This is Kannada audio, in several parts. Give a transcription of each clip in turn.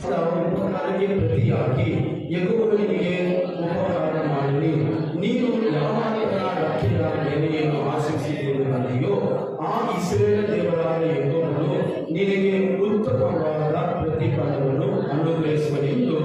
ಉಪಕಾರಕ್ಕೆ ಪ್ರತಿಯಾಗಿ ಯೆಹೋವನಿಗೆ ಉಪಕಾರ ಮಾಡಿರಿ. ನೀನು ಯಾವ ರಕ್ತದ ಬೆಲೆಯನ್ನು ಆಶಿಸಿಕೊಂಡು ಬಂದೆಯೋ ಆ ಇಸ್ರಾಯೇಲ್ ದೇವರಾದ ಯೆಹೋವನು ನಿನಗೆ ಉತ್ತಮವಾದ ಪ್ರತಿಫಲವನ್ನು ಅನುಗ್ರಹಿಸುವನೆಂದು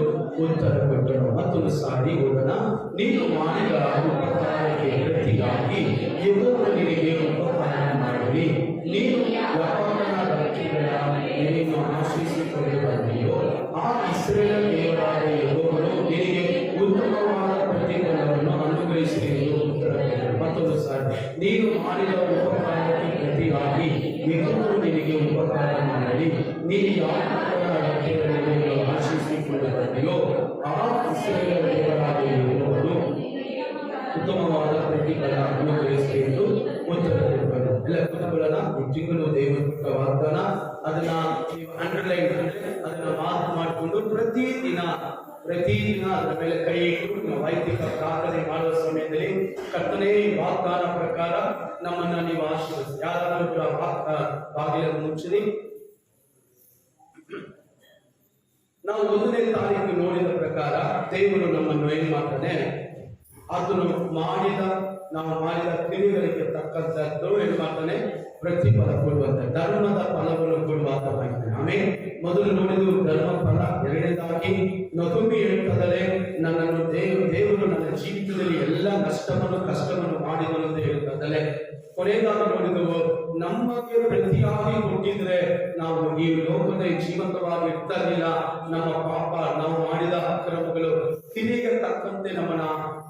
ಉತ್ತರ ಕೊಟ್ಟನು. ಮತ್ತೊಂದು ಸಾರಿ ಓದೋಣ. ನೀನು ಮಾಡಿದ ಉಪಕಾರಕ್ಕೆ ಪ್ರತಿಯಾಗಿ ಯೆಹೋವನು ನಿನಗೆ ಉಪಕಾರ ಮಾಡಿರಿ. ನೀನು ಯಾವಾಗನ ರಕ್ತದ ಬೆಲೆಯನ್ನು ಆಶಿಸಿಕೊಂಡು ಬಂದೆಯೋ ಆ ಇಸ್ರಾಯೇಲ್ ದೇವರಾದ ಯೆಹೋವನು ನಿನಗೆ ಉತ್ತಮವಾದ ಪ್ರತಿಫಲವನ್ನು ಅನುಗ್ರಹಿಸಿರಿ ಎಂದು ಉತ್ತರ ಕೊಟ್ಟನು. ಮತ್ತೊಂದು ಸಾರಿ ನೀನು ಮಾಡಿದ ಉಪಕಾರಕ್ಕೆ ಪ್ರತಿಯಾಗಿ ಯೆಹೋವನು ನಿನಗೆ ಉಪಕಾರ ಮಾಡಲಿ. ನೀನು ಯಾವ ರಕ್ತವನ್ನು ಆಶಿಸಿಕೊಂಡು ಬಂದೆಯೋ ಆ ಇಸ್ರಾಯೇಲ್ ದೇವರಾದ ಯೆಹೋವನು ಉತ್ತಮವಾದ ಪ್ರತಿಫಲ ಅನುಗ್ರಹಿಸಿರಿ ಎಂದು ಉತ್ತರ ಕೊಟ್ಟನು. ಎಲ್ಲ ಕುತೂಹಲನ ಈ ತಿಂಗಳು ದೇವರ ವಾಗ್ದಾನ ಅದನ್ನ ನೀವು ಅಂಡರ್ಲೈನ್ ಅದನ್ನ ಮಾರ್ಕ್ ಮಾಡಿಕೊಂಡು ಪ್ರತಿದಿನ ಅದರ ಮೇಲೆ ಕೈ ಇಟ್ಟು ವೈದಿಕ ಪ್ರಾರ್ಥನೆ ಮಾಡುವ ಸಮಯದಲ್ಲಿ ಕರ್ತನೇ ವಾಗ್ದಾನ ಪ್ರಕಾರ ನಮ್ಮನ್ನ ನೀವು ಆಶೀರ್ವದಿಸಿ. ಯಾರಾದರೂ ಕೂಡ ಬಾಗಿಲನ್ನು ಮುಚ್ಚಿರಿ. ನಾವು 1ನೇ ತಾರೀಕು ನೋಡಿದ ಪ್ರಕಾರ ದೇವರು ನಮ್ಮನ್ನು ಏನ್ ಮಾಡ್ತಾನೆ, ಅದನ್ನು ನಾವು ಮಾಡಿದ ಕ್ರಿಯೆಗಳಿಗೆ ತಕ್ಕಂತದ್ದು ಏನ್ ಮಾಡ್ತಾನೆ, ಪ್ರತಿಫಲ ಕೊಡುವಂತ ಧರ್ಮದ ಫಲವನ್ನು ಕೊಡುವಂತಾಗಿದೆ. ಆಮೇಲೆ ಮೊದಲು ನೋಡಿದ್ದು ಧರ್ಮ ಫಲ. ಎರಡನೇದಾಗಿ ನಗುಮಿ ಹೇಳ್ತದಲೆ ನನ್ನನ್ನು ದೇವರು ನನ್ನ ಜೀವಿತದಲ್ಲಿ ಎಲ್ಲ ಕಷ್ಟವನ್ನು ಮಾಡಿದನು ಅಂತ ಹೇಳ್ತದಲೆ. ಕೊನೆಯದಾಗಿ ನೋಡಿದವು ನಮಗೆ ಪ್ರತಿಯಾಗಿ ಕೊಟ್ಟಿದ್ರೆ ನಾವು ಈ ಲೋಕದ ಜೀವಂತವಾಗಿ ಇರ್ತಿರ್ಲಿಲ್ಲ. ನಮ್ಮ ಪಾಪ, ನಾವು ಮಾಡಿದ ಅಕ್ರಮಗಳು ಕ್ರಿಯೆಗೆ ತಕ್ಕಂತೆ ನಮ್ಮನ್ನ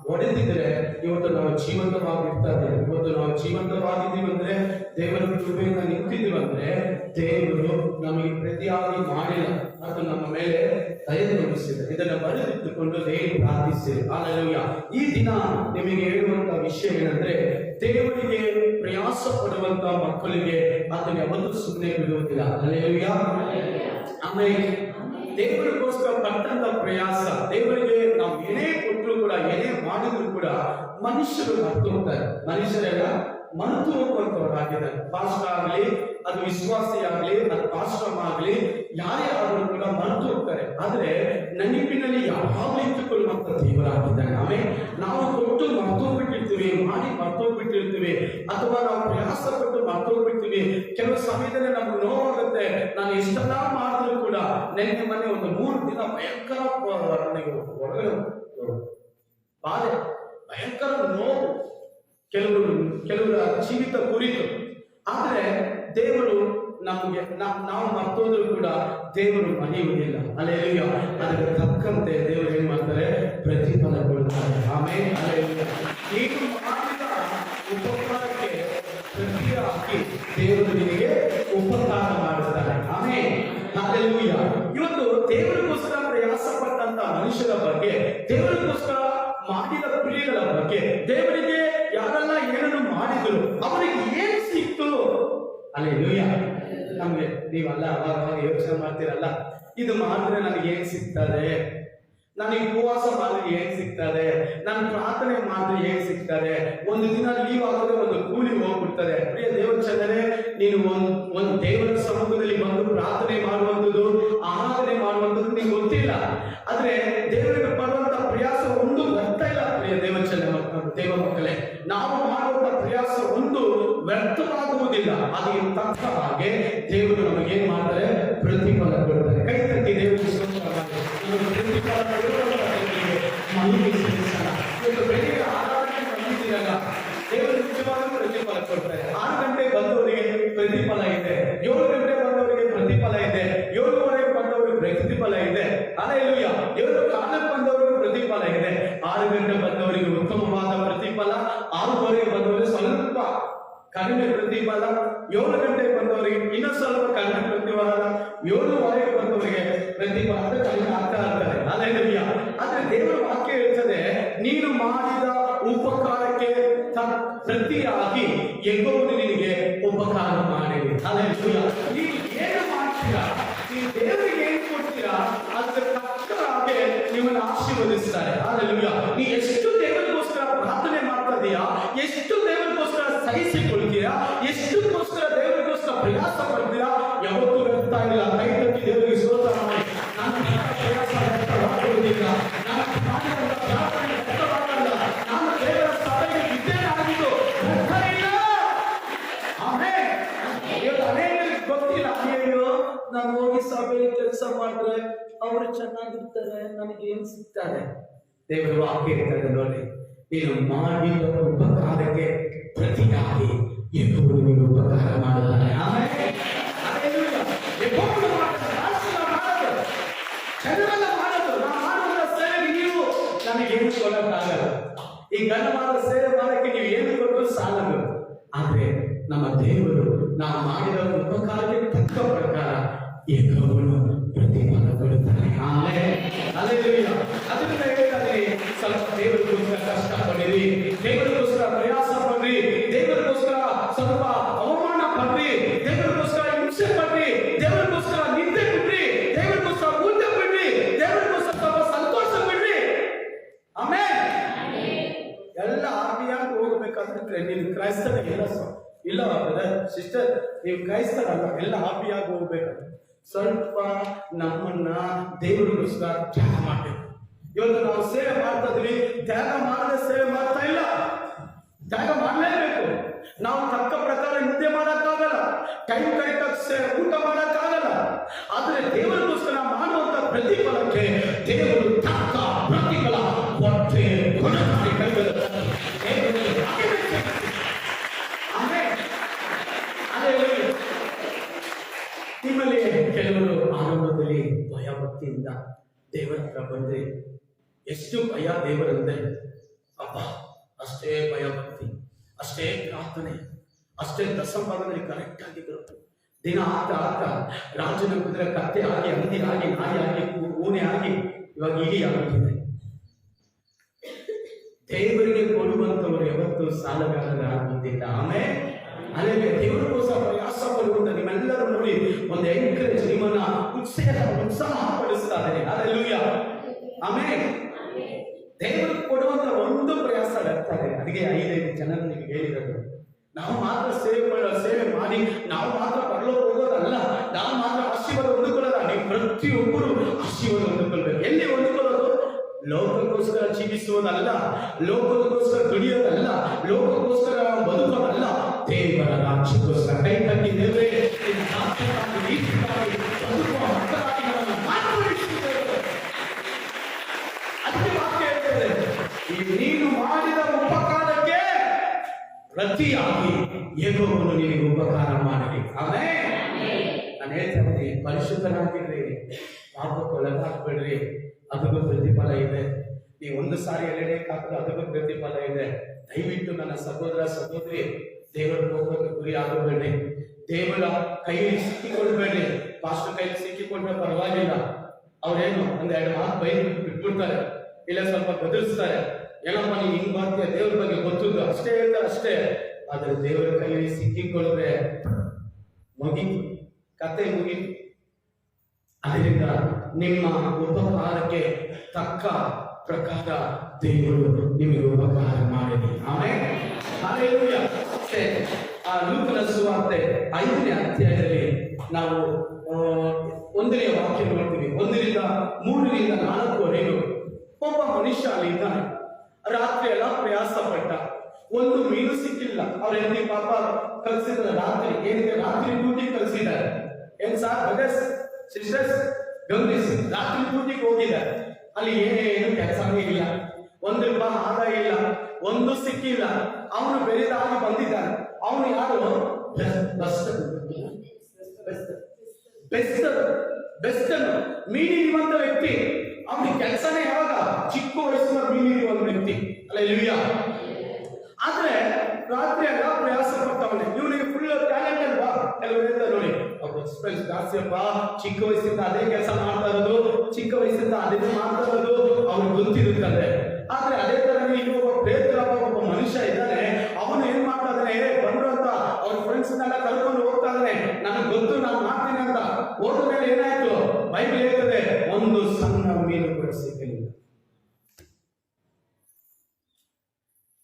ಹೊಡೆದಿದ್ರೆ ಇವತ್ತು ನಾವು ಜೀವಂತವಾಗಿ ಇರ್ತಾರೆ. ಇವತ್ತು ನಾವು ಜೀವಂತವಾಗಿದ್ದೀವಿ ಅಂದ್ರೆ ದೇವರ ಕೃಪೆಯಿಂದ ನಿಂತಿದ್ದೀವಿ ಅಂದ್ರೆ ದೇವರು ನಮಗೆ ಪ್ರತಿಯಾಗಿ ಮಾಡಿಲ್ಲ, ಅದು ನಮ್ಮ ಮೇಲೆ ದಯೆ ತೋರಿಸಿದೆ. ಇದನ್ನ ಬರೆದಿಟ್ಟುಕೊಂಡು ದೇವರು ಪ್ರಾರ್ಥಿಸಿದೆ. ಹಲ್ಲೆಲೂಯಾ. ಈ ದಿನ ನಿಮಗೆ ಹೇಳುವಂತ ವಿಷಯ ಏನಂದ್ರೆ, ದೇವರಿಗೆ ಪ್ರಯಾಸ ಪಡುವಂತ ಮಕ್ಕಳಿಗೆ ಅದನ್ನ ಯಾವತ್ತೂ ಸುಮ್ಮನೆ ಬಿಡುವುದಿಲ್ಲ. ಹಲ್ಲೆಲೂಯಾ. ಆಮೇಲೆ ದೇವರಿಗೋಸ್ಕರ ಪಟ್ಟಂತ ಪ್ರಯಾಸ, ದೇವರಿಗೆ ನಾವು ಏನೇ ಕೊಟ್ಟರು ಕೂಡ, ಏನೇ ಮಾಡಿದ್ರು ಕೂಡ ಮನುಷ್ಯರು ಮರೆತು ಹೋಗ್ತಾರೆ. ಮನುಷ್ಯರೆಲ್ಲ ಮರೆತು ಹೋಗುವಂತವರಾಗಿದ್ದಾರೆ. ಪಾಸ್ಟರ್ ಆಗಲಿ, ಅದು ವಿಶ್ವಾಸಿ ಆಗಲಿ, ಅದು ಪಾಸ್ಟರ್ ಆಗಲಿ, ಯಾರೇ ಆದರೂ ಕೂಡ ಮರೆತು ಹೋಗ್ತಾರೆ. ಆದ್ರೆ ನೆನಪಿನಲ್ಲಿ ಯಾವಾಗಲೂ ಇಟ್ಟುಕೊಳ್ಳುವಂತ ದೇವರಾಗಿದ್ದಾನೆ. ಆಮೇಲೆ ನಾವು ಕೊಟ್ಟು ಮರ್ತೋಗ್ಬಿಟ್ಟಿರ್ತೀವಿ, ಮಾಡಿ ಮರ್ತೋಗ್ಬಿಟ್ಟಿರ್ತೀವಿ, ಅಥವಾ ನಾವು ಪ್ರಯಾಸ ಪಟ್ಟು ಮರ್ತೋಗ್ಬಿಡ್ತೀವಿ. ಕೆಲವು ಸಮಯದಲ್ಲಿ ನಮ್ಗೆ ನೋವಾಗುತ್ತೆ. ನಾನು ಇಷ್ಟೆಲ್ಲ ಮಾಡಿದ್ರು ಕೂಡ ನೆನ್ನೆ ಮೊನ್ನೆ ಒಂದು 3 ದಿನ ಭಯಂಕರ ಹೊರಗಡೆ ಬಾಧೆ, ಭಯಂಕರ ನೋವು ಕೆಲವರ ಜೀವಿತ ಕುರಿತು. ಆದ್ರೆ ದೇವರು ನಮಗೆ ನಾವು ಮರ್ತೋದ್ರು ಕೂಡ ದೇವರು ಮರೆಯುವುದಿಲ್ಲ. ಹಲ್ಲೆಲೂಯಾ. ಅದಕ್ಕೆ ತಕ್ಕಂತೆ ದೇವರು ಏನ್ ಮಾಡ್ತಾರೆ, ಪ್ರತಿಫಲ ಕೊಡ್ತಾರೆ. ಆಮೇಲೆ ಹಲ್ಲೆಲೂಯಾ. ನೀನು ಮಾಡಿದ ಉಪಕಾರಕ್ಕೆ ಪ್ರತಿಯಾಗಿ ದೇವರು ನಿನಗೆ ಉಪಕಾರ ಮಾಡುತ್ತಾರೆ. ಆಮೇಲೆ ಹಲ್ಲೆಲೂಯಾ. ಇವತ್ತು ದೇವರಿಗೋಸ್ಕರ ಪ್ರಯಾಸ ಪಟ್ಟಂತ ಮನುಷ್ಯರ ಬಗ್ಗೆ, ದೇವರಿಗೋಸ್ಕರ ಮಾಡಿದ ಕ್ರಿಯೆಗಳ ಬಗ್ಗೆ, ದೇವರಿಗೆ ಯಾರೆಲ್ಲ ಏನನ್ನು ಮಾಡಿದ್ರು, ಅವರಿಗೆ ಏನು ಸಿಕ್ತು. ಹಲ್ಲೆಲೂಯಾ. ನಮ್ಗೆ ನೀವಲ್ಲ ಅವಾಗ ಯೋಚನೆ ಮಾಡ್ತೀರಲ್ಲ, ಇದು ಮಾಡಿದ್ರೆ ನನಗೆ ಏನ್ ಸಿಗ್ತದೆ, ನನಗೆ ಉಪವಾಸ ಮಾಡಿದ್ರೆ ಏನ್ ಸಿಗ್ತದೆ, ನಾನು ಪ್ರಾರ್ಥನೆ ಮಾಡಿದ್ರೆ ಏನ್ ಸಿಗ್ತದೆ, ಒಂದು ದಿನ ಲೀವ್ ಆಗೋದ್ರೆ ಒಂದು ಕೂಲಿ ಹೋಗ್ಬಿಡ್ತದೆ. ಪ್ರಿಯ ದೇವಚಂದನೆ, ನೀನು ಒಂದು ದೇವರ ಸಮ್ಮುಖದಲ್ಲಿ ಬಂದು ಪ್ರಾರ್ಥನೆ ಮಾಡುವಂಥದ್ದು, ಆರಾಧನೆ ಮಾಡುವಂಥದ್ದು ನಿಂಗೆ ಗೊತ್ತಿಲ್ಲ. ಆದ್ರೆ ದೇವರಿಗೆ ಪಡುವಂತ ಪ್ರಯಾಸ ಒಂದು ಬರ್ತಾ ಇಲ್ಲ. ಪ್ರಿಯ ದೇವ ಮಕ್ಕಳೇ, ನಾವು ಮಾಡುವಂತ ಪ್ರಯಾಸ ಒಂದು ವ್ಯರ್ಥವಾಗುವುದಿಲ್ಲ. ಅದಕ್ಕೆ ತಕ್ಕ ಹಾಗೆ ದೇವರು ನಮಗೇನ್ ಮಾಡ್ತಾರೆ, ಪ್ರತಿಫಲ ಕೊಡ್ತಾರೆ. ಕೈ ತಟ್ಟಿ ದೇವರಿಗೆ ಬೆಳಿಗ್ಗೆ ಆರಾಧನೆ ಬಂದಿದ್ದೀರಲ್ಲ, ದೇವರು ನಿಜವಾದ ಪ್ರತಿಫಲ ಕೊಡ್ತಾರೆ. 6 ಗಂಟೆ ಬಂದವರಿಗೆ ಪ್ರತಿಫಲ ಇದೆ, 7 ಗಂಟೆ ಬಂದವರಿಗೆ ಪ್ರತಿಫಲ ಇದೆ, 7:30 ಬಂದವರಿಗೆ ಪ್ರತಿಫಲ ಇದೆ. ಹಲ್ಲೆಲೂಯಾ. 7 ಕಾಲಕ್ಕೆ ಬಂದವರಿಗೆ ಪ್ರತಿಫಲ ಇದೆ, 6 ಗಂಟೆ ಬಂದವರಿಗೆ ಉತ್ತಮವಾದ ಪ್ರತಿಫಲ, 6:30 ಬಂದವರಿಗೆ ಸ್ವಲ್ಪ ಕಡಿಮೆ ಪ್ರತಿಫಲ, 7 ಗಂಟೆಗೆ ಬಂದವರಿಗೆ ಇನ್ನೂ ಸ್ವಲ್ಪ ಕಡಿಮೆ ಪ್ರತಿಫಲ, 7:30 ಬಂದವರಿಗೆ ಪ್ರತಿಫಲ ಅಂತ ಕಡಿಮೆ ಆಗ್ತಾ ಇರ್ತಾರೆ. ಹಲ್ಲೆಲೂಯಾ. ಆದ್ರೆ ದೇವರ ವಾಕ್ಯ ಹೇಳ್ತದೆ, ನೀನು ಮಾಡಿದ ಉಪಕಾರಕ್ಕೆ ಪ್ರತಿಯಾಗಿ ಯೆಹೋವನು ನಿನಗೆ ಉಪಕಾರ ಮಾಡಿರಿ. ಹಲ್ಲೆಲೂಯಾ. ನೀವು ಏನು ಮಾಡ್ತೀರಾ, ನೀವು ದೇವರಿಗೆ ಏನು ಕೊಡ್ತೀರಾ, ಅದಕ್ಕೆ ತಕ್ಕ ಹಾಗೆ ನಿಮ್ಮನ್ನು ಆಶೀರ್ವದಿಸ್ತಾರೆ. ಹಲ್ಲೆಲೂಯಾ. ನೀ ಎಷ್ಟು ದೇವರಿಗೋಸ್ಕರ ಪ್ರಾರ್ಥನೆ ಮಾಡ್ತಾ ಇದೀಯಾ, ಎಷ್ಟು ದೇವರಿಗೋಸ್ಕರ ಸಹಿಸಿಕೊಳ್ತೀರಾ, ಎಷ್ಟಕ್ಕೋಸ್ಕರ ದೇವರಿಗೋಸ್ಕರ ಪ್ರಯಾಸ ಪಡ್ತೀರಾ, ಯಾವತ್ತೂ ವ್ಯರ್ಥ ಇಲ್ಲ. ಕೈ ತಟ್ಟಿ ದೇವರಿಗೆ ಸ್ತೋತ್ರ ಮಾಡಿ. ಚೆನ್ನಾಗಿರ್ತಾರೆ, ನನಗೇನು ಸಿಗ್ತಾರೆ? ದೇವರು ವಾಕ್ಯ ಹೇಳ್ತಾರೆ ನೋಡಿ, ನೀನು ಮಾಡಿದ ಉಪಕಾರಕ್ಕೆ ಪ್ರತಿಯಾಗಿ ಯೆಹೋವನು ನಿನಗೆ ಉಪಕಾರ ಮಾಡುತ್ತಾನೆ. ಆಮೇಲೆ ಯೆಹೋವನು ಮಾಡೋದು ಜನರೆಲ್ಲ ಮಾಡೋದು, ನಾವು ಮಾಡುವ ಸೇವೆಗೆ ನೀವು ನನಗೇನು ಕೊಡೋಕ್ಕಾಗಲ್ಲ. ಈ ಗಣವಾದ ಸೇವೆ ಮಾಡಕ್ಕೆ ನೀವು ಏನು ಕೊಟ್ಟರು ಸಾಲದು. ಆದ್ರೆ ನಮ್ಮ ದೇವರು ನಾವು ಮಾಡಿದ ಉಪಕಾರಕ್ಕೆ ತಕ್ಕ ಪ್ರಕಾರ ಯೆಹೋವನು ಪ್ರತಿಫಲ ಕೊಡುತ್ತಾನೆ. ಆಮೇಲೆ ಹಲ್ಲೆಲೂಯಾ. ಅದನ್ನ ಹೇಳ್ತಾರೆ, ಸ್ವಲ್ಪ ದೇವರಿಗೋಸ್ಕರ ಕಷ್ಟಪಡಿರಿ, ದೇವರಿಗೋಸ್ಕರ ಪ್ರಯಾಸ ಪಡ್ರಿ, ದೇವರಿಗೋಸ್ಕರ ಸ್ವಲ್ಪ ಅವಮಾನ ಪಡ್ರಿ, ದೇವರಿಗೋಸ್ಕರ ಹಿಂಸೆ ಪಡ್ರಿ, ದೇವರಿಗೋಸ್ಕರ ನಿಂದೆ ಬಿಡ್ರಿ, ದೇವರಿಗೋಸ್ಕರ ಮುಂದೆ ಬಿಡ್ರಿ, ದೇವರಿಗೋಸ್ಕರ ಸ್ವಲ್ಪ ಸಂತೋಷ ಬಿಡ್ರಿ. ಆಮೇಲೆ ಎಲ್ಲ ಆರ್ಮಿಯಾಗಿ ಹೋಗ್ಬೇಕಾದ್ರೆ ನೀನು ಕ್ರೈಸ್ತರ ಇಲ್ಲ ಬ್ರದರ್ ಸಿಸ್ಟರ್, ನೀವು ಕ್ರೈಸ್ತರಲ್ಲ, ಎಲ್ಲ ಆರ್ಮಿಯಾಗಿ ಹೋಗ್ಬೇಕಾದ್ರೆ ಸ್ವಲ್ಪ ನಮ್ಮನ್ನ ದೇವರಿಗೋಸ್ಕರ ತ್ಯಾಗ ಮಾಡಬೇಕು. ಇವತ್ತು ನಾವು ಸೇವೆ ಮಾಡ್ತಾ ಇದ್ವಿ, ತ್ಯಾಗ ಮಾಡದೆ ಸೇವೆ ಮಾಡ್ತಾ ಇಲ್ಲ. ತ್ಯಾಗ ಮಾಡಲೇಬೇಕು. ನಾವು ತಕ್ಕ ಪ್ರಕಾರ ನಿದ್ದೆ ಮಾಡೋಕ್ಕಾಗಲ್ಲ, ಟೈಮ್ ಕರೆಕ್ಟಾಗಿ ಊಟ ಮಾಡೋಕ್ಕಾಗಲ್ಲ. ಆದ್ರೆ ದೇವರಿಗೋಸ್ಕರ ಮಾಡುವಂತ ಪ್ರತಿಫಲಕ್ಕೆ ದೇವರು ತಕ್ಕ ಪ್ರತಿಫಲ ಕೊಟ್ಟೆ ಕೊಡುತ್ತಾರೆ. ನಿಮ್ಮಲ್ಲಿ ಕೆಲವರು ಆರಂಭದಲ್ಲಿ ಭಯ ಭಕ್ತಿಯಿಂದ ದೇವರ ಹತ್ರ ಬಂದ್ರೆ, ಎಷ್ಟು ಭಯ ದೇವರಂದ್ರೆ, ಅಪ್ಪ ಅಷ್ಟೇ ಭಯ ಭಕ್ತಿ, ಅಷ್ಟೇ ಪ್ರಾರ್ಥನೆ, ಅಷ್ಟೇ ದಸಂಭಾಗದಲ್ಲಿ ಕರೆಕ್ಟ್ ಆಗಿದ್ರು. ದಿನ ಆಗ್ತಾ ಆಗ್ತಾ ರಾಜನ ಕುದುರೆ ಕತ್ತೆ ಆಗಿ, ಹಂದಿ ಆಗಿ, ನಾಯಿ ಆಗಿ, ಊನೆ ಆಗಿ, ಇವಾಗ ಹೀಗೆ ಆಗುತ್ತಿದೆ. ದೇವರಿಗೆ ಕೊಡುವಂತವರು ಯಾವತ್ತು ಸಾಲಗಾರರಾಗುವುದಿಲ್ಲ. ಆಮೇಲೆ ಅಲ್ಲೇ ದೇವರಿಗೋಸ್ಕರ ಪ್ರಯಾಸ ಪಡುವಂತ ನಿಮ್ಮೆಲ್ಲರೂ ನೋಡಿ ಒಂದು ಎಂಕರೇಜ್, ನಿಮ್ಮನ್ನ ಉತ್ಸಾಹ ಪಡಿಸ್ತಾ ಇದ್ದಾರೆ. ಹಲ್ಲೆಲೂಯಾ. ಆಮೇಲೆ ದೇವರು ಕೊಡುವಂತ ಒಂದು ಪ್ರಯಾಸ ಇರ್ತಾರೆ. ಅದಕ್ಕೆ 5 ಜನರು ನಿಮಗೆ ಹೇಳಿರೋದು, ನಾವು ಮಾತ್ರ ಸೇವೆ ಮಾಡಿ ನಾವು ಮಾತ್ರ ಪರಲೋಕ ಹೋಗೋದಲ್ಲ, ನಾವು ಮಾತ್ರ ಆಶೀರ್ವಾದ ಹೊಂದಿಕೊಳ್ಳೋದ. ನೀವು ಪ್ರತಿಯೊಬ್ಬರು ಆಶೀರ್ವಾದ ಹೊಂದಿಕೊಳ್ಬೇಕು. ಎಲ್ಲಿ ಹೊಂದಿಕೊಳ್ಳೋದು? ಲೋಕಕ್ಕೋಸ್ಕರ ಜೀವಿಸುವುದಲ್ಲ, ಲೋಕಕ್ಕೋಸ್ಕರ ದುಡಿಯೋದಲ್ಲ, ಲೋಕಕ್ಕೋಸ್ಕರ ಬದುಕೋದಲ್ಲ, ದೇವರ ರಾಜ್ಯಕ್ಕೋಸ್ಕರ. ಕೈ ಕಟ್ಟಿ ದೇವರೇ ಅದಕ್ಕೆ ವಾಕ್ಯ ಹೇಳ್ತದೆ, ನೀನು ಮಾಡಿದ ಉಪಕಾರಕ್ಕೆ ಪ್ರತಿಯಾಗಿ ಯೆಹೋವನು ನಿನಗೆ ಉಪಕಾರ ಮಾಡಲಿ. ಆಮೇಲೆ ನಾನು ಹೇಳ್ತೇನೆ, ಪರಿಶುದ್ಧರಾಗಿರ್ರಿ, ಪಾಪಕ್ಕೆ ಒಳಗಾಗ್ಬೇಡ್ರಿ, ಅದಕ್ಕೂ ಪ್ರತಿಫಲ ಇದೆ. ನೀವು ಒಂದು ಸಾರಿ ಎಳೆಕಾದ್ರೆ ಅದಕ್ಕೂ ಪ್ರತಿಫಲ ಇದೆ. ದಯವಿಟ್ಟು ನನ್ನ ಸಹೋದರ ಸಹೋದರಿ, ದೇವರ ಕೋಪಕ್ಕೆ ಗುರಿ ಆಗಬೇಡಿ, ದೇವರ ಕೈಯಲ್ಲಿ ಸಿಕ್ಕಿಕೊಳ್ಬೇಡಿ. ಪಾಸ್ಟರ್ ಕೈಯಲ್ಲಿ ಸಿಕ್ಕಿಕೊಂಡ್ರೆ ಪರವಾಗಿಲ್ಲ, ಅವ್ರೇನು ಒಂದೆರಡು ಮಾತು ಬೈದು ಬಿಟ್ಬಿಡ್ತಾರೆ, ಇಲ್ಲ ಸ್ವಲ್ಪ ಗದರಿಸ್ತಾರೆ, ಏನಪ್ಪ ನೀನು ಹಿಂಗ್ ಮಾಡ್ತೀಯ, ದೇವ್ರ ಬಗ್ಗೆ ಗೊತ್ತಿದ್ದು ಅಷ್ಟೇ ಹೇಳ್ತಾರೆ ಅಷ್ಟೇ. ಆದ್ರೆ ದೇವರ ಕೈಯಲ್ಲಿ ಸಿಕ್ಕಿಕೊಂಡ್ರೆ ಮುಗೀತು, ಕತೆ ಮುಗೀತು. ಅದರಿಂದ ನಿಮ್ಮ ಉಪಕಾರಕ್ಕೆ ತಕ್ಕ ಪ್ರಕಾರ ದೇವರು ನಿಮಗೆ ಉಪಕಾರ ಮಾಡಲಿ. ಆಮೇಲೆ ಹಲ್ಲೆಲೂಯಾ. ಲೂಕನ ಸುವಾರ್ತೆ 5ನೇ ಅಧ್ಯಾಯದಲ್ಲಿ ನಾವು 1ನೇ ವಾಕ್ಯ ನೋಡ್ತೀವಿ. 1ರಿಂದ 3ರಿಂದ 4ವರೆಗೂ ಒಬ್ಬ ಮನುಷ್ಯ ಅಲ್ಲಿ ಇದ್ದಾನೆ. ರಾತ್ರಿ ಎಲ್ಲ ಪ್ರಯಾಸ ಪಟ್ಟ, ಒಂದು ಮೀನು ಸಿಕ್ಕಿಲ್ಲ. ಅವ್ರ ಹೆಂಡತಿ ಪಾಪ ಕಲಿಸಿದ್ರೆ ರಾತ್ರಿ, ಏನಿದೆ ರಾತ್ರಿ ಡ್ಯೂಟಿ ಕಲಿಸಿದ್ದಾರೆ. ಏನ್ ಸಾರ್ ಬ್ರದರ್ಸ್ ಸಿಸ್ಟರ್ಸ್ ಗಮನಿಸಿ, ರಾತ್ರಿ ಡ್ಯೂಟಿಗೆ ಹೋಗಿದ್ದಾರೆ. ಅಲ್ಲಿ ಏನು ಕೆಲಸನೇ ಇಲ್ಲ, ₹1 ಆದಾಯ ಇಲ್ಲ, ಒಂದು ಸಿಕ್ಕಿಲ್ಲ. ಅವನು ಬೆಳೆದಾಗಿ ಬಂದಿದ್ದಾನೆ. ಅವನು ಯಾರು? ಬೆಸ್ಟ್ ಮೀನಿರುವಂತ ವ್ಯಕ್ತಿ. ಅವನಿಗೆ ಕೆಲಸನೇ ಯಾವಾಗ? ಚಿಕ್ಕ ವಯಸ್ಸಿನ ಮೀನಿರುವಂತ ವ್ಯಕ್ತಿ. ಹಲ್ಲೆಲೂಯಾ. ಆದ್ರೆ ರಾತ್ರಿ ಎಲ್ಲ ಪ್ರಯಾಸ ಪಡ್ತಾವನೆ. ಇವನಿಗೆ ಫುಲ್ ಟ್ಯಾಲೆಂಟ್ ಅಲ್ವಾ? ಕೆಲವರು ಹೇಳ್ತಾರೆ ನೋಡಿ, ಎಕ್ಸ್ಪೆನ್ಸ್ ಜಾಸ್ತಿ ಅಪ್ಪ, ಚಿಕ್ಕ ವಯಸ್ಸಿಂದ ಅದೇ ಕೆಲಸ ಮಾಡ್ತಾ ಇರೋದು, ಚಿಕ್ಕ ವಯಸ್ಸಿಂದ ಅದೇ ಮಾಡ್ತಾ ಇರೋದು ಅವ್ರಿಗೆ ಗೊತ್ತಿರುತ್ತದೆ. ಆದ್ರೆ ಅದೇ ತರ ಈಗ ಒಬ್ಬ ಪ್ರೇತರಪ್ಪ ಒಬ್ಬ ಮನುಷ್ಯ ಇದ್ದಾನೆ, ಅವನು ಏನ್ ಮಾಡ್ತಾ ಇದ್ದಾನೆ, ಬಂದ್ರು ಅಂತ ಅವ್ರ ಫ್ರೆಂಡ್ಸ್ ನೆಲ್ಲ ಕರ್ಕೊಂಡು ಹೋಗ್ತಾ ಇದ್ದಾನೆ. ನನಗೆ ಗೊತ್ತು, ನಾನು ಮಾಡ್ತೀನಿ ಅಂತ ಹೋದ ಮೇಲೆ ಏನಾಯ್ತು? ಬೈಬಲ್ ಹೇಳ್ತದೆ, ಒಂದು ಸಣ್ಣ ಮೀನು ಕೂಡ ಸಿಕ್ಕಲಿಲ್ಲ.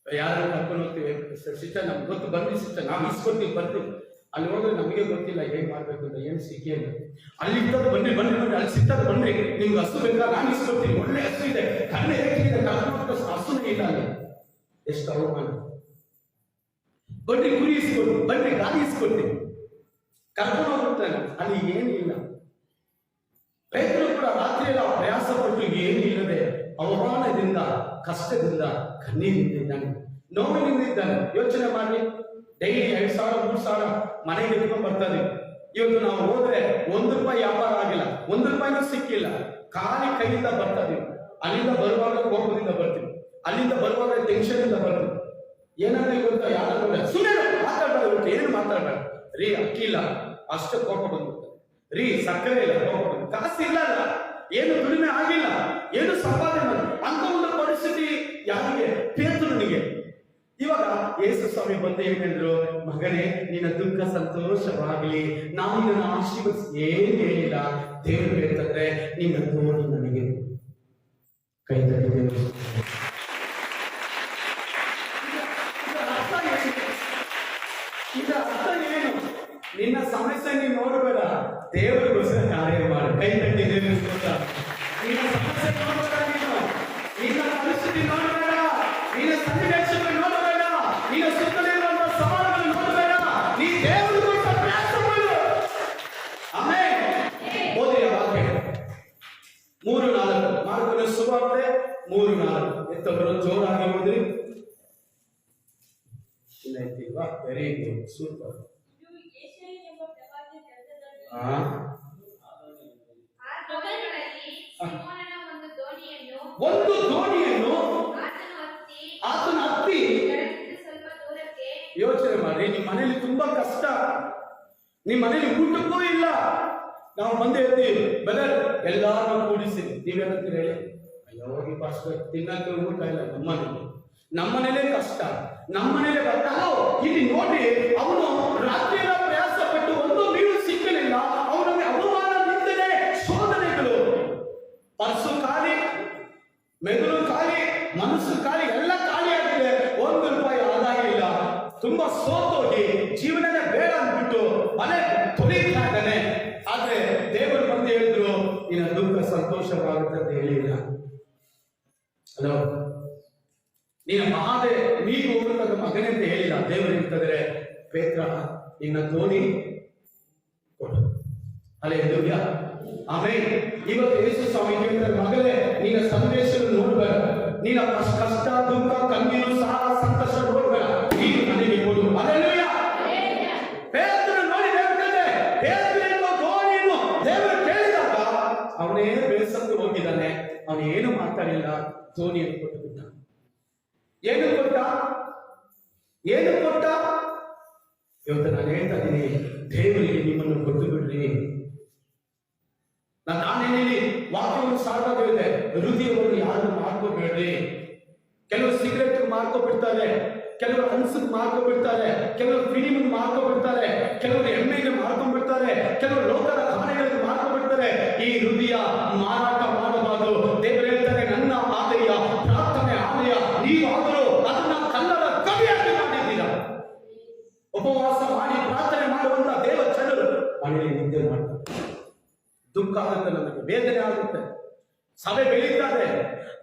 ಯಾರು ಕರ್ಕೊಂಡು ಹೋಗ್ತೀವಿ, ಸಿಸ್ಟರ್ ನಮ್ಗೆ ಗೊತ್ತು, ಬನ್ನಿ ಸಿಸ್ಟರ್ ನಾವು ಇಸ್ಕೊಡ್ತೀವಿ ಬರ್ತೀವಿ. ಅಲ್ಲಿ ಹೋದ್ರೆ ನಮಗೆ ಗೊತ್ತಿಲ್ಲ ಏನ್ ಮಾಡ್ಬೇಕು ಅಂತ, ಏನ್ ಸಿಕ್ಕಿಲ್ಲ. ಅಲ್ಲಿ ಇದ್ದದ್ದು ಬನ್ನಿ ಬನ್ನಿ ಬನ್ನಿ, ಅಲ್ಲಿ ಸಿಕ್ಕದು ಬನ್ನಿ, ನಿಮ್ಗೆ ಹಸು ಬೇಕಾ ನಾನು ಇಸ್ಕೊಡ್ತೀನಿ, ಒಳ್ಳೆ ಹಸು ಇದೆ, ಕಣ್ಣೆ ಹೇಗಿದೆ, ಕರ್ಕೊಂಡು ಹಸುನೇ ಇಲ್ಲ ಅಲ್ಲಿ. ಎಷ್ಟು ಅವಮಾನ. ಬನ್ನಿ ಕುರಿ ಇಸ್ಕೊಡ್ತೀವಿ, ಬನ್ನಿ ಗಾಡಿ ಇಸ್ಕೊಡ್ತೀವಿ, ಕರ್ಕೊಂಡು ಹೋಗ್ತಾನೆ. ಅಲ್ಲಿ ಏನಿಲ್ಲ. ರೈತರು ಕೂಡ ರಾತ್ರಿ ಎಲ್ಲ ಕಷ್ಟದಿಂದ ಕಣ್ಣೀರಿಂದ ಇದ್ದಾನೆ, ನೋವಿನಿಂದ ಇದ್ದಾನೆ. ಯೋಚನೆ ಮಾಡಿ, ಡೈಲಿ 2,000 3,000 ಮನೆಗೆ ಎತ್ಕೊಂಡ್ ಬರ್ತಾರೆ. ಇವತ್ತು ನಾವು ಹೋದ್ರೆ ₹1 ವ್ಯಾಪಾರ ಆಗಿಲ್ಲ, ₹1 ಸಿಕ್ಕಿಲ್ಲ, ಖಾಲಿ ಕೈಯಿಂದ ಬರ್ತಾ ಇದೀವಿ. ಅಲ್ಲಿಂದ ಬರುವಾಗ ಕೋಪದಿಂದ ಬರ್ತೀವಿ, ಅಲ್ಲಿಂದ ಬರುವಾಗ ಟೆನ್ಷನ್ ಇಂದ ಬರ್ತೀವಿ. ಏನಂದ್ರೆ ಗೊತ್ತಾ, ಯಾರು ಸುಮ್ಮನೆ ಮಾತಾಡ್ಬಾರ್ದು, ಏನು ಮಾತಾಡ್ಬೇಡ ರೀ, ಅಕ್ಕಿ ಇಲ್ಲ ಅಷ್ಟು ಕೋಪ ಬಂದ್ಬಿಡ್ತಾರೆ, ರೀ ಸಕ್ಕರೆ ಇಲ್ಲ ಕೋಪ ಬಂದು, ಕಾಸು ಇಲ್ಲ, ಏನು ದುಡಿಮೆ ಆಗಿಲ್ಲ, ಏನು ಸಂಪಾದನೆ ಅಂತ ಒಂದು ಪರಿಸ್ಥಿತಿ ಯಾರಿಗೆ? ಪೇತ್ರನಿಗೆ. ಇವಾಗ ಯೇಸು ಸ್ವಾಮಿ ಬಂದು ಏನ್ ಹೇಳಿದ್ರು, ಮಗನೇ ನಿನ್ನ ದುಃಖ ಸಂತೋಷವಾಗಲಿ, ನಾನು ನಿನ್ನ ಆಶೀರ್ವದಿಸಿ ಏನು ಹೇಳಿಲ್ಲ. ದೇವರು ಹೇಳ್ತಂದ್ರೆ ನಿನ್ನ ದೋಣಿ ನನಗೆ ಕೈ ತಟ್ಟಿದೆ. ಇದರ ಅರ್ಥ ಏನು? ನಿನ್ನ ಸಮಸ್ಯೆ ನೀನು ನೋಡಬೇಡ, ದೇವರಿಗೋಸ್ಕರ ಕಾರ್ಯ ಮಾಡು. ಕೈ ತಟ್ಟಿ ದೇವರಿಗೋಸ್ಕರ. ನಿನ್ನ ಸಮಸ್ಯೆ ನೋಡಬೇಡ, ನಿನ್ನ ಪರಿಸ್ಥಿತಿ ನೋಡಬೇಡ, ನಿನ್ನ ಸನ್ನಿವೇಶಗಳು ನೋಡಬೇಡ, ನಿನ್ನ ಸುತ್ತಲಿರುವಂತಹ ಸವಾಲುಗಳು ನೋಡಬೇಡ, ನೀ ದೇವರಿಗೋಸ್ಕರ ಪ್ರಯಾಸ ಮಾಡು. ಆಮೇಲೆ ಓದಿಯ ವಾಕ್ಯ 3:4 ಮಾರ್ಕನ ಸುವಾರ್ತೆ 3:4 ಎತ್ತವರು ಜೋರಾಗಿ ಓದ್ರಿ. ಇಲ್ವಾ? Very good, super. ಒಂದು ದೋಣಿಯನ್ನು ಆತನ ಹತ್ತಿ, ಯೋಚನೆ ಮಾಡಿ, ನಿಮ್ಮ ಮನೇಲಿ ತುಂಬಾ ಕಷ್ಟ, ನಿಮ್ಮ ಮನೇಲಿ ಊಟಕ್ಕೂ ಇಲ್ಲ, ನಾವು ಬಂದು ಹೇಳ್ತೀವಿ ಬದಲ್ ಎಲ್ಲಾರು ಕೂಡಿಸಿ, ನೀವೇನಂತೀರಿ ಹೇಳಿ? ಅಯ್ಯೋ ಹೋಗಿ ಪಾಸ್ಟರ್ ತಿನ್ನಕ್ಕೆ ಊಟ ಇಲ್ಲ, ನಮ್ಮನೇಲೇ ಕಷ್ಟ, ನಮ್ಮನೇಲೆ ಬರ್ತಾನೋ. ಇಲ್ಲಿ ನೋಡಿ, ಅವನು ರಾತ್ರಿ ಎಲ್ಲ ಪ್ರಯಾಸ ಪಟ್ಟು ಒಂದು ಮೀನು ಸಿಕ್ಕಲಿಲ್ಲ, ಅವನಿಗೆ ಅವಮಾನ, ನಿಂದನೆ, ಶೋಧನೆಗಳು, ಪರ್ಸು ಖಾಲಿ, ಮೆದುಳು ಖಾಲಿ, ಮನಸ್ಸು ಖಾಲಿ, ಎಲ್ಲ ಖಾಲಿ ಆಗಿದೆ, ₹1 ಆದಾಯ ಇಲ್ಲ, ತುಂಬಾ ಸೋತೋಗಿ ಜೀವನನೇ ಬೇಡ ಅಂದ್ಬಿಟ್ಟು ಮನೆ ತೊಳಿತಾ ಇದ್ದಾನೆ. ಆದ್ರೆ ದೇವರು ಬಂದು ಹೇಳಿದ್ರು, ನಿನ್ನ ದುಃಖ ಸಂತೋಷವಾಗುತ್ತೆ ಅಂತ ಹೇಳಿಲ್ಲ. ಹಲೋ, ನಿನ್ನ ಮಹಾದೇ ನೀನು ಹೋಗುತ್ತದೆ ಮಗನೇ ಅಂತ ಹೇಳಿಲ್ಲ. ದೇವರು ಹೇಳ್ತಿದ್ರೆ, ಪೇತ್ರ ನಿನ್ನ ದೋಣಿ ಕೊಡು. Hallelujah, amen. ಇವತ್ತು ಯೇಸು ಸ್ವಾಮಿ ಹೇಳ್ತಾರೆ, ಮಗನೇ ನಿನ್ನ ಸಂದೇಶವನ್ನು ನೋಡಬೇಡ, ನಿನ್ನ ಕಷ್ಟ ದುಃಖ ಕಣ್ಣೀರು ಸಾಲ ಸಂಕಷ್ಟ ನೋಡಬೇಡ, ನೀನು ನನಗೆ ಕೊಡು. ಹಲ್ಲೆಲೂಯಾ. ಪೇತ್ರ ನೋಡಿ ಹೇಳ್ತಾರೆ, ಪೇತ್ರ ಎಂಬ ದೋಣಿಯನ್ನು ದೇವರು ಕೇಳಿದಾಗ ಅವನೇ ಬೇಸತ್ತು ಹೋಗಿದ್ದಾನೆ, ಅವನು ಏನು ಮಾತಾಡಿಲ್ಲ, ದೋಣಿಯನ್ನು ಕೊಟ್ಟು ಬಿಟ್ಟ. ಏನು ಕೊಟ್ಟ? ಏನು ಕೊಟ್ಟ? ಇವತ್ತು ನಾನು ಹೇಳ್ತಾ ಇದ್ದೀನಿ, ದೇವರಿಗೆ ನಿಮ್ಮನ್ನು ಕೊಟ್ಟು ಬಿಡ್ರಿ. ನಾನೇನೇಳಿ ವಾಕ್ಯವನ್ನು ಸಾಕಾಗಿದೆ, ಹೃದಯವನ್ನು ಯಾರು ಮಾಡ್ಕೋಬೇಡ್ರಿ. ಕೆಲವರು ಸಿಗರೆಟ್ ಮಾಡ್ಕೊಬಿಡ್ತಾರೆ, ಕೆಲವರು ಹನ್ಸಕ್ ಮಾಡ್ಕೊಬಿಡ್ತಾರೆ, ಕೆಲವರು ಫಿಲಿಮ್ ಮಾಡ್ಕೊಬಿಡ್ತಾರೆ, ಕೆಲವರು ಎಣ್ಣೆಗೆ ಮಾಡ್ಕೊಂಡ್ಬಿಡ್ತಾರೆ, ಕೆಲವರು ಲೋಕದ ಕಾರಣಗಳಿಗೆ ಮಾಡ್ಕೊಬಿಡ್ತಾರೆ. ಈ ಹೃದಯ ಮಾರಾಟ ಮಾಡಬಾರದು. ದೇವರು ಹೇಳ್ತಾರೆ, ನನ್ನ ಆಲಯ ಪ್ರಾರ್ಥನೆ ಆಲಯ, ನೀವಾದರೂ ಅದನ್ನ ಕನ್ನಡ ಕವಿಯಾಗಿ ಮಾಡಿದ್ದೀರಾ. ಉಪವಾಸ ಮಾಡಿ ಪ್ರಾರ್ಥನೆ ಮಾಡುವಂತ ದೇವ ಜನರು ಮನೆಯಲ್ಲಿ ನಿದ್ದೆ ಮಾಡ್ತಾರೆ. ದುಃಖ ಆಗುತ್ತೆ, ನಮಗೆ ವೇದನೆ ಆಗುತ್ತೆ, ಸಭೆ ಬೆಳೀತಾರೆ,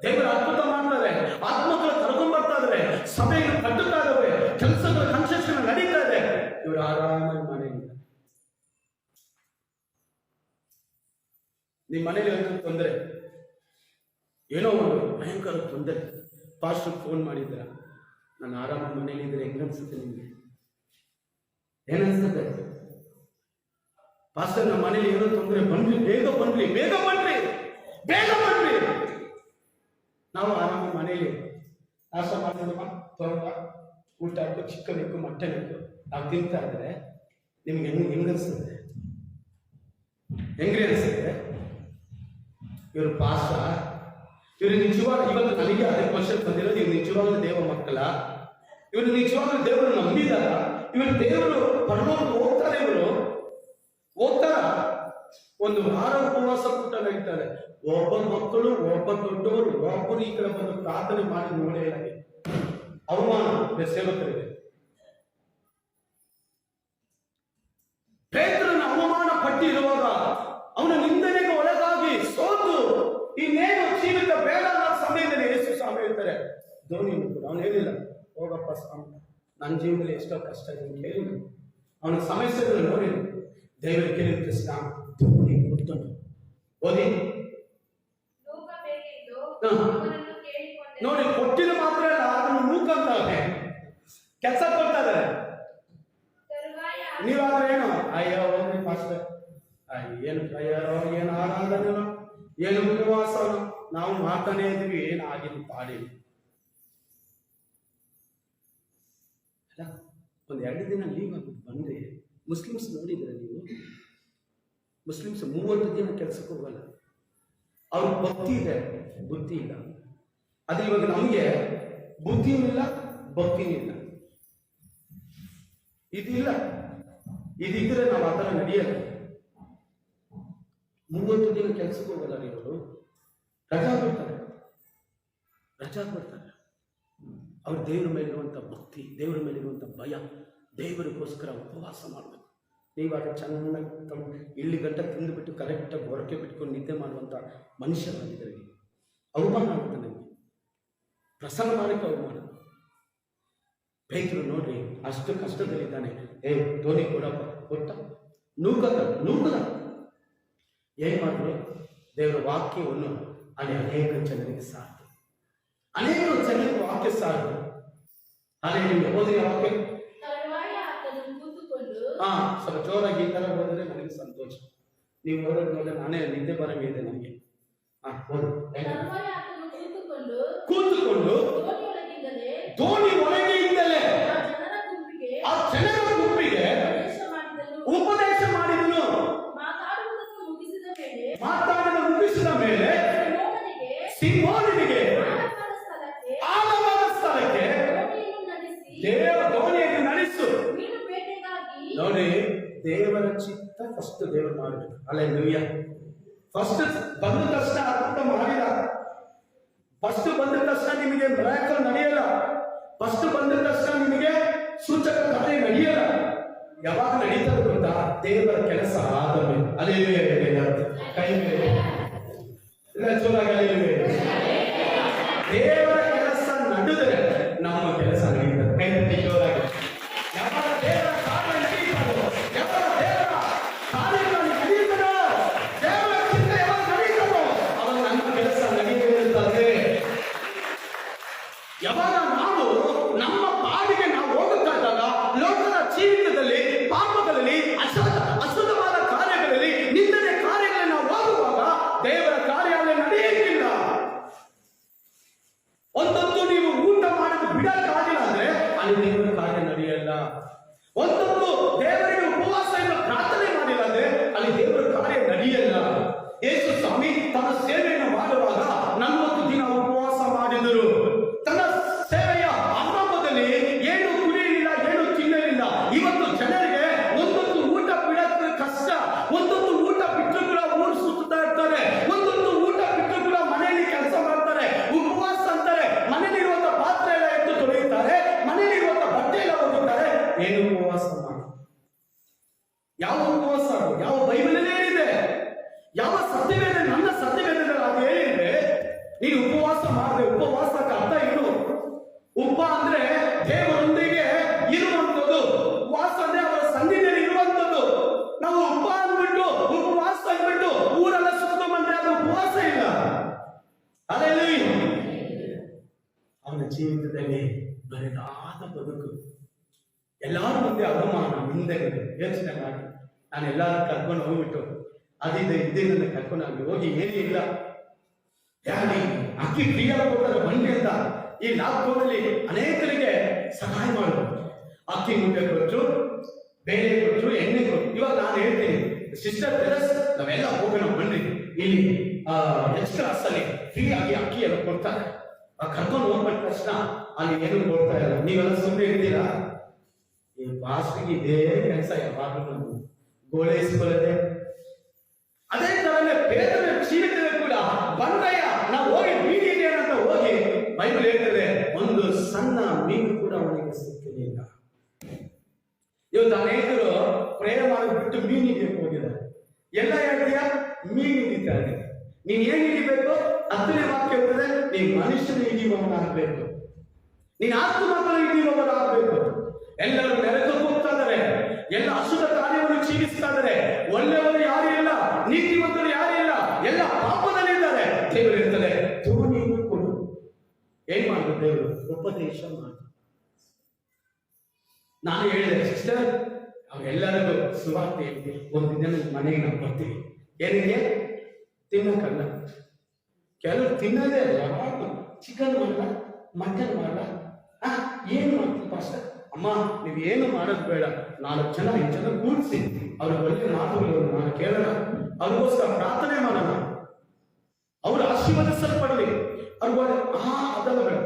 ದೇವರ ಅದ್ಭುತ ಮಾಡ್ತಾರೆ, ಆತ್ಮಗಳು ಕರ್ಕೊಂಡ್ ಬರ್ತಾ ಇದಾರೆ, ಸಭೆಯನ್ನು ಕಟ್ಟುತ್ತಾ ಇದಾವೆ, ಕೆಲಸಗಳ ಕನ್ಸ್ಟ್ರಕ್ಷನ್ ನಡೀತಾ ಇದೆ, ಇವರು ಆರಾಮಾಗಿ ಮನೆಯಿಂದ. ನಿಮ್ಮ ಮನೇಲಿ ಏನೋ ತೊಂದರೆ, ಏನೋ ಒಂದು ಭಯಂಕರ ತೊಂದರೆ, ಪಾಸ್ಟರ್ ಫೋನ್ ಮಾಡಿದ್ರ, ನಾನು ಆರಾಮಾಗಿ ಮನೇಲಿ ಇದ್ರೆ ಹೆಂಗನ್ಸುತ್ತೆ ನಿಮ್ಗೆ? ಏನನ್ಸುತ್ತೆ? ಪಾಸ್ಟರ್ ನಮ್ಮ ಮನೇಲಿ ಏನೋ ತೊಂದರೆ, ಬನ್ರಿ, ಬೇಗ ಬನ್ರಿ, ಬೇಗ ಬನ್ರಿ, ಬೇಗ ಬನ್ರಿ. ನಾವು ಆರಾಮ ಮನೇಲಿ ನಾಶ ಮಾಡಿದಮ್ಮ, ತೊಂದ ಊಟ ಆಯ್ತು, ಚಿಕ್ಕ ಬೇಕು, ಮೊಟ್ಟೆ ಬೇಕು, ನಾವು ತಿಂತಾ ಇದ್ರೆ ನಿಮ್ಗೆ ಹೆಂಗನ್ಸುತ್ತೆ? ಹೆಂಗ್ರಿ ಅನ್ಸುತ್ತೆ? ಇವರು ಪಾಸ್ಟ, ಇವರು ನಿಜವಾಗ ಇವತ್ತು ನನಗೆ ಅದೇ ಕ್ವಶನ್ ಬಂದಿರೋದು, ಇವ್ರು ನಿಜವಾಗ್ಲೂ ದೇವ ಮಕ್ಕಳ? ಇವರು ನಿಜವಾಗ್ಲೂ ದೇವರು ನಂಬಿದಾರ? ಇವರು ದೇವರು ಪರಲೋಕ ಹೋಗ್ತಾರೆ? ಇವರು ಹೋಗ್ತಾರ? ಒಂದು ವಾರ ಉಪವಾಸ ಕೂಟ ನಡೀತಾರೆ, ಒಬ್ಬ ಮಕ್ಕಳು, ಒಬ್ಬ ದೊಡ್ಡವರು, ಒಬ್ಬರು ಈ ಕಡೆ ಬಂದು ಪ್ರಾರ್ಥನೆ ಮಾಡಿ ನೋಡೇ ಇಲ್ಲ. ಅವಮಾನ ಸೇವಕರಿಗೆ. ಪೇತ್ರನ ಅವಮಾನ ಪಟ್ಟಿರುವಾಗ, ಅವನ ನಿಂದನೆಗೆ ಒಳಗಾಗಿ ಸೋತು ಇನ್ನೇನು ಜೀವಿತ ಬೇಡ ಅನ್ನೋ ಸಮಯದಲ್ಲಿ ಯೇಸು ಸ್ವಾಮಿ ಹೇಳ್ತಾರೆ, ಧೋನಿ ಕೂಡ ಅವನು ಹೇಳಿಲ್ಲ, ಹೋಗಪ್ಪ ಸ್ವಾಮಿ, ನನ್ನ ಜೀವನದಲ್ಲಿ ಎಷ್ಟೋ ಕಷ್ಟ ಇದೆ ಕೇಳಿಲ್ಲ, ಅವನ ಸಮಸ್ಯೆಗಳು ನೋಡಿ ದೇವರು ಕೇಳಿದ ಕೃಷ್ಣ ಧೋನಿ ಕೊಟ್ಟನು. ಓದಿ ನೋಡಿ, ಅಂತವ್ರೆ, ಕೆಲಸ ಕೊಡ್ತಾ ಇದಾರೆ. ನೀವಾದ್ರೆ ಏನು, ಅಯ್ಯೋ ಹೋಗ್ರಿ ಪಾಸ್ಟರ್, ಏನು ಪ್ರೇಯರೋ, ಏನು ಆರಾಧನೆನೋ, ಏನು ಉಪವಾಸನೋ, ನಾವು ಮಾಡ್ತಾನೆ ಇದ್ವಿ, ಏನು ಆಗಿದ್ದು ಪಾಡಿ. ಒಂದು 2 ದಿನ ಲೀವ್ ಆಗ್ಬಿಟ್ಟು ಬಂದ್ರೆ, ಮುಸ್ಲಿಮ್ಸ್ ನೋಡಿದ್ರೆ ನೀವು, ಮುಸ್ಲಿಮ್ಸ್ 30 ದಿನ ಕೆಲಸಕ್ಕೆ ಹೋಗಲ್ಲ. ಅವ್ರ ಭಕ್ತಿ ಇದೆ, ಬುದ್ಧಿ ಇಲ್ಲ. ಅದು ಇವಾಗ ನಮಗೆ ಬುದ್ಧಿನೂ ಇಲ್ಲ, ಭಕ್ತಿನೂ ಇಲ್ಲ. ಇದಿಲ್ಲ, ಇದಿದ್ರೆ ನಾವು ಆ ಥರ ನಡೆಯಲ್ಲ. 30 ದಿನ ಕೆಲಸಕ್ಕೆ ಹೋಗಲ್ಲ ನೀವು, ರಜಾ ಬರ್ತಾರೆ. ಅವ್ರ ದೇವರ ಮೇಲಿರುವಂಥ ಭಕ್ತಿ, ದೇವರ ಮೇಲಿರುವಂಥ ಭಯ, ದೇವರಿಗೋಸ್ಕರ ಉಪವಾಸ ಮಾಡಬೇಕು. ನೀವಾಗ ಚೆನ್ನಾಗಿ ಇಲ್ಲಿ ಗಂಟೆ ತಿಂದುಬಿಟ್ಟು ಕರೆಕ್ಟಾಗಿ ಹೊರಕೆ ಬಿಟ್ಕೊಂಡು ನಿದ್ದೆ ಮಾಡುವಂಥ ಮನುಷ್ಯರಾಗಿದ್ದಾರೆ. ಅವಮಾನ ಆಗುತ್ತೆ ನನಗೆ, ಪ್ರಸನ್ನ ಮಾಡಕ್ಕೆ ಅವಮಾನ. ಪೇತ್ರರು ನೋಡ್ರಿ ಅಷ್ಟು ಕಷ್ಟದಲ್ಲಿದ್ದಾನೆ. ಧೋನಿ ಕೊಡಪ್ಪ ಕೊಟ್ಟ, ನೂಕದ ಏನ್ ಮಾಡಿದ್ರು, ದೇವರ ವಾಕ್ಯವನ್ನು ಅಲ್ಲಿ ಅನೇಕ ಜನರಿಗೆ ಸಾಕು, ಅನೇಕ ಜನರಿಗೆ ವಾಕ್ಯ ಸಾಕು. ಅದೇ ನಿಮ್ಗೆ ಓದಿನ ವಾಕ್ಯ ಸ್ವಲ್ಪ ಜೋರಾಗಿ ಈ ತರ ಓದಿದ್ರೆ ನನಗೆ ಸಂತೋಷ. ನೀವು ಓದೋದ್ ನೋಡಿದ್ರೆ ನಾನೇ ನಿದ್ದೆ ಬರಂಗಿದೆ ನನಗೆ. ಕೂತುಕೊಂಡು ಧೋನಿ ಒಳಗೆಯಿಂದಲೇ ಆ ಜನರ ಗುಂಪಿಗೆ ಉಪದೇಶ ಮಾಡಿದನು. ಮಾತಾಡಿದ ಮುಗಿಸಿದ ಮೇಲೆ ಸಿಂಹೋನಿಗೆ ಆಳವಾದ ಸ್ಥಳಕ್ಕೆ ಧೋನಿಯನ್ನು ನಡೆಸು. ನೋಡಿ, ದೇವರ ಚಿತ್ತ ಫಸ್ಟ್ ದೇವರು ಮಾಡಬೇಕು. ಹಲ್ಲೆಲೂಯಾ. ಫಸ್ಟ್ ಬಂದ ತಕ್ಷಣ ಅದ್ಭುತ ಮಾಡಿಲ್ಲ. ಫಸ್ಟ್ ಬಂದ ತಕ್ಷಣ ನಿಮಗೆ ಮಿರಾಕಲ್ ನಡೆಯಲ್ಲ. ಫಸ್ಟ್ ಬಂದ ತಕ್ಷಣ ನಿಮಗೆ ಸೂಚಕ ಕಾರ್ಯ ನಡೆಯಲ್ಲ. ಯಾವಾಗ ನಡೀತದೆ ಗೊತ್ತಾ? ದೇವರ ಕೆಲಸ ಆದ ಮೇಲೆ. ಹಲ್ಲೆಲೂಯಾ. ಕೈ ಮೇಲೆ ಇಲ್ಲ, ಜೋರಾಗಿ ಹಲ್ಲೆಲೂಯಾ. ದೇವರ ಕೆಲಸ ನಡೆದರೆ ನಮ್ಮ ಕೆಲಸ ನಡೀತದೆ. ಕೈ ತಟ್ಟಿ ಜೋರಾಗಿ. ಯಾವಾಗ ದೇವರ ಕಾರ್ಯ ನಡೀತದೋ, ಯಾವಾಗ ದೇವರ ಕಾರ್ಯಗಳು ನಡೀತದೋ, ದೇವರ ಚಿತ್ತ ಯಾವಾಗ ನಡೀತದೋ, ಅವಾಗ ನಮ್ಮ ಕೆಲಸ ನಡೆಯುತ್ತದೆ. ಯಾವಾಗ ನಾವು ನಮ್ಮ ಪಾಡಿಗೆ ನಾವು ಹೋಗುತ್ತಾ ಇದ್ದಾಗ, ಲೋಕದ ಜೀವಿತದಲ್ಲಿ, ಪಾಪಗಳಲ್ಲಿ, ಅಶುದ್ಧವಾದ ಕಾರ್ಯಗಳಲ್ಲಿ, ನಿಂದನೆ ಕಾರ್ಯಗಳಲ್ಲಿ ನಾವು ಹೋಗುವಾಗ ದೇವರ ಕಾರ್ಯ ನಡೆಯುತ್ತಿಲ್ಲ. ಒಂದೊಂದು ನೀವು ಊಟ ಮಾಡೋದು ಬಿಡಕ್ಕಾಗಿಲ್ಲ ಅಂದ್ರೆ ಅಲ್ಲಿ ದೇವರ ಕಾರ್ಯ ನಡೆಯಲ್ಲ. ಒಂದೊಂದು ದೇವರಿಗೆ ಉಪವಾಸದಿಂದ ಪ್ರಾರ್ಥನೆ ಮಾಡಿಲ್ಲ ಅಂದ್ರೆ ಅಲ್ಲಿ ದೇವರ ಕಾರ್ಯ ನಡೆಯಲ್ಲ. ಯೇಸು ಸ್ವಾಮಿ ತನ್ನ ಸೇವೆಯನ್ನು ಮಾಡುವಾಗ 40 ದಿನ ಉಪವಾಸ ಮಾಡಿದರು. ತನ್ನ ಸೇವೆಯ ಆರಂಭದಲ್ಲಿ ಏನು ಕುಡಿಯಲಿಲ್ಲ, ಏನು ತಿನ್ನಲಿಲ್ಲ. ಇವತ್ತು ಜನರಿಗೆ ಒಂದೊಂದು ಊಟ ಬಿಡೋದು ಕಷ್ಟ. ಒಂದೊಂದು ಊಟ ಬಿಟ್ಟರು ಕೂಡ ಊರು ಸುತ್ತಾ ಇರ್ತಾರೆ. ಒಂದೊಂದು ಊಟ ಬಿಟ್ಟರು ಕೂಡ ಮನೆಯಲ್ಲಿ ಕೆಲಸ ಮಾಡ್ತಾರೆ. ಉಪವಾಸ ಅಂತಾರೆ. ಮನೆಯಲ್ಲಿರುವಂತ ಪಾತ್ರೆ ಎಲ್ಲ ಎತ್ತು ತೊಳೆಯುತ್ತಾರೆ, ಮನೆಯಲ್ಲಿರುವಂತ ಬಟ್ಟೆ ಎಲ್ಲ ಹೋಗುತ್ತಾರೆ. ಏನು ಉಪವಾಸ ಮಾಡಿ? ಯಾವ ಉಪವಾಸ? ಯಾವ ಬೈಬಲಲ್ಲಿ ಹೇಳಿದೆ? ಯಾವ ಸತ್ಯವೇದ? ನನ್ನ ಸತ್ಯವೇದದಲ್ಲಿ ಅದು ಹೇಳಿದ್ರೆ ನೀನು ಉಪವಾಸ ಮಾಡಿದೆ. ಉಪವಾಸಕ್ಕೆ ಅರ್ಥ ಏನು? ಉಪ ಅಂದ್ರೆ ದೇವರೊಂದಿಗೆ ಇರುವಂಥದ್ದು, ವಾಸ ಅಂದ್ರೆ ಅವರ ಸನ್ನಿಧಿಯಲ್ಲಿ ಇರುವಂಥದ್ದು. ನಾವು ಉಪ ಅಂದ್ಬಿಟ್ಟು ಉಪವಾಸ ಅಂದ್ಬಿಟ್ಟು ಊರೆಲ್ಲ ಸುತ್ತ ಬಂದ್ರೆ ಅದು ಉಪವಾಸ ಇಲ್ಲ. ಹಲ್ಲೆಲೂಯಾ. ಅವನ ಜೀವಿತದಲ್ಲಿ ಬರೆದಾದ ಬದುಕು, ಎಲ್ಲಾರ ಮುಂದೆ ಅವಮಾನ, ನಿಂದೆಗಳು. ಯೋಚನೆ ಮಾಡಿ, ನಾನು ಎಲ್ಲಾರು ಕರ್ಕೊಂಡು ಹೋಗ್ಬಿಟ್ಟು ಅದಿದೆ ಇದೇನ ಕರ್ಕೊಂಡು ಹೋಗಿ ಏನಿಲ್ಲ. ಯಾರಿ ಅಕ್ಕಿ ಪ್ರಿಯ ಕೊಡ್ತಾರೆ ಬನ್ನಿ ಅಂತ ಈ ಲಾಕ್ಡೌನಲ್ಲಿ ಅನೇಕರಿಗೆ ಸಹಾಯ ಮಾಡಬಹುದು. ಅಕ್ಕಿ ಮುದ್ದೆ ಕೊಟ್ಟರು, ಬೇಳೆ ಕೊಟ್ಟರು, ಎಣ್ಣೆ ಕೊಟ್ಟರು. ಇವಾಗ ನಾನು ಹೇಳ್ತೀನಿ, ಸಿಸ್ಟರ್ ಟೆರಸ್ ನಾವೆಲ್ಲ ಹೋಗೋಣ ಬನ್ನಿ, ಇಲ್ಲಿ ಎಕ್ಸ್ಟ್ರಾಸ್ ಅಲ್ಲಿ ಫ್ರೀ ಆಗಿ ಅಕ್ಕಿ ಎಲ್ಲ ಕೊಡ್ತಾರೆ. ಕರ್ಕೊಂಡು ಹೋಗ್ಬಿಟ್ಟ ತಕ್ಷಣ ಅಲ್ಲಿ ಏನು ಕೊಡ್ತಾ ಇಲ್ಲ. ನೀವೆಲ್ಲ ಸುಮ್ಮನೆ ಇರ್ತೀರಾ? ಈ ಪಾಸ್ಟ್ಗೆ ಇದೇ ಕೆಲಸ ಯಾವಾಗಲೂ ನಾವು ಗೋಳೈಸಿಕೊಳ್ಳದೆ. ಅದೇ ತರನೇ ಪೇತ್ರನ ಜೀವಿತದಲ್ಲಿ ಕೂಡ ಬಂದಯ್ಯ ನಾವು ಹೋಗಿ ಮೀನಿದೆ ಅಂತ ಹೋಗಿ ಬೈಬಲ್ ಹೇಳ್ತದೆ, ಒಂದು ಸಣ್ಣ ಮೀನು ಕೂಡ ಅವನಿಗೆ ಸಿಕ್ಕಲಿಲ್ಲ. ಇವತ್ತು ಅನೇಕರು ಪ್ರೇಮ ಮಾಡಿಬಿಟ್ಟು ಮೀನು ಹಿಡಿಯಕ್ಕೆ ಹೋಗಿದ್ದಾರೆ. ಎಲ್ಲ ಹೇಳ್ತೀಯ ಮೀನು ಹಿಡಿತಾ ಇದೆ. ನೀನ್ ಏನ್ ಹಿಡಿಬೇಕು? 10ನೇ ವಾಕ್ಯ ಹೇಳ್ತದೆ, ನೀನ್ ಮನುಷ್ಯನ ಹಿಡಿಯುವವನಾಗಬೇಕು, ನೀನ್ ಆತ್ಮ ಮಾತ್ರ ಹಿಡಿಯುವವನಾಗಬೇಕು. ಎಲ್ಲರೂ ನೆರೆದು ಹೋಗ್ತಾ ಇದ್ದಾರೆ, ಎಲ್ಲ ಅಶುದ್ಧ ಕಾರ್ಯವನ್ನು ಜೀವಿಸ್ತಾ ಇದ್ದಾರೆ. ಒಳ್ಳೆಯವರು ಯಾರು ಇಲ್ಲ, ನೀತಿವಂತರು ಯಾರು ಇಲ್ಲ, ಎಲ್ಲ ಪಾಪದಲ್ಲಿದ್ದಾರೆ. ದೇವರು ಇರ್ತದೆ, ಧೋನಿಯನ್ನು ಕೊಡು. ಏನ್ ಮಾಡುದು? ದೇವರು ಉಪದೇಶ ಮಾಡು. ನಾನು ಹೇಳಿದೆ, ಸಿಸ್ಟರ್ ಅವರೆಲ್ಲರಿಗೂ ಸುವಾರ್ತೆ ಒಂದು ದಿನ ಮನೆಗೆ ನಾವು ಬರ್ತೀವಿ. ಏನಿಗೆ ತಿನ್ನಕ್ಕಲ್ಲ. ಕೆಲವರು ತಿನ್ನೋದೇ ಯಾವಾಗ ಚಿಕನ್ ಮಾಡಲ್ಲ, ಮಟನ್ ಮಾಡಲ್ಲ. ಏನು ಮಾಡ್ತೀವಿ ಪಾಸ್ಟರ್? ಅಮ್ಮ ನೀವು ಏನು ಮಾಡೋದು ಬೇಡ, 4 ಜನ 5 ಜನ ಕೂಡಿಸಿ ಅವ್ರ ಒಳ್ಳೆ ಮಾತುಗಳು ನಾನು ಕೇಳೋಣ, ಅವ್ರಿಗೋಸ್ಕರ ಪ್ರಾರ್ಥನೆ ಮಾಡೋಣ, ಅವ್ರು ಆಶೀರ್ವದಿಸಲ್ಪಡಲಿ. ಅವ್ರಿಗೆ ಅದೆಲ್ಲ ಬೇಡ.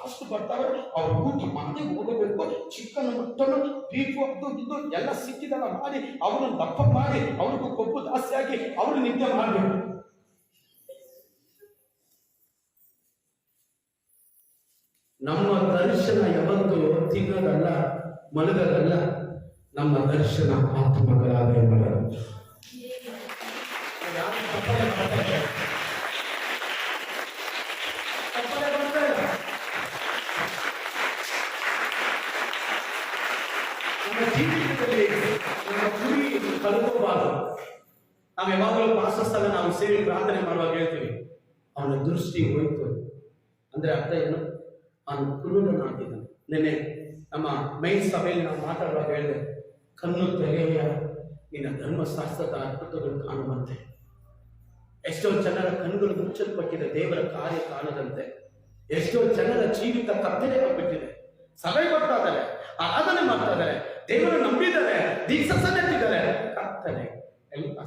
ಅಷ್ಟು ಬರ್ತಾರೆ, ಅವ್ರ ಊಟ ಮನೆಗೆ ಹೋಗಬೇಕು, ಚಿಕನ್ ಮಟನ್ ಬೀಫು ಅದು ಇದು ಎಲ್ಲ ಸಿಕ್ಕಿದೆಲ್ಲ ಮಾಡಿ ಅವ್ರನ್ನ ದಪ್ಪ ಮಾಡಿ ಅವ್ರಿಗೂ ಕೊಬ್ಬು ಜಾಸ್ತಿ ಆಗಿ ಅವ್ರು ನಿದ್ದೆ ಮಾಡಬೇಕು. ನಮ್ಮ ದರ್ಶನ ಯಾವತ್ತು ತಿನ್ನೋದಲ್ಲ, ಮಲಗೋದಲ್ಲ. ನಮ್ಮ ದರ್ಶನ ಆತ್ಮಗಳಾದ ಮಾಡೋದು. ನಮ್ಮ ಜೀವಿತದಲ್ಲಿ ನಮ್ಮ ಗುರಿ ತಲುಪಬಾರದು. ನಾವು ಯಾವಾಗಲೂ ವಾಸಸ್ಥಳ ನಾವು ಸೇರಿ ಪ್ರಾರ್ಥನೆ ಮಾಡುವಾಗ ಹೇಳ್ತೀವಿ, ಅವನ ದೃಷ್ಟಿ ಹೋಯ್ತು ಅಂದ್ರೆ ಅರ್ಥ ಏನು? ಅವನು ಕುರುಡನಾಗಿದ್ದಾನೆ. ನೆನ್ನೆ ನಮ್ಮ ಮೈನ್ ಸಭೆಯಲ್ಲಿ ನಾವು ಮಾತಾಡುವಾಗ ಹೇಳಿದೆ, ಕಣ್ಣು ತೆರೆಯ ನಿನ್ನ ಧರ್ಮಶಾಸ್ತ್ರದ ಅದ್ಭುತಗಳು ಕಾಣುವಂತೆ. ಎಷ್ಟೋ ಜನರ ಕಣ್ಣುಗಳು ಮುಚ್ಚಲ್ಪಟ್ಟಿದೆ, ದೇವರ ಕಾರ್ಯ ಕಾಣದಂತೆ. ಎಷ್ಟೋ ಜನರ ಜೀವಿತ ಕತ್ತಲೆ ಆಗ್ಬಿಟ್ಟಿದೆ. ಸಭೆ ಬರ್ತಾ ಇದ್ದಾರೆ, ಆರಾಧನೆ ಮಾಡ್ತಾ ಇದ್ದಾರೆ, ದೇವರು ನಂಬಿದ್ದಾರೆ, ದೀಕ್ಷಿದ್ದಾರೆ, ಕತ್ತಲೆ ಎಲ್ಲ.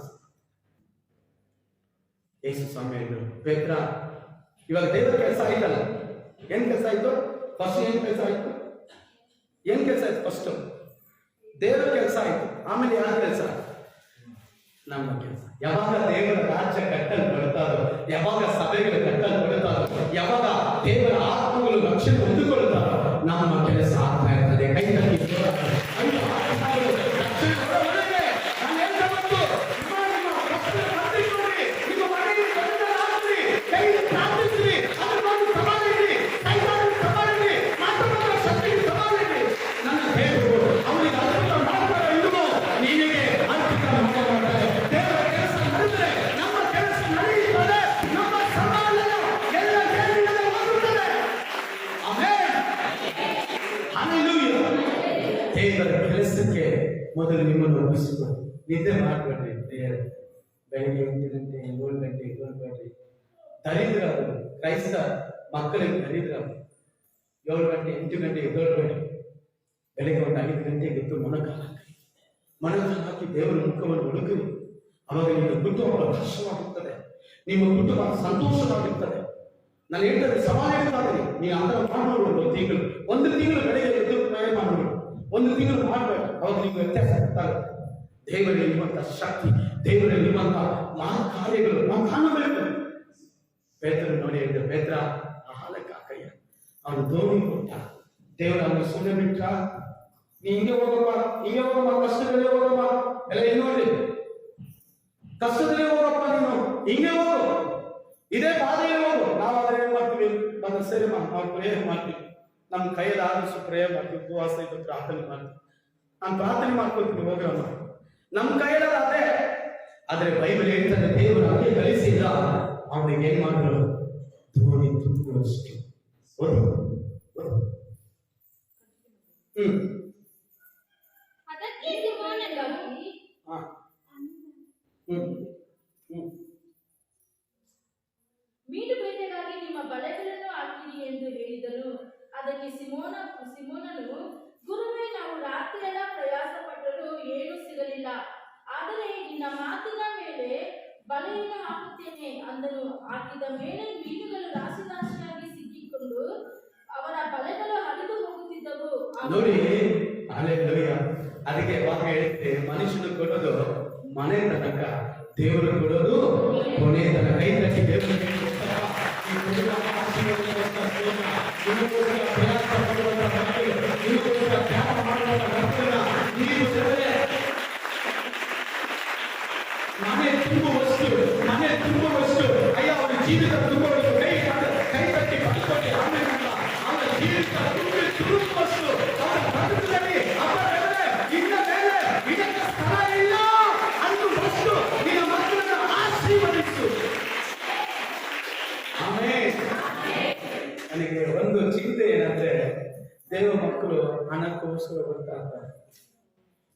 ಯೇಸು ಸ್ವಾಮಿ ಹೇಳಿದ್ರು, ಪೇತ್ರ ಇವಾಗ ದೇವರ ಕೆಲಸ ಆಯ್ತಲ್ಲ, ಏನ್ ಕೆಲಸ ಆಯ್ತು? ಫಸ್ಟ್ ಏನ್ ಕೆಲಸ ಆಯ್ತು? ಏನ್ ಕೆಲಸ ಆಯ್ತು? ಫಸ್ಟ್ ದೇವರ ಕೆಲಸ ಆಯ್ತು, ಆಮೇಲೆ ಯಾರ ಕೆಲಸ? ನಮ್ಮ ಕೆಲಸ. ಯಾವಾಗ ದೇವರ ರಾಜ್ಯ ಕಟ್ಟಲ್ಪಡ್ತಾರೋ, ಯಾವಾಗ ಸಭೆಗಳು ಕಟ್ಟಲ್ಪಡ್ತಾರೋ, ಯಾವಾಗ ದೇವರ ಆತ್ಮಗಳು ರಕ್ಷಣೆ ಹೊಂದಿಕೊಳ್ಳುತ್ತಾರೋ, ನಮ್ಮ ಕೆಲಸ ಆಗ್ತಾ ಇರ್ತದೆ. ಕೈ ತಟ್ಟಿ ಮೊದಲು ನಿಮ್ಮನ್ನು ಒಪ್ಪಿಸಿಕೊಂಡು ನಿದ್ದೆ ಮಾಡಬೇಡ್ರಿ. ಬೆಳಿಗ್ಗೆ 8 ಗಂಟೆ 7 ಗಂಟೆ ಎದ್ದೇಳಬೇಡ್ರಿ. ದರಿದ್ರ ಕ್ರೈಸ್ತ ಮಕ್ಕಳಿಗೆ ದರಿದ್ರ 7 ಗಂಟೆ 8 ಗಂಟೆ ಎದ್ದೇಳಬೇಡ್ರಿ. ಬೆಳಿಗ್ಗೆ ಒಂದು 5 ಗಂಟೆಗೆ ಎದ್ದು ಮೊಣಕಾಲ ಹಾಕಿ ದೇವರ ಮುಖವನ್ನು ಹುಡುಕಿ. ಅವಾಗ ನಿಮ್ಮ ಕುಟುಂಬ ಪ್ರಕಾಶವಾಗುತ್ತದೆ, ನಿಮ್ಮ ಕುಟುಂಬ ಸಂತೋಷವಾಗಿರ್ತದೆ. ನಾನು ಹೇಳ್ತೇನೆ, ಸವಾಲು ಹೇಳ್ತಾ ಇದ್ದೀನಿ, ನೀವು ಅದರ ಮಾಡ್ಬೋದು. ಒಂದು ತಿಂಗಳು ಬೆಳಿಗ್ಗೆ ಎದ್ದು ಪ್ರಯಾಣ ಮಾಡ್ಬೋದು, 1 ತಿಂಗಳು ಮಾಡಬೇಡ. ಅವಾಗ ನಿಮ್ಗೆ ವ್ಯತ್ಯಾಸ ಗೊತ್ತಾಗುತ್ತೆ. ದೇವರಲ್ಲಿರುವಂತಹ ಶಕ್ತಿ, ದೇವರಲ್ಲಿರುವಂತಹ ಮಹಾ ಕಾರ್ಯಗಳು ನಾವು ಕಾಣಬೇಕು. ಪೇತ್ರ ನೋಡಿ ಹೇಳಿದ್ರೆ, ಪೇತ್ರ ಹಾಲಕ್ಕೆ ಹಾಕಯ್ಯ, ಅವನು ದೋಣಿ ಕೊಟ್ಟ. ದೇವರ ಅವನು ಸುಮ್ಮನೆ ಬಿಟ್ಟ. ನೀ ಹಿಂಗೆ ಹೋಗಮ್ಮ, ಕಷ್ಟದಲ್ಲೇ ಹೋಗಮ್ಮ, ಎಲ್ಲ ಇಲ್ಲಿ ನೋಡಿ, ಕಷ್ಟದಲ್ಲೇ ಹೋಗಪ್ಪ, ನೀನು ಹಿಂಗೆ ಹೋಗು, ಇದೇ ಬಾಧೆಯೇ ಹೋಗು. ನಾವಾದ್ರೆ ಏನ್ ಮಾಡ್ತೀವಿ? ಬಂದ ಸೇರಿ ನಾವು ಪ್ರೇಯರ್ ಮಾಡ್ತೀವಿ, ನಮ್ಮ ಕೈಯಲ್ಲಿ ಆದಷ್ಟು ಪ್ರೇಯರ್ ಮಾಡ್ತೀವಿ, ಉಪವಾಸ ಇದು ಪ್ರಾರ್ಥನೆ ಮಾಡ್ತೀವಿ. ನಾನು ಪ್ರಾರ್ಥನೆ ಮಾಡ್ಕೊಳ್ತೀನಿ, ಹೋಗೋಣ, ನಮ್ಮ ಕೈಯಲ್ಲಿ ಅದೇ. ಆದ್ರೆ ಬೈಬಲ್ ಹೇಳ್ತಾರೆ, ದೇವರು ಅದೇ ಕಲಿಸಿಲ್ಲ, ಅವನಿಗೆ ಏನ್ ಮಾಡಿದ್ರು? ಧೋನಿ ತುಂಬುವಷ್ಟು. ಮೀನು ಬೇಟೆಗಾಗಿ ನಿಮ್ಮ ಬಲೆಗಳನ್ನು ಹಾಕಿರಿ ಎಂದು ಹೇಳಿದನು. ಅದಕ್ಕೆ ಸಿಮೋನನು, ಗುರುವೇ, ನಾವು ರಾತ್ರಿಯೆಲ್ಲ ಪ್ರಯಾಸ ಪಟ್ಟರೂ ಏನೂ ಸಿಗಲಿಲ್ಲ, ಆದರೆ ನಿನ್ನ ಮಾತಿನ ಮೇಲೆ ಬಲೆಯನ್ನು ಹಾಕುತ್ತೇನೆ ಅಂದನು. ಹಾಕಿದ ಮೇಲೆ ಮೀನುಗಳು ರಾಶಿ ರಾಶಿಯಾಗಿ ಸಿಕ್ಕಿಕೊಂಡು ಅವರ ಬಲೆಗಳು ಹರಿದು ಹೋಗುತ್ತಿದ್ದವು. ನೋಡಿ, ಅದಕ್ಕೆ ಯಾವಾಗ ಹೇಳಿದ್ದೆ, ಮನುಷ್ಯನು ಕೊಡೋದು ಮನೆ ತನಕ, ದೇವರು ಕೊಡೋದು ಕೊನೆ ತನಕ. ಕೈ ತಟ್ಟಿ ದೇವರಿಗೆ ಮನೆ ತುಂಬುವಷ್ಟು ಅಯ್ಯ ಅವನ ಜೀವಿತ ತುಂಬುವಷ್ಟು. ಕೈ ತಟ್ಟಿ ಬರ್ಕೊಳ್ಳಿ. ಆಮೇಲೆ ಅವನ ಜೀವಿತ ತುಂಬುವಷ್ಟು ಅವನ ಬದುಕಿನಲ್ಲಿ ಇನ್ನ ಮೇಲೆ ಇದಕ್ಕೆ ಸ್ಥಳ ಇಲ್ಲ ಅನ್ನುವಷ್ಟು ನಿನ್ನ ಮಕ್ಕಳನ್ನು ಆಶೀರ್ವದಿಸು. ನನಗೆ ಒಂದು ಚಿಂತೆ ಏನಂದ್ರೆ, ದೇವ ಮಕ್ಕಳು ಹಣಕ್ಕೋಸ್ಕರ ಬರ್ತಾ ಇರ್ತಾರೆ.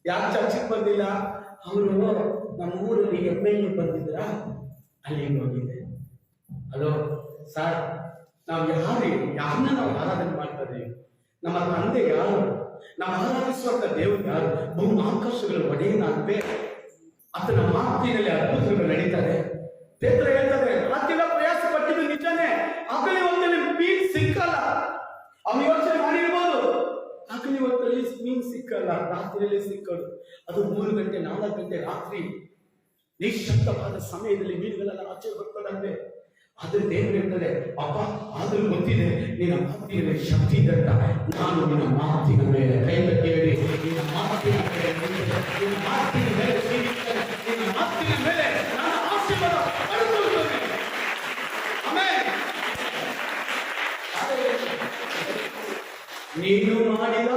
ಯಾಕೆ ಚರ್ಚಿಗೆ ಬಂದಿಲ್ಲ? ಅವರು ನಮ್ಮ ಊರಲ್ಲಿ ಎಮ್ಮೆಣ್ಣು ಬಂದಿದ್ರಾ, ಅಲ್ಲಿಗೆ ಹೋಗಿದ್ದೆ. ಹಲೋ ಸರ್, ನಾವು ಯಾರನ್ನ ನಾವು ಆರಾಧನೆ ಮಾಡ್ತಾ ಇದ್ದೀವಿ? ನಮ್ಮ ತಂದೆ ಯಾರು? ನಾವು ಆರಾಧಿಸುವಂತ ದೇವರು ಯಾರು? ಬಹು ಆಕರ್ಷಗಳು ಒಡೆಯನಾಗಬೇ. ಆತನ ಮಾತಿನಲ್ಲಿ ಅದ್ಭುತಗಳು ನಡೀತಾರೆ. ಪೇತ್ರ ಹೇಳ್ತಾರೆ, ರಾತ್ರಿಯ ಪ್ರಯಾಸ ಪಟ್ಟಿದ್ದು ನಿಜನೇ, ಆಗಲಿ ಹೊತ್ತಲ್ಲಿ ಮೀನ್ ಸಿಕ್ಕಲ್ಲ. ಅವ್ನು ಯೋಚನೆ ಮಾಡಿರ್ಬೋದು, ಆಗಲಿ ಹೊತ್ತಲ್ಲಿ ಮೀನ್ ಸಿಕ್ಕಲ್ಲ, ರಾತ್ರಿಯಲ್ಲಿ ಸಿಕ್ಕೋದು. ಅದು 3 ಗಂಟೆ 4 ಗಂಟೆ ರಾತ್ರಿ ನಿಶ್ಶಬ್ದವಾದ ಸಮಯದಲ್ಲಿ ಮೀನುಗಳೆಲ್ಲ ಆಚೆ ಬರ್ತದಂತೆ. ಆದ್ರೆ ದೇವರು ಹೇಳ್ತಾರೆ, ಅಪ್ಪ ಆದ್ರೂ ಗೊತ್ತಿದೆ ನಿನ್ನ ಮಾತಿನಲ್ಲಿ ಶಕ್ತಿ ಇದೆ ಅಂತ. ನಾನು ನಿನ್ನ ಮಾತಿನ ಮೇಲೆ ಕೈ ಕಟ್ಟಿ ಹೇಳಿ, ನಿನ್ನ ಮಾತಿನ ಮೇಲೆ, ನಿನ್ನ ಮಾತಿನ ಮೇಲೆ ಜೀವಿಸ್ತೇನೆ, ನಿನ್ನ ಮಾತಿನ ಮೇಲೆ ನಾನು ಆಶೀರ್ವಾದ ಪಡೆದುಕೊಳ್ಳುತ್ತೇನೆ. ಆಮೆನ್. ನೀನು ಮಾಡಿದ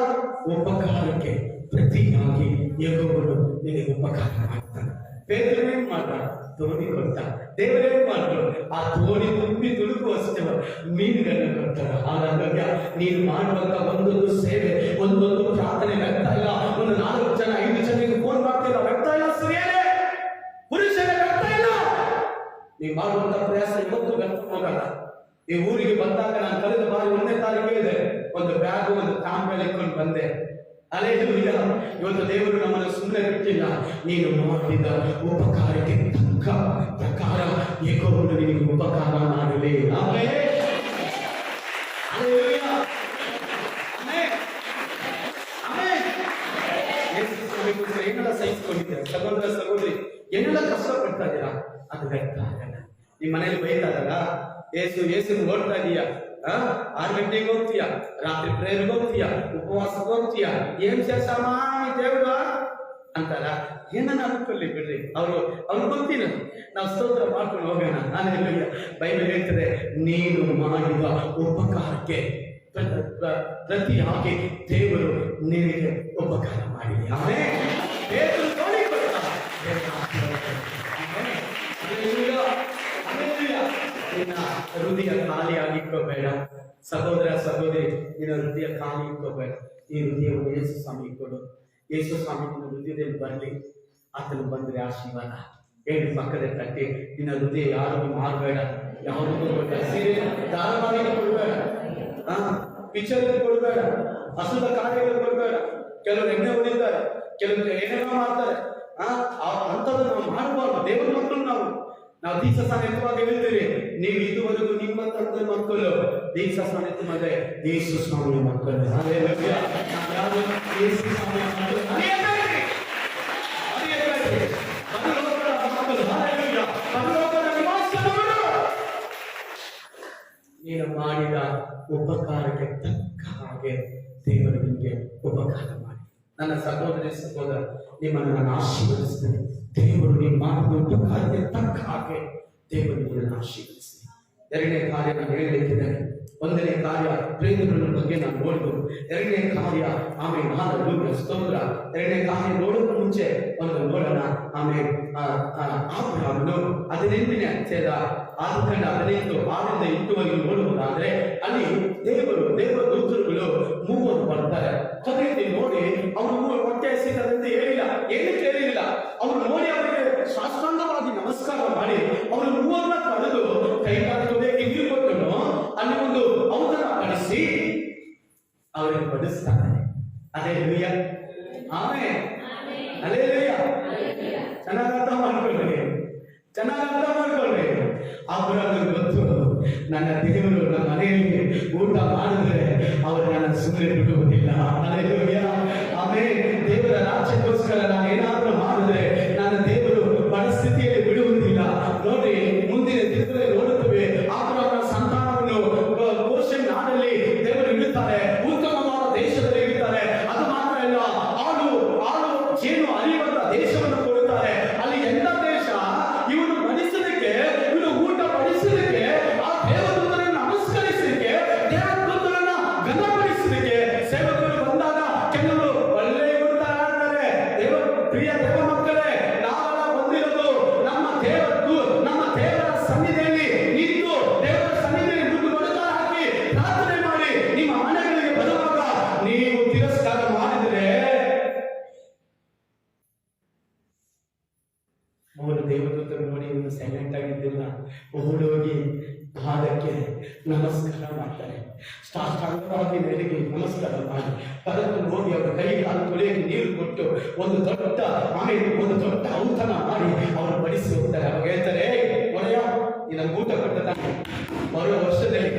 ಉಪಕಾರಕ್ಕೆ ಪ್ರತಿಯಾಗಿ ಯೆಹೋವನು ನಿನಗೆ ಉಪಕಾರ ಮಾಡ್ತಾನೆ. ಪೇತ್ರನೇನ್ ಮಾಡ್ದ? ತೋಣಿ ಕೊಟ್ಟ. ದೇವರೇನ್ ಮಾಡಿದ್ರು? ಆ ತೋಣಿ ತುಂಬಿ ತುಳುಕುವಷ್ಟು ಮೀನುಗಳನ್ನ ಕೊಡ್ತಾರೆ. ಹಾಗಾಗಿ ನೀನು ಮಾಡುವಾಗ ಒಂದೊಂದು ಸೇವೆ, ಒಂದೊಂದು ಪ್ರಾರ್ಥನೆ ವ್ಯಕ್ತ ಇಲ್ಲ. ಒಂದು 4 ಜನ 5 ಜನರಿಗೆ ಫೋನ್ ಮಾಡ್ತಿಲ್ಲ, ವ್ಯಕ್ತ ಇಲ್ಲ. ಸ್ತ್ರೀಯರೇ, ಪುರುಷರೇ, ವ್ಯಕ್ತ ಇಲ್ಲ. ನೀವು ಮಾಡುವಂತ ಪ್ರಯಾಸ ಇವತ್ತು ವ್ಯಕ್ತ ಹೋಗಲ್ಲ. ಈ ಊರಿಗೆ ಬಂದಾಗ ನಾನು ಕಳೆದ ಬಾರಿ 1ನೇ ತಾರೀಕು ಇದೆ, ಒಂದು ಬ್ಯಾಗ್ ಒಂದು ತಾಂಬೆಲೆ ಇಟ್ಕೊಂಡು ಬಂದೆ. ಅಲ್ಲೇಲೂಯ. ಇವತ್ತು ದೇವರು ನಮ್ಮನ್ನು ಸುಮ್ಮನೆ ಬಿಟ್ಟಿಲ್ಲ. ನೀನು ಮಾಡಿದ ಉಪಕಾರಕ್ಕೆ ತಕ್ಕ ಪ್ರಕಾರ ಯೆಹೋವನು ನಿನಗೆ ಉಪಕಾರ ಮಾಡಲಿ. ಆಮೆನ್. ಅಲ್ಲೇಲೂಯ. ಆಮೆನ್. ಆಮೆನ್. ಯೇಸು ಸ್ವಾಮಿ ಏನೆಲ್ಲ ಸಹಿಸಿಕೊಂಡಿದ್ದೀರಾ ಸಹೋದರ ಸಹೋದರಿ, ಏನೆಲ್ಲ ಕಷ್ಟಪಡ್ತಾ ಇದ್ದೀರಾ? ಅದು ವ್ಯಕ್ತ ಆಗಲ್ಲ. ನಿಮ್ಮ ಮನೇಲಿ ಬೈತಾರಲ್ಲ, ಯೇಸು ನೋಡ್ತಾ ಇದೀಯಾ? 6 ಗಂಟೆಗೆ ಹೋಗ್ತೀಯ, ರಾತ್ರಿ ಪ್ರೇಯರ್ಗೆ ಹೋಗ್ತೀಯ, ಉಪವಾಸಕ್ಕೆ ಹೋಗ್ತೀಯ, ಏನ್ ಸೇರ್ಸಮ್ಮ ದೇವ್ರ ಅಂತಾರ. ಏನನ್ನ ಅನ್ಕೊಳ್ಳಿ ಬಿಡ್ರಿ, ಅವ್ರು ಗೊತ್ತಿಲ್ಲ. ನಾವು ಸ್ತೋತ್ರ ಮಾಡ್ಕೊಂಡು ಹೋಗೋಣ. ನಾನು ಬೈಬಲ್ ಹೇಳ್ತದೆ, ನೀನು ಮಾಡಿದ ಉಪಕಾರಕ್ಕೆ ಪ್ರತಿಯಾಗಿ ದೇವರು ನಿನಗೆ ಉಪಕಾರ ಮಾಡಲಿ. ಆಮೆನ್. ದೇವರು ತೋಳಿಕೊಡ್ತಾನೆ. ನಿನ್ನ ಹೃದಯ ಖಾಲಿಯಾಗಿ ಇಟ್ಕೋಬೇಡ ಸಹೋದರ ಸಹೋದರಿ, ನಿನ್ನ ಹೃದಯ ಖಾಲಿ ಇಟ್ಕೋಬೇಡ. ಈ ಹೃದಯವನ್ನು ಯೇಸು ಸ್ವಾಮಿ ಕೊಡು. ಯೇಸು ಸ್ವಾಮಿ ನಿನ್ನ ಹೃದಯದಲ್ಲಿ ಬರಲಿ. ಆತನು ಬಂದ್ರೆ ಆಶೀರ್ವಾದ. ಹೇಳಿ ಪಕ್ಕದ ತಟ್ಟಿ, ನಿನ್ನ ಹೃದಯ ಯಾರಿಗೂ ಮಾರಬೇಡ, ಯಾವುದಕ್ಕೂ ಕೊಡ. ಸೀರೆ ಧಾರಾವಾಹಿಗೆ ಕೊಡಬೇಡ, ಪಿಕ್ಚರ್ಗೆ ಕೊಡಬೇಡ, ಹಸುದ ಕಾರ್ಯಗಳು ಕೊಡಬೇಡ. ಕೆಲವರು ಎಣ್ಣೆ ಹೊಡಿತಾರೆ, ಕೆಲವರು ಏನೇನೋ ಮಾಡ್ತಾರೆ. ಅಂಥದ್ದು ನಾವು ಮಾಡಬಾರ್ದು. ದೇವರ ಮಕ್ಕಳು ನಾವು ದೀಕ್ಷಾಸ್ಥಾನ ಎತ್ತುವಾಗ ಹೇಳ್ತೀವಿ, ನೀವು ಇದುವರೆಗೂ ನಿಮ್ಮ ತಂದೆ ಮಕ್ಕಳು ದೀಕ್ಷಾಸ್ಥಾನ ಎತ್ತು ಮದೆ ಯೇಸು ಸ್ವಾಮಿಯ ಮಕ್ಕಳು. ನೀನು ಮಾಡಿದ ಉಪಕಾರಕ್ಕೆ ತಕ್ಕ ಹಾಗೆ ದೇವರು ನಿಮಗೆ ಉಪಕಾರ ಮಾಡಿ. ನನ್ನ ಸಹೋದರಿ ಸಹೋದರ, ನಿಮ್ಮನ್ನು ನಾನು ಆಶೀರ್ವದಿಸ್ತೇನೆ. ದೇವರು ನೀವು ಮಾಡಿದ ಉಪಕಾರಕ್ಕೆ ತಕ್ಕ ಹಾಗೆ ದೇವರು ನಿಮ್ಮನ್ನು ಆಶೀರ್ವದಿಸ್ತೇನೆ. 2ನೇ ಕಾರ್ಯ ನಾನು ಹೇಳಲಿಕ್ಕಿದ್ದೇನೆ. 1ನೇ ಕಾರ್ಯ ಪ್ರೇಮಿಗಳ ಬಗ್ಗೆ ನಾನು ನೋಡಿದ್ರು. 2ನೇ ಕಾರ್ಯ ಆಮೇಲೆ ನಾನು ಸ್ತೋತ್ರ. 2ನೇ ಕಾರ್ಯ ನೋಡೋಕೆ ಮುಂಚೆ ಒಂದು ನೋಡೋಣ. ಆಮೇಲೆ ಅಬ್ರಹಾಮನು 18ನೇ ಅಧ್ಯಾಯದ 15 8 ನೋಡುವುದಾದ್ರೆ, ಅಲ್ಲಿ ದೇವರ ದೂತರುಗಳು 3 ಬರ್ತಾರೆ. ಕೊನೆಯಲ್ಲಿ ನೋಡಿ ಅವರು ಹೊಟ್ಟೆ ಹಸಿದಂತೆ ಹೇಳಿಲ್ಲ, ಏನಕ್ಕೆ ಹೇಳಿಲ್ಲ. ಅವರು ನೋಡಿ ಅವರಿಗೆ ಸಾಷ್ಟಾಂಗವಾಗಿ ನಮಸ್ಕಾರ ಮಾಡಿ ಅವರು 3 ಕಳೆದು ಕೈ ಕಾಲುಗಳಿಗೆ ನೀರು ಕೊಟ್ಟನು. ಅಲ್ಲಿ ಒಂದು ಔತಣ ಪಡಿಸಿ ಅವರಿಗೆ ಬಡಿಸ್ತಾರೆ. ಅಲ್ಲೇಲೂಯ. ಆಮೆನ್. ಅಲ್ಲೇಲೂಯ. ಚೆನ್ನಾಗಿ ಅರ್ಥ ಮಾಡ್ಕೊಳ್ರಿ, ಚೆನ್ನಾಗಿ ಅರ್ಥ ಮಾಡ್ಕೊಳ್ರಿ. ಅಬ್ರಹಾಮನಿಗೆ ಗೊತ್ತು, ನನ್ನ ದೇವರು ನಮ್ಮ ಮನೆಯಲ್ಲಿ ಊಟ ಮಾಡಿದ್ರೆ ಅವರು ನನ್ನ ಸುಮ್ಮನೆ ಬಿಡುವುದಿಲ್ಲ. ಅಲ್ಲೇಲೂಯ. ಆಮೇಲೆ ದೇವರ ರಾಜ್ಯಕ್ಕೋಸ್ಕರ ನಾನು ಏನಾದರೂ ಮಾಡಿದ್ರೆ ನನ್ನ ದೇವರು ಪರಿಸ್ಥಿತಿಯಲ್ಲಿ ಬಿಡುವುದಿಲ್ಲ. ನೋಡಿ, ಮುಂದಿನ ದಿನದಲ್ಲಿ ನೋಡುತ್ತೇವೆ, ಅಬ್ರಹಾಮನ ಸಂತಾನವನ್ನು ಗೋಷೆನ್ ನಾಡಲ್ಲಿ ದೇವರು ಇಡುತ್ತಾರೆ, ಉತ್ತಮವಾದ ದೇಶದಲ್ಲಿ ಇಡುತ್ತಾರೆ. ಅದು ಮಾತ್ರ ಅಲ್ಲ, ಆಳು ಜೇನು ಅರಿಯುವಂತ ದೇಶವನ್ನು ಕೊಡುತ್ತಾರೆ. ಅಲ್ಲಿ ಎಂತ ದೇಶ? ಇವನು ಬಡಿಸಲಿಕ್ಕೆ, ಇವನು ಊಟ ಬಡಿಸಲಿಕ್ಕೆ, ಆ ದೇವದೂತರನ್ನು ನಮಸ್ಕರಿಸಲಿಕ್ಕೆ, ದೇವದೂತರನ್ನ ಘನಪಡಿಸಲಿಕ್ಕೆ ಸೇವಕರು ಬಂದಾಗ ಕೆಲವರು ಒಳ್ಳೆ ಉಂಟಾಗ್ತಾರೆ. ಪ್ರಿಯ ದೇವ ಮಕ್ಕಳೇ, ನಾವೆಲ್ಲ ಬಂದಿರೋದು ನಮ್ಮ ದೇವರ ಸನ್ನಿಧಿಯಲ್ಲಿ ನಿಂತು, ದೇವರ ಸನ್ನಿಧಿಯಲ್ಲಿ ಮುಂದೆ ಬಡಕಾರ ಹಾಕಿ ಪ್ರಾರ್ಥನೆ ಮಾಡಿ ನಿಮ್ಮ ಮನೆಗಳಿಗೆ ಬರುವಾಗ ನೀವು ತಿರಸ್ಕಾರ ಮಾಡಿದರೆ ದೇವದೂತರು ನೋಡಿ ಇವನು ಸೈಲೆಂಟ್ ಆಗಿದ್ದಿಲ್ಲ, ಓಡೋಗಿ ಪಾದಕ್ಕೆ ನಮಸ್ಕಾರ ಮಾಡ್ತಾರೆ. ಸಾಷ್ಟಾಂಗವಾಗಿ ನೆಲಗಿ ನಮಸ್ಕಾರ ಮಾಡಿ ಕರೆದುಕೊಂಡು ಹೋಗಿ ಅವರ ಕೈಗಾಲು ತೊಳೆಯಕ್ಕೆ ನೀರು ಕೊಟ್ಟು ಒಂದು ದೊಡ್ಡ ಔತಣ ಮಾಡಿ ಅವರು ಬಡಿಸಿ ಹೋಗ್ತಾರೆ. ಅವಾಗ ಹೇಳ್ತಾರೆ, ಒಡೆಯ ನಿನ್ನ ಊಟ ಕೊಟ್ಟ ಬರೋ ವರ್ಷದಲ್ಲಿ,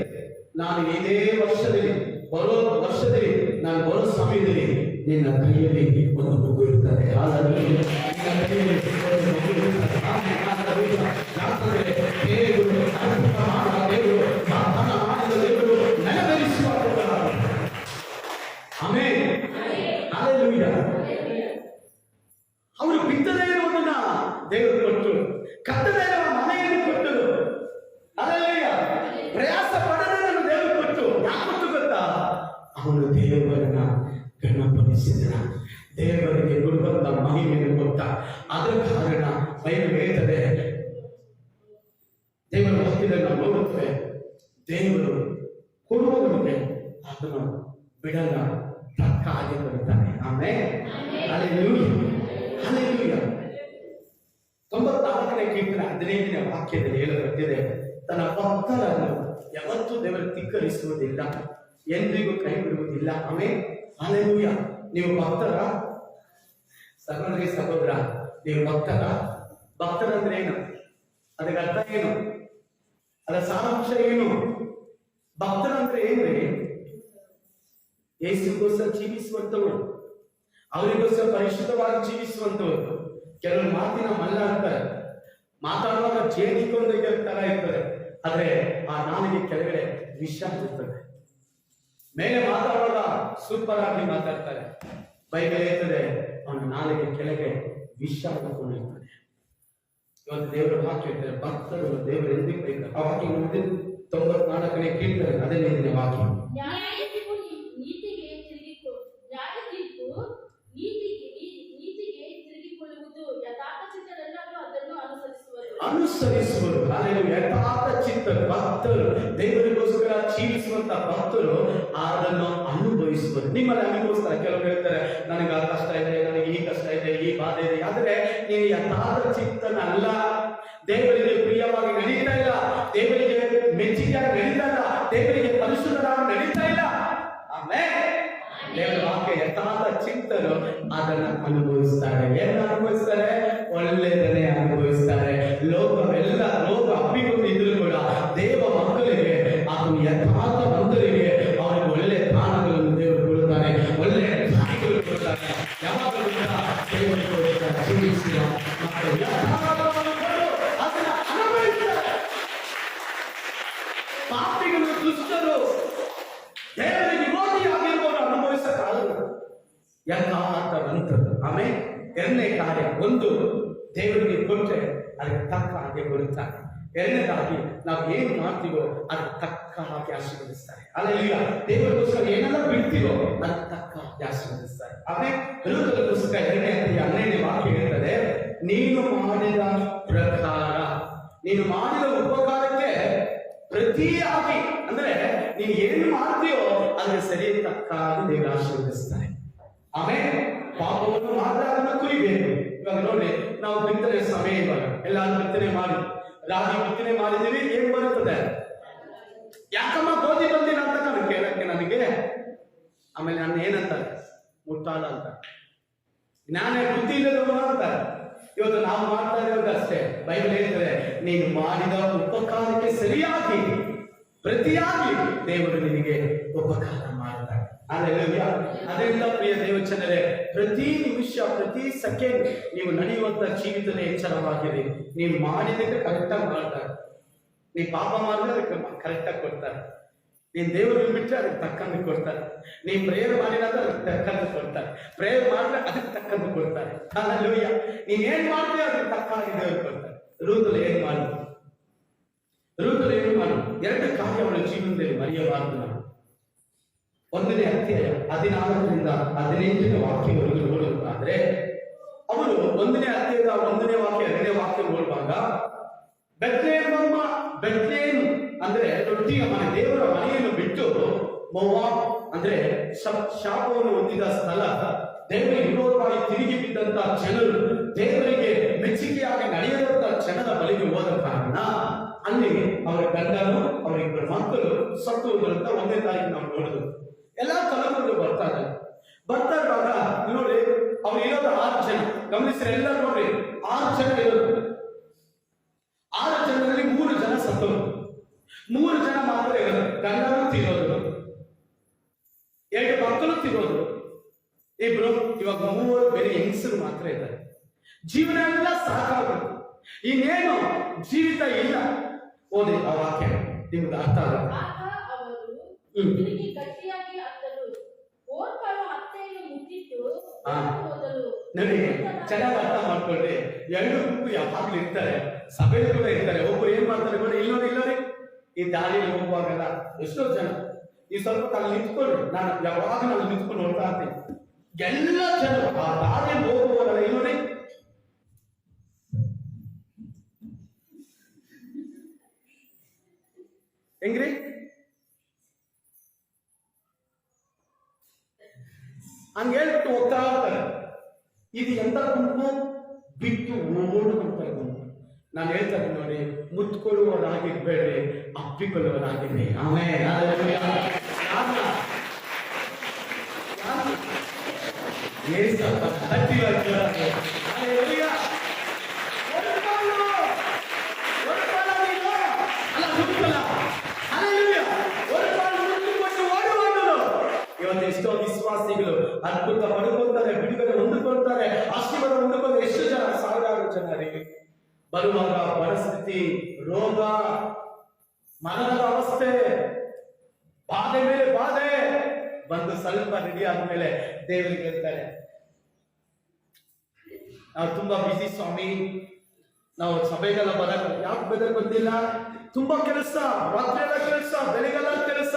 ನಾನು ಇದೇ ವರ್ಷದಲ್ಲಿ ಬರೋ ವರ್ಷದಲ್ಲಿ ನಾನು ಬರೋ ಸಮಯದಲ್ಲಿ ನಿನ್ನ ಕೈಯಲ್ಲಿ ಒಂದು ಮಗು ಇರ್ತದೆ. ಅವರು ಬಿತ್ತದೇ ಇರುವುದನ್ನ ದೇವರು ಕೊಟ್ಟರು, ಕಟ್ಟದೇ ಇರುವ ಮನೆಯನ್ನು ಕೊಟ್ಟರು. ಅಲ್ಲೆಲ್ಲ ಪ್ರಯಾಸ ಪಡದನ್ನು ದೇವರು ಕೊಟ್ಟು ಯಾಕೆ ಕೊಟ್ಟು ಗೊತ್ತಾ? ಅವನು ದೇವರನ್ನ ಗಣಪಡಿಸಿದ, ದೇವರಿಗೆ ಗುರುವಂತ ಮಹಿಮೆಯನ್ನು ಕೊಟ್ಟ. ಅದರ ಕಾರಣ ಬೈಬಲ್ ಹೇಳ್ತದೆ, ದೇವರ ವಾಕ್ಯದಲ್ಲಿ ನಾವು ನೋಡುತ್ತೇವೆ, ದೇವರು ಕೊಡುವವರಿಗೆ ಅದನ್ನು ಬಿಡಲ್ಲ, ತಕ್ಕ ಹಾಗೆ ಕೊಡುತ್ತಾನೆ. ಆಮೇಲೆ ಹಲ್ಲೆಲೂಯಾ, ಹಲ್ಲೆಲೂಯಾ. 94ನೇ ಕೀರ್ತನೆ 15ನೇ ವಾಕ್ಯದಲ್ಲಿ ಹೇಳಲ್ಪಟ್ಟಿದೆ, ತನ್ನ ಭಕ್ತರನ್ನು ಯಾವತ್ತೂ ದೇವರು ಧಿಕ್ಕರಿಸುವುದಿಲ್ಲ, ಎಂದಿಗೂ ಕೈ ಬಿಡುವುದಿಲ್ಲ. ಆಮೇಲೆ ಹಲ್ಲೆಲೂಯಾ. ನೀವು ಭಕ್ತರ ಸಹೋದರಿ ಸಹೋದರ, ನೀವು ಭಕ್ತರಂದ್ರೆ ಏನು? ಅದಕ್ಕೆ ಅರ್ಥ ಏನು? ಅದರ ಸಾರಾಂಶ ಏನು? ಭಕ್ತರಂದ್ರೆ ಏನ್ರಿ? ಯೇಸುಗೋಸ್ಕರ ಜೀವಿಸುವಂತವರು, ಅವರಿಗೋಸ್ಕರ ಪರಿಶುದ್ಧವಾಗಿ ಜೀವಿಸುವಂತವರು. ಕೆಲವರು ಮಾತಿನ ಮಲ್ಲ ಅಂತಾರೆ, ಮಾತಾಡುವಾಗ ಜೇನಿಕೊಂದು ತರ ಇರ್ತದೆ, ಆದ್ರೆ ಆ ನಾಲಿಗೆ ಕೆಳಗಡೆ ವಿಷ ಇರ್ತದೆ. ಮೇಲೆ ಮಾತಾಡುವಾಗ ಸೂಪರ್ ಆಗಿ ಮಾತಾಡ್ತಾರೆ, ಬೈಬಲ್ ಹೇಳ್ತದೆ ಅವನ ನಾಲಿಗೆ ಕೆಳಗೆ ವಿಷ ಹಾಕೊಂಡಿರ್ತಾನೆ. ಇವತ್ತು ದೇವರ ವಾಕ್ಯ ಹೇಳ್ತಾರೆ, ಭಕ್ತರು ದೇವರು ಎಂದಿಗೂ ಬೇಕು. ಆ ವಾಕ್ಯ 94ನೇ ಕೀರ್ತನೆ 15ನೇ ವಾಕ್ಯ. ಅನುಸರಿಸುವರು. ಯಥಾರ್ಥ ಚಿತ್ತ ಭಕ್ತರು, ದೇವರಿಗೋಸ್ಕರ ಜೀವಿಸುವಂತ ಭಕ್ತರು ಅದನ್ನು ಅನುಭವಿಸುವರು. ನಿಮ್ಮಲ್ಲಿ ಅನುಭವಿಸ್ತಾರೆ. ಕೆಲವರು ಹೇಳ್ತಾರೆ, ನನಗೆ ಆ ಕಷ್ಟ ಇದೆ, ನನಗೆ ಈ ಕಷ್ಟ ಇದೆ, ಈ ಬಾಧೆ ಇದೆ. ಆದ್ರೆ ನೀನು ಯಥಾರ್ಥ ಚಿತ್ತನಲ್ಲ, ದೇವರಿಗೆ ಪ್ರಿಯವಾಗಿ ನಡೀತಾ ಇಲ್ಲ, ದೇವರಿಗೆ ಮೆಚ್ಚುಗೆಯಾಗಿ ನಡೀತಾ ಇಲ್ಲ, ದೇವರಿಗೆ ಪರಿಶುದ್ಧರಾಗಿ ನಡೀತಾ ಇಲ್ಲ. ಆಮೇಲೆ ದೇವರ ವಾಕ್ಯ ಯಥಾರ್ಥ ಚಿತ್ತರು ಅದನ್ನು ಅನುಭವಿಸ್ತಾರೆ. ಏನು ಅನುಭವಿಸ್ತಾರೆ? ಒಳ್ಳೆಯದನ್ನೇ ಅನುಭವಿಸ್ತಾರೆ. ಲೋಕವೆಲ್ಲ ರೋಗ ಅಪ್ಪಿಕೊಂಡಿದ್ರು ಕೂಡ ದೇವ ಮಕ್ಕಳಿಗೆ, ಅದನ್ನು ಯಥಾರ್ಥವಂತರಿಗೆ ಅವರಿಗೆ ಒಳ್ಳೆ ದಾನಗಳನ್ನು ದೇವರು ಕೊಡುತ್ತಾರೆ, ಒಳ್ಳೆ ದಾನಿಗಳು ಕೊಡುತ್ತಾರೆ. ಯಾವಾಗಲೂ ದೇವರು ಕೊಡುತ್ತಾರೆ. ಜೀವಿಸಿದ ಮಕ್ಕಳು ಯಥಾರ್ಥವನ್ನು ಕೊಡು, ಅದನ್ನು ಅನುಭವಿಸ್ತಾರೆ. ಪಾಪಿಗಳು, ದುಷ್ಟರು, ದೇವರಿಗೆ ವಿರೋಧಿಯಾಗಿರುವವರು ಅನುಭವಿಸಕ್ಕಾಗಲ್ಲ. ಯಥಾರ್ಥವಂತರು. ಆಮೇಲೆ ಎರಡನೇ ಕಾರ್ಯ, ಒಂದು ದೇವರಿಗೆ ಕೊಟ್ಟರೆ ಅದಕ್ಕೆ ತಕ್ಕ ಹಾಗೆ ಕೊಡುತ್ತಾರೆ. ಎರಡನೇದಾಗಿ ನಾವು ಏನು ಮಾಡ್ತೀವೋ ಅದಕ್ಕೆ ತಕ್ಕ ಹಾಗೆ ಆಶೀರ್ವದಿಸ್ತಾರೆ. ಅಲ್ಲೆಲ್ಲ ದೇವರಿಗೋಸ್ಕರ ಏನೆಲ್ಲ ಬಿಡ್ತೀವೋ ಅದಕ್ಕೆ ತಕ್ಕ ಹಾಗೆ ಆಶೀರ್ವದಿಸ್ತಾರೆ. ಆಮೇಲೆ ರೂತನಿಗೋಸ್ಕರ 2:12ನೇ ವಾಕ್ಯ ಹೇಳ್ತದೆ, ನೀನು ಮಾಡಿದ ಪ್ರಕಾರ, ನೀನು ಮಾಡಿದ ಉಪಕಾರಕ್ಕೆ ಪ್ರತಿಯಾಗಿ, ಅಂದ್ರೆ ನೀನು ಏನು ಮಾಡ್ತೀಯೋ ಅದಕ್ಕೆ ಸರಿ ತಕ್ಕ ದೇವರು ಆಶೀರ್ವದಿಸ್ತಾರೆ. ಆಮೇಲೆ ಪಾಪವನ್ನು ಮಾಡಿದ್ರೆ ಅದನ್ನ ಕುಯ್ಬೇಕು. ಇವಾಗ ನೋಡಿ, ನಾವು ಬಿತ್ತನೆ ಸಮಯ, ಇವಾಗ ಎಲ್ಲಾರು ಬಿತ್ತನೆ ಮಾಡಿ, ರಾಗಿ ಬಿತ್ತನೆ ಮಾಡಿದೀವಿ, ಏನ್ ಬರುತ್ತದೆ? ಯಾಕಮ್ಮ ಗೋಧಿ ಬಂದಿಲ್ಲ ಅಂತ ನಾನು ಕೇಳಕ್ಕೆ ನನಗೆ. ಆಮೇಲೆ ನಾನು ಏನಂತಾರೆ? ಮುಟ್ಟಾಳ ಅಂತ, ಜ್ಞಾನ ಬುದ್ಧಿ ಇಲ್ಲದವನು ಅಂತಾರೆ. ಇವತ್ತು ನಾವು ಮಾಡ್ತಾ ಇರೋದು ಅಷ್ಟೇ. ಬೈಬಲ್ ಹೇಳ್ತದೆ, ನೀನು ಮಾಡಿದ ಉಪಕಾರಕ್ಕೆ ಸರಿಯಾಗಿ ಪ್ರತಿಯಾಗಿ ದೇವರು ನಿನಗೆ ಉಪಕಾರ ಮಾಡುತ್ತಾರೆ. ಹಲ್ಲೆಲೂಯಾ. ಅದರಿಂದ ಪ್ರಿಯ ದೇವಚನರೇ, ಪ್ರತಿ ನಿಮಿಷ, ಪ್ರತಿ ಸೆಕೆಂಡ್ ನೀವು ನಡೆಯುವಂತ ಜೀವಿತದಲ್ಲಿ ಎಚ್ಚರವಾಗಿರಿ. ನೀವು ಮಾಡಿದಕ್ಕೆ ಕರೆಕ್ಟಾಗಿ ಮಾಡ್ತಾರೆ. ನೀವು ಪಾಪ ಮಾಡಿದ್ರೆ ಅದಕ್ಕೆ ಕರೆಕ್ಟಾಗಿ ಕೊಡ್ತಾರೆ. ನೀನ್ ದೇವರಿಗೆ ಬಿಟ್ಟರೆ ಅದಕ್ಕೆ ತಕ್ಕಂದು ಕೊಡ್ತಾರೆ. ನೀವು ಪ್ರೇಯರ್ ಮಾಡಿದ್ರೆ ಅದಕ್ಕೆ ತಕ್ಕಂದು ಕೊಡ್ತಾರೆ. ಪ್ರೇಯರ್ ಮಾಡಿದ್ರೆ ಅದಕ್ಕೆ ತಕ್ಕಂದು ಕೊಡ್ತಾರೆ. ಹಲ್ಲೆಲೂಯಾ. ನೀನ್ ಏನ್ ಮಾಡ್ತೀಯ ಅದಕ್ಕೆ ತಕ್ಕಾಗಿ ದೇವರು ಕೊಡ್ತಾರೆ. ರೂತಲ್ಲಿ ಏನು ಮಾಡು, ರೂತಲ್ಲಿ ಏನು ಮಾಡು, ಎರಡು ಕಾರ್ಯ ಅವಳ ಜೀವನದಲ್ಲಿ ಮರೆಯಬಾರದು. ನಾವು 1ನೇ ಅಧ್ಯಾಯ 16ರಿಂದ 15ನೇ ವಾಕ್ಯವನ್ನು ನೋಡುವುದಾದ್ರೆ, ಅವರು 1ನೇ ಅಧ್ಯಾಯದ 1ನೇ ವಾಕ್ಯ 2ನೇ ವಾಕ್ಯ ನೋಡುವಾಗ, ಬೆತ್ಲೇಹೇಮ್ ಅಂದ್ರೆ ರೊಟ್ಟಿಯ ಮನೆ, ದೇವರ ಮನೆಯನ್ನು ಬಿಟ್ಟು ಮೋವಾಬ್ ಅಂದ್ರೆ ಶಾಪವನ್ನು ಹೊಂದಿದ ಸ್ಥಳ, ದೇವರಿಗೆ ವಿರೋಧವಾಗಿ ತಿರುಗಿ ಬಿದ್ದಂತ ಜನರು, ದೇವರಿಗೆ ಮೆಚ್ಚುಗೆಯಾಗಿ ನಡೆಯದಂತ ಸತ್ತು ಹೋದ್ರು ಅಂತ 1ನೇ ತಾರೀಕು ನಾವು ನೋಡಿದ್ರು. ಎಲ್ಲಾ ತಲೆಗಳು ಬರ್ತಾ ಇರುವಾಗ ನೋಡಿ, ಅವ್ರು ಇರೋದು 6 ಜನ. ಗಮನಿಸ್ರಿ, ಎಲ್ಲ ನೋಡ್ರಿ, 6 ಜನ ಇರೋದು. 6 ಜನರಲ್ಲಿ 3 ಜನ ಸತ್ತವರು, 3 ಜನ ಮಾತ್ರ ಇರೋದು. ಗಂಡರು ತೀರೋದು, 2 ಮಕ್ಕಳು ತೀರೋದು, ಇಬ್ರು. ಇವಾಗ 3 ಬೇರೆ ಹೆಂಗಸರು ಮಾತ್ರ ಇದ್ದಾರೆ. ಜೀವನ ಎಲ್ಲ ಸಾಕಾಗುತ್ತೆ, ಇನ್ನೇನು ಜೀವಿತ ಇಲ್ಲ. ಓದಿ ಆ ವಾಕ್ಯ, ನಿಮ್ಗೆ ಅರ್ಥ ಆಗುತ್ತೆ. ಆಗ ಅವರು ತಿರುಗಿ ಗಟ್ಟಿಯಾಗಿ ಅತ್ತರು. ಓರ್ಪಳು ಅತ್ತೆಯನ್ನು ಮುತ್ತಿಟ್ಟು ಹೋದಳು. ನೋಡಿ, ಚೆನ್ನಾಗಿ ಅರ್ಥ ಮಾಡ್ಕೊಳ್ರಿ. 2 ಗುಂಪು ಯಾವಾಗ್ಲೂ ಇರ್ತಾರೆ, ಸಭೆಗಳು ಕೂಡ ಇರ್ತಾರೆ. ಒಬ್ರು ಏನ್ ಮಾಡ್ತಾರೆ ನೋಡಿ, ಇಲ್ಲೋರಿ ಈ ದಾರಿಯಲ್ಲಿ ಹೋಗುವಾಗಲ್ಲ ಎಷ್ಟೋ ಜನ ಈ ಸ್ವಲ್ಪ ಅಲ್ಲಿ ನಿಂತ್ಕೊಳ್ಳಿ. ನಾನು ಯಾವಾಗ ನಾನು ನಿಂತ್ಕೊಂಡು ನೋಡ್ತಾ ಇರ್ತೀನಿ. ಎಲ್ಲ ಜನ ಆ ದಾರಿಯಲ್ಲಿ ಹೋಗುವಾಗಲ್ಲ ಇಲ್ಲೋರಿ, ಹೆಂಗ್ರಿ ಹಂಗೆ ಹೇಳ್ಬಿಟ್ಟು ಹೋಗ್ತಾ ಇರ್ತಾರೆ. ಇದು ಎಂತ ಗುಂಪು? ಬಿಟ್ಟು ಓಡುವಂತ ಗುಂಪು. ನಾನು ಹೇಳ್ತಾರೆ ನೋಡಿ, ಮುತ್ಕೊಳ್ಳುವವರಾಗಿರ್ಬೇಡ್ರಿ, ಅಪ್ಪಿಕೊಳ್ಳುವವರಾಗಿರ್ರಿ. ಆಮೇಲೆ ಇವತ್ತು ಎಷ್ಟೋ ವಿಶ್ವಾಸಿಗಳು ಅದ್ಭುತ ಪಡ್ಕೊಳ್ತಾರೆ, ಬಿಡುಗಡೆ ಹೊಂದಿಕೊಳ್ತಾರೆ, ಆಶೀರ್ವಾದ ಹೊಂದಿಕೊಂಡು ಎಷ್ಟು ಜನ, ಸಾವಿರಾರು ಜನರಿಗೆ ಬರುವಾಗ ಪರಿಸ್ಥಿತಿ, ರೋಗ, ಮರಣದ ಅವಸ್ಥೆ, ಬಾಧೆ ಮೇಲೆ ಬಾಧೆ ಬಂದು ಸ್ವಲ್ಪ ರೆಡಿ ಆದ್ಮೇಲೆ ದೇವರಿಗೆ ಹೇಳ್ತಾರೆ, ನಾವು ತುಂಬಾ ಬಿಸಿ ಸ್ವಾಮಿ, ನಾವು ಸಭೆಗೆಲ್ಲ ಬರಲ್ಲ. ಯಾಕೆ ಬಂದಿಲ್ಲ? ತುಂಬಾ ಕೆಲಸ, ರಾತ್ರಿ ಎಲ್ಲ ಕೆಲಸ, ಬೆಳಿಗ್ಗೆಲ್ಲ ಕೆಲಸ.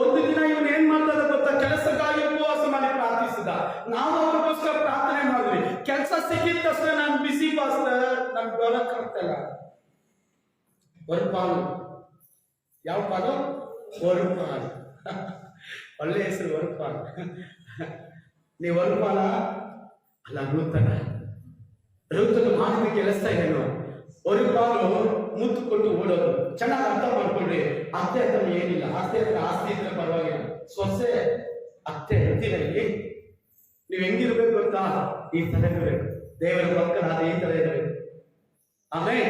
ಒಂದು ದಿನ ಇವನು ಏನ್ ಮಾಡ್ತಾರೆ ಗೊತ್ತಾ? ಕೆಲಸಕ್ಕಾಗಿ ಉಪವಾಸ ಮಾಡಿ ಪ್ರಾರ್ಥಿಸಿದ. ನಾವು ಅವ್ರಿಗೋಸ್ಕರ ಪ್ರಾರ್ಥನೆ ಮಾಡಿದ್ವಿ. ಕೆಲಸ ಸಿಕ್ಕಿದ ತಕ್ಷಣ ನಾನು ಬಿಸಿ ಪಾಸ್ಟರ್, ನನ್ ಬರಕ್ ಆಗ್ತಲ್ಲ. ವರ್ಪಾಲು, ಯಾವ ಪಾಲು? ವರ್ಪಾಲ್. ಒಳ್ಳೆ ಹೆಸರು ವರ್ಪಾಲ್. ನೀವು ವರ್ಪಾಲ ಅಲ್ಲ, ನೂತನ ಮಾಡಿದ ಕೆಲಸ ಏನು? ಒಂದು ಕಾಲು ಮುತ್ತುಕೊಂಡು ಓಡೋದು. ಚೆನ್ನಾಗಿ ಅರ್ಥ ಮಾಡ್ಕೊಳ್ರಿ. ಅತ್ತೆ ಹತ್ರ ಏನಿಲ್ಲ, ಅತ್ತೆ ಹತ್ರ ಆಸ್ತಿ ಇದ್ರೆ ಪರವಾಗಿಲ್ಲ. ಸೊಸೆ ಅತ್ತೆ ಹತ್ತಿರಲ್ಲಿ ನೀವು ಹೆಂಗಿರ್ಬೇಕು ಗೊತ್ತಾ? ಈ ತರ ಇರಬೇಕು. ದೇವರ ಮಕ್ಕಳಾದ ಈ ತರ ಇರಬೇಕು. ಆಮೇಲೆ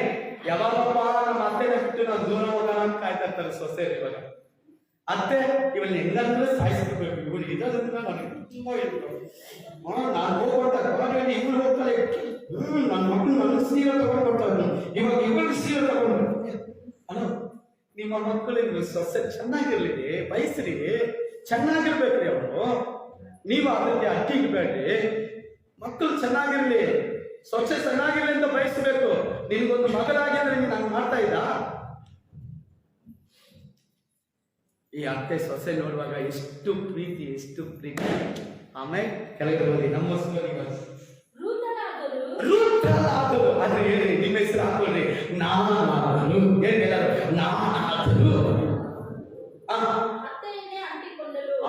ಯಾವಾಗಪ್ಪ ನಮ್ಮ ಅತ್ತೆನ ಬಿಟ್ಟು ನಾವು ದೂರ ಹೋಗೋಣ ಅಂತ ಕಾಯ್ತಾ ಇರ್ತಾರೆ ಸೊಸೆ. ಇವಾಗ ಅತ್ತೆ ಇವನ್ನ ಹೆಂಗಂದ್ರೆ ಸಾಯಿಸ್ಬೇಕು. ಇವಳು ಇದರಿಂದ ನನಗೆ ತುಂಬಾ ಇರ್ತಾರೆ. ನಾನು ಹೋಗ್ಕೊಳ್ತಾ ಇವಳು ಹೋಗ್ತಾರೆ, ನನ್ನ ಮಕ್ಕಳು ನನ್ನ ಸೀರೆ ತಗೊಂಡ್ಕೊಡ್ತಾರೆ, ಇವಾಗ ಇವಳು ಸೀರೆ ತಗೊಂಡು. ಅಲ್ಲ, ನಿಮ್ಮ ಮಕ್ಕಳಿಗೆ ಸೊಸೆ ಚೆನ್ನಾಗಿರ್ಲಿ, ಬಯಸ್ರಿ, ಚೆನ್ನಾಗಿರ್ಬೇಕ್ರಿ ಅವರು. ನೀವು ಅದಕ್ಕೆ ಅಕ್ಕಿಗ್ಬೇಡ್ರಿ. ಮಕ್ಕಳು ಚೆನ್ನಾಗಿರ್ಲಿ, ಸೊಸೆ ಚೆನ್ನಾಗಿರ್ಲಿ ಅಂತ ಬಯಸ್ಬೇಕು. ನಿನ್ಗೊಂದು ಮಗನಾಗಿದ್ರೆ ನೀನು ನಾನು ಮಾಡ್ತಾ ಇದ್ದ? ಈ ಅತ್ತೆ ಸೊಸೆ ನೋಡುವಾಗ ಎಷ್ಟು ಪ್ರೀತಿ, ಎಷ್ಟು ಪ್ರೀತಿ. ಆಮೇಲೆ ಕೆಳಗೆ ಹೋಗಿ ನಮ್ಮ ಆದ್ರೆ ಹೇಳ್ರಿ, ನಿಮ್ಮ ಹೆಸರು ಹಾಕೊಳ್ಳಿ. ನಾನು ಏನಿಲ್ಲ, ನಾನಾದರೂ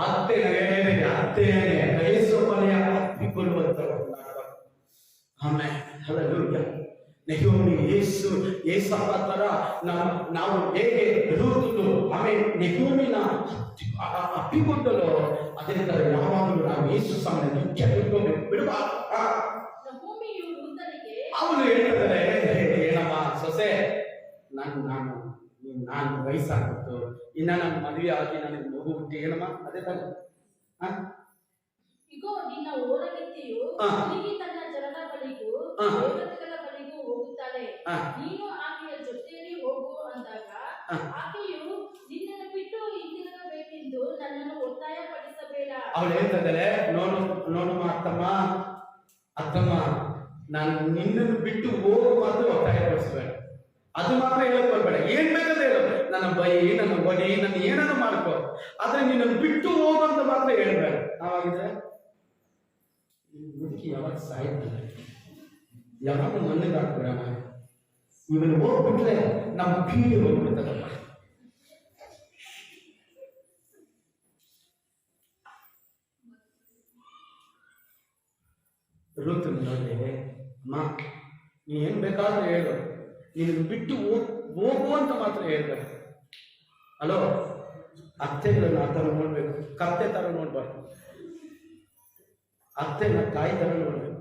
ಅತ್ತೇನೆ ಕೈಸೊಪ್ಪನೆಯ ಅಪ್ಪಿಕೊಳ್ಳುವಂತ. ಆಮೇಲೆ ಹಲ್ಲೆಲೂಯಾ. ನೆಹೋಮಿ ಏಸಪ್ಪ ತರ ನಾವು ಹೇಗೆ ರೂತು ಆಮೇಲೆ ನೆಹೋಮಿನ ಅಪ್ಪಿಕೊಂಡಲು, ಅದೇ ತರ ಯಾವಾಗಲೂ ನಾವು ಯೇಸು ಸಾಮನೆ ಮುಖ್ಯ ಬಿಡಬಾರ್ದು. ಅವನು ಹೇಳ್ತಾರೆ, ಏನಮ್ಮ ಸೊಸೆ, ನಾನು ವಯಸ್ಸಾಗಿತ್ತು, ಇನ್ನ ನನ್ನ ಮದುವೆ ಆಗಿ ನನಗೆ ಮಗು ಹುಟ್ಟಿ, ಏನಮ್ಮ ಅದೇ ತರ ಇಗೋ ನಿನ್ನ ಓರಗಿತ್ತಿಯು ತನ್ನ ಜನರ ಬಳಿಗೂ ದೇವತೆಗಳ ಬಳಿಗೂ ಹೋಗುತ್ತಾಳೆ, ನೀನು ಆಕೆಯ ಜೊತೆಯಲ್ಲಿ ಹೋಗು ಅಂದಾಗ ಆಕೆಯು ನಿನ್ನನ್ನು ಬಿಟ್ಟು ಹಿಂದಿರುಗಬೇಕೆಂದು ನನ್ನನ್ನು ಒತ್ತಾಯ ಪಡಿಸಬೇಡ. ಅವಳು ಹೇಳ್ತಿದ್ದಾರೆ, ನೋಡಮ್ಮ ಅತ್ತಮ್ಮ, ನಾನು ನಿನ್ನನ್ನು ಬಿಟ್ಟು ಹೋಗು ಮಾತ್ರ ಒತ್ತಾಯ ಪಡಿಸಬೇಡ. ಅದು ಮಾತ್ರ ಹೇಳಕ್ ಬರ್ಬೇಡ. ಏನ್ ಬೇಕಾದ್ರೆ ಹೇಳು, ನನ್ನ ಬೈ, ನನ್ನ ಒಡಿ, ನನ್ನ ಏನಾದ್ರು ಮಾಡ್ಕೋ, ಆದ್ರೆ ನಿನ್ನನ್ನು ಬಿಟ್ಟು ಹೋಗಂತ ಮಾತ್ರ ಹೇಳ್ಬೇಡ. ನಾವಾಗಿದ್ರೆ ಮುದುಕಿ ಯಾವಾಗ ಸಾಯ್ತಾರೆ, ಯಾವಾಗ ಮಣ್ಣಿಗೆ ಹಾಕ್ಬಿಡೋಣ, ಇವನು ಹೋಗ್ಬಿಟ್ರೆ ನಮ್ಮ ಬೀಡಿ ಹೋಗ್ಬಿಡ್ತದಪ್ಪ. ಋತು ನೋಡಿ, ಅಮ್ಮ ನೀ ಏನ್ ಬೇಕಾದ್ರೂ ಹೇಳು, ನೀನು ಬಿಟ್ಟು ಹೋಗು ಅಂತ ಮಾತ್ರ ಹೇಳ್ಬೇಕು. ಹಲೋ, ಅತ್ತೆಗಳನ್ನ ಆ ಥರ ನೋಡ್ಬೇಕು, ಕತ್ತೆ ಥರ ನೋಡ್ಬಾರ್ದು. ಅತ್ತೆನ ತಾಯಿ ಥರ ನೋಡ್ಬೇಕು.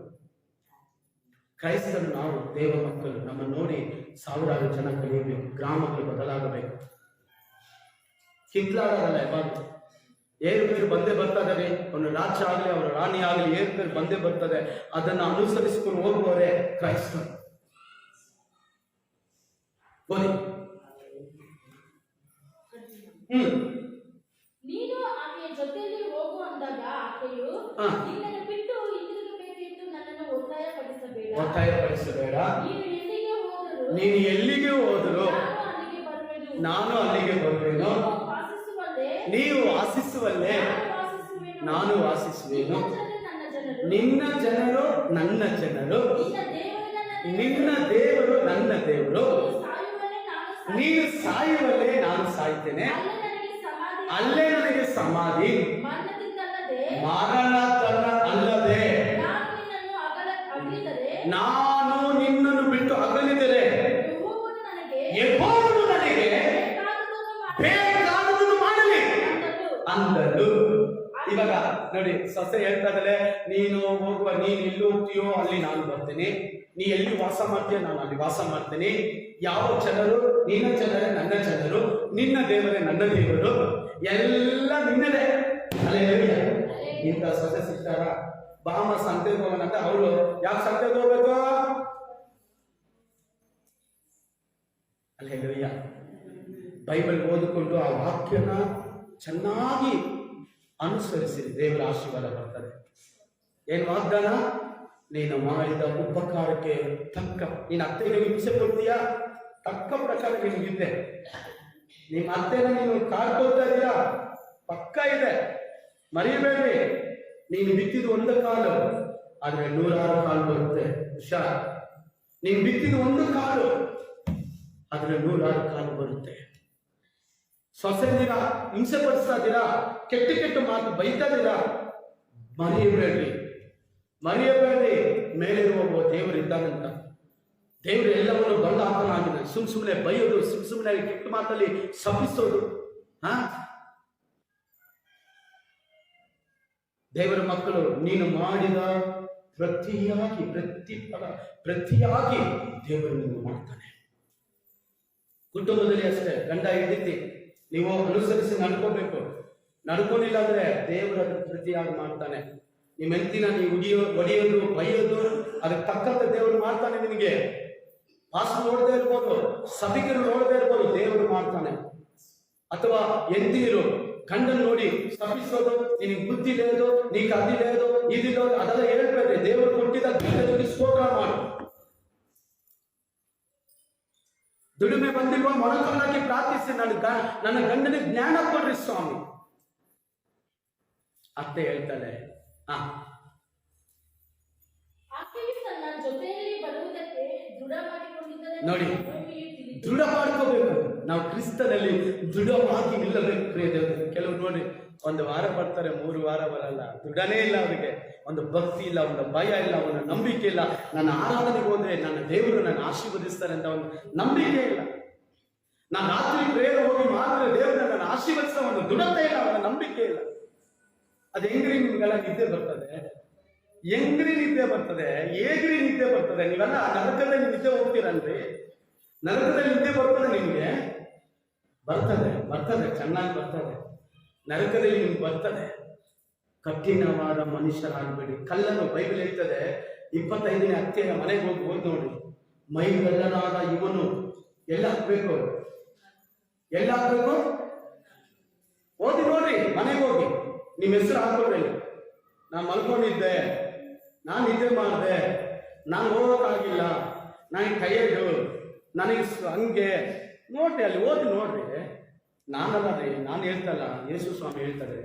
ಕ್ರೈಸ್ತರು ನಾವು ದೇವ ಮಕ್ಕಳು, ನಮ್ಮ ನೋಡಿ ಸಾವಿರಾರು ಜನ ಕಲಿಯಬೇಕು, ಗ್ರಾಮಗಳು ಬದಲಾಗಬೇಕು. ಕಿತ್ಲಾಡಲ್ಲ ಯಾವಾಗ ಏರುಪೇರು ಬಂದೇ ಬರ್ತದೆ. ಒಂದು ರಾಜ್ಯ ಆಗಲಿ ಅವರ ರಾಣಿ ಆಗಲಿ ಏರುಪೇರು ಬಂದೇ ಬರ್ತದೆ. ಅದನ್ನು ಅನುಸರಿಸಿಕೊಂಡು ಹೋಗುವವರೇ ಕ್ರೈಸ್ತರು. ಓದಿ. ನೀನು ಆಕೆಯ ಜೊತೆಯಲ್ಲಿ ಹೋಗು ಅಂದಾಗ ಆಕೆಯು ನಿನ್ನನ್ನು ಬಿಟ್ಟು ಹಿಂದಿರುಗಬೇಕು ಎಂದು ನನ್ನನ್ನು ಒತ್ತಾಯಪಡಿಸಬೇಡ. ನೀನು ಎಲ್ಲಿಗೆ ಹೋದರೂ ನಾನು ಅಲ್ಲಿಗೆ ಬರುವೆನು. ನೀವು ವಾಸಿಸುವಲ್ಲೇ ನಾನು ವಾಸಿಸುವೆನು. ನಿನ್ನ ಜನರು ನನ್ನ ಜನರು, ನಿನ್ನ ದೇವರು ನನ್ನ ದೇವರು. ನೀನು ಸಾಯುವಲ್ಲೇ ನಾನು ಸಾಯ್ತೇನೆ, ಅಲ್ಲೇ ನನಗೆ ಸಮಾಧಿ. ಮರಣತನ ಅಲ್ಲದೆ ನಾನು ನಿನ್ನನ್ನು ಬಿಟ್ಟು ಅಗಲಿದರೆ ಯೆಹೋವನು ನನಗೆ ಬೇಕಾದುದನ್ನು ಮಾಡಲಿ ಅಂದಳು. ಇವಾಗ ನೋಡಿ, ಸೊಸೆ ಹೇಳ್ತಾ ಇದ್ದಾಳೆ, ನೀನು ಹೋಗುವ, ನೀನು ಎಲ್ಲಿ ಹೋಗ್ತೀಯೋ ಅಲ್ಲಿ ನಾನು ಬರ್ತೇನೆ, ನೀ ಎಲ್ಲಿ ವಾಸ ಮಾಡ್ತೀಯೋ ನಾನು ಅಲ್ಲಿ ವಾಸ ಮಾಡ್ತೇನೆ. ಯಾವ ಜನರು ನಿನ್ನ ಜನರೇ ನನ್ನ ಜನರು, ನಿನ್ನ ದೇವರೇ ನನ್ನ ದೇವರು, ಎಲ್ಲ ನಿನ್ನದೇ. ಅಲ್ಲೇ ಇಂಥ ಸೊಸೆ ಸಿಗ್ತಾರ? ಬಾಮ ಸಂತೆಗೆ ಹೋಗೋಣಂತ ಅವಳು ಯಾಕೆ ಸಂತೆಗೆ ಹೋಗ್ಬೇಕು? ಅಲ್ಲೆಲ್ಲೂಯ್ಯ. ಬೈಬಲ್ ಓದಿಕೊಂಡು ಆ ವಾಕ್ಯನ ಚೆನ್ನಾಗಿ ಅನುಸರಿಸಿರಿ, ದೇವರ ಆಶೀರ್ವಾದ ಬರ್ತದೆ. ಏನು ವಾಗ್ದಾನ? ನೀನು ಮಾಡಿದ ಉಪಕಾರಕ್ಕೆ ತಕ್ಕ, ನೀನು ಅತ್ತೆಗೆ ಹಿಂಸೆ ಕೊಡ್ತೀಯಾ, ತಕ್ಕ ಪ್ರಕಾರ ನಿನಗಿದ್ದೆ. ನಿಮ್ಮ ಅತ್ತೆನ ನೀನು ಕಾಡ್ಕೊಳ್ತಾ ಇದೀಯಾ, ಪಕ್ಕ ಇದೆ, ಮರಿಬೇಡಿ. ನೀನು ಬಿತ್ತಿದ ಒಂದು ಕಾಲು ಆದ್ರೆ 106 ಕಾಲು ಬರುತ್ತೆ. ಹುಷಾರ್. ನೀನು ಬಿತ್ತಿದ ಒಂದು ಕಾಲು ಆದ್ರೆ 106 ಕಾಲು ಬರುತ್ತೆ. ಸೊಸೆದಿರ ಹಿಂಸೆ ಪಡಿಸ್ತಾ ಇದ್ದೀರಾ, ಕೆಟ್ಟ ಕೆಟ್ಟ ಮಾತು ಬೈತಾ ಇದ್ದೀರಾ, ಮರೆಯಬೇಡ್ರಿ, ಮರೆಯಬೇಡ್ರಿ. ಮೇಲಿರುವ ದೇವರು ಇದ್ದಾನಂತ. ದೇವರು ಎಲ್ಲವನ್ನು ಬಂದ ಹಾಕಲಾಗಿದೆ. ಸುಮ್ಮನೆ ಬೈಯೋದು, ಸುಮ್ಮನೆ ಕೆಟ್ಟ ಮಾತಲ್ಲಿ ಶಪಿಸೋದು. ದೇವರ ಮಕ್ಕಳು, ನೀನು ಮಾಡಿದ ಪ್ರತಿಯಾಗಿ ದೇವರು ನೀವು ಮಾಡ್ತಾನೆ. ಕುಟುಂಬದಲ್ಲಿ ಅಷ್ಟೇ, ಗಂಡ ಹೆಂಡತಿ ನೀವು ಅನುಸರಿಸಿ ನಡ್ಕೋಬೇಕು. ನಡ್ಕೊಂಡಿಲ್ಲ ಅಂದ್ರೆ ದೇವರ ಪ್ರತಿಯಾಗಿ ಮಾಡ್ತಾನೆ. ನಿಮ್ಮ ಹೆಂಡತಿನ ನೀವು ಹೊಡಿಯೋದು ಬೈಯೋದು ಅದಕ್ಕೆ ತಕ್ಕಂತೆ ದೇವರು ಮಾಡ್ತಾನೆ. ನಿನಗೆ ಪಾಸ್ ನೋಡದೆ ಇರ್ಬೋದು, ಸಭಿಕರು ನೋಡದೆ ಇರ್ಬೋದು, ದೇವರು ಮಾಡ್ತಾನೆ. ಅಥವಾ ಹೆಂಡತಿಯರು ಗಂಡನ್ ನೋಡಿ ಶಪಿಸೋದು, ನಿನಗೆ ಬುದ್ಧಿ ಲೇದು, ನೀಕ್ ಅದಿ ಲೇದು, ಇದಿಲ್ಲ, ಅದೆಲ್ಲ ಹೇಳ್ಬೇಡ್ರಿ. ದೇವರು ಕೊಟ್ಟಿದ್ದ ಗಂಡನಿಗೆ ಸ್ತೋತ್ರ ಮಾಡು. ದುಡಿಮೆ ಬಂದಿಲ್ವಾ, ಮೊಣಕಾಲಕ್ಕೆ ಪ್ರಾರ್ಥಿಸಿ, ನನ್ನ ಗಂಡನಿಗೆ ಜ್ಞಾನ ಕೊಡ್ರಿ ಸ್ವಾಮಿ. ಅತ್ತೆ ಹೇಳ್ತಾಳೆ, ನೋಡಿ, ದೃಢ ಮಾಡ್ಕೋಬೇಕು. ನಾವು ಕ್ರಿಸ್ತನಲ್ಲಿ ದೃಢವಾಗಿ ನಿಲ್ಲಬೇಕು ಪ್ರಿಯ ದೇವರು. ಕೆಲವು ನೋಡಿ, ಒಂದು ವಾರ ಬರ್ತಾರೆ, 3 ವಾರ ಬರಲ್ಲ, ದೃಢನೇ ಇಲ್ಲ ಅವರಿಗೆ. ಒಂದು ಭಕ್ತಿ ಇಲ್ಲ, ಒಂದು ಭಯ ಇಲ್ಲ, ಒಂದು ನಂಬಿಕೆ ಇಲ್ಲ. ನನ್ನ ಆರಾಧನೆಗೆ ಹೋದ್ರೆ ನನ್ನ ದೇವರು ನನ್ನ ಆಶೀರ್ವದಿಸ್ತಾರೆ ಅಂತ ಒಂದು ನಂಬಿಕೆ ಇಲ್ಲ. ನಾನು ರಾತ್ರಿ ಪ್ರೇಯರ್ ಹೋಗಿ ಮಾಡಿದ್ರೆ ದೇವರು ನನ್ನ ಆಶೀರ್ವದಿಸ್ತಾ, ಒಂದು ದೃಢತೆ ಇಲ್ಲ, ಒಂದು ನಂಬಿಕೆ ಇಲ್ಲ. ಅದು ಹೆಂಗ್ರಿ ನಿಮ್ಗೆಲ್ಲ ನಿದ್ದೆ ಬರ್ತದೆ? ಹೆಂಗ್ರಿ ನಿದ್ದೆ ಬರ್ತದೆ? ಹೇಗ್ರಿ ನಿದ್ದೆ ಬರ್ತದೆ? ನೀವೆಲ್ಲ ನರಕದಲ್ಲಿ ನಿದ್ದೆ ಹೋಗ್ತೀರನ್ರಿ? ನರಕದಲ್ಲಿ ನಿದ್ದೆ ಬರ್ತದೆ ನಿಮ್ಗೆ? ಬರ್ತದೆ, ಚೆನ್ನಾಗಿ ಬರ್ತದೆ. ನರಕದಲ್ಲಿ ನಿಮ್ಗೆ ಬರ್ತದೆ. ಕಠಿಣವಾದ ಮನುಷ್ಯರಾಗಬೇಡಿ. ಕಲ್ಲನ್ನು ಬೈಬಲ್ ಹೇಳ್ತದೆ, 25ನೇ ಅತ್ತೆಯ ಮನೆಗೆ ಹೋಗಿ ನೋಡಿ, ಮೈಗಲ್ಲನಾದ ಇವನು ಎಲ್ಲ ಹಾಕ್ಬೇಕು, ಓದಿ ನೋಡ್ರಿ. ಮನೆಗೆ ಹೋಗಿ ನಿಮ್ಮ ಹೆಸರು ಹಾಕೊಳ್ರಿ. ನಾನು ಮಲ್ಕೊಂಡಿದ್ದೆ, ನಾನು ನಿದ್ದೆ ಮಾಡಿದೆ, ನಾನು ಹೋಗೋಕ್ಕಾಗಿಲ್ಲ, ನನಗೆ ಟಯರ್ಡು, ನನಗೆ ಹಂಗೆ ನೋಡ್ರಿ, ಅಲ್ಲಿ ಓದಿ ನೋಡ್ರಿ. ನಾನಲ್ಲ ರೀ, ನಾನು ಹೇಳ್ತಲ್ಲ, ಯೇಸು ಸ್ವಾಮಿ ಹೇಳ್ತಾರೆ,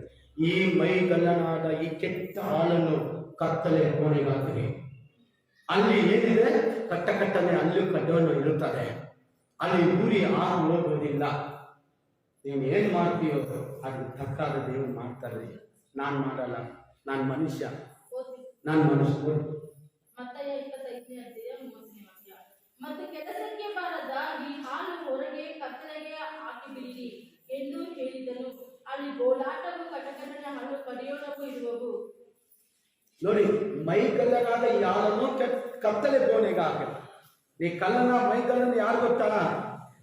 ಈ ಮೈಗಲ್ಲನಾದ ಈ ಕೆಟ್ಟ ಹಾಲನ್ನು ಕತ್ತಲೆ ಕೋಣೆಗಾಕಿರಿ. ಅಲ್ಲಿ ಏನಿದೆ, ಕಟ್ಟನೆ ಅಲ್ಲೂ ಕಡ್ಡವನ್ನು ಇರುತ್ತದೆ, ಅಲ್ಲಿ ಊರಿ ಆರು ಹೋಗೋದಿಲ್ಲ. ನೀನು ಏನು ಮಾಡ್ತೀಯೋ ಅದು ತಕ್ಕಾದ ದೇವರು ಮಾಡ್ತಾರೆ. ನಾನು ಮಾಡಲ್ಲ, ನಾನು ಮನುಷ್ಯ. ಮತ್ತು ಕೆಲಸಕ್ಕೆ ಬಾರದ ಈ ಹಾಲು ಹೊರಗೆ ಕತ್ತಲೆಗೆ ಹಾಕಿ ಬಿಡಿರಿ ಎಂದು ಹೇಳಿದನು. ಹಣ್ಣು ಕರಿಯೋಣವೂ ಇರುವವು. ನೋಡಿ, ಮೈ ಕಲ್ಲನಾದ ಯಾರನ್ನು ಕತ್ತಲೆ ಬೋನೆಗೆ ಹಾಕಿ. ಈ ಕಲ್ಲನ ಮೈ ಕಲ್ಲನ್ನು ಯಾರು ಗೊತ್ತಾ?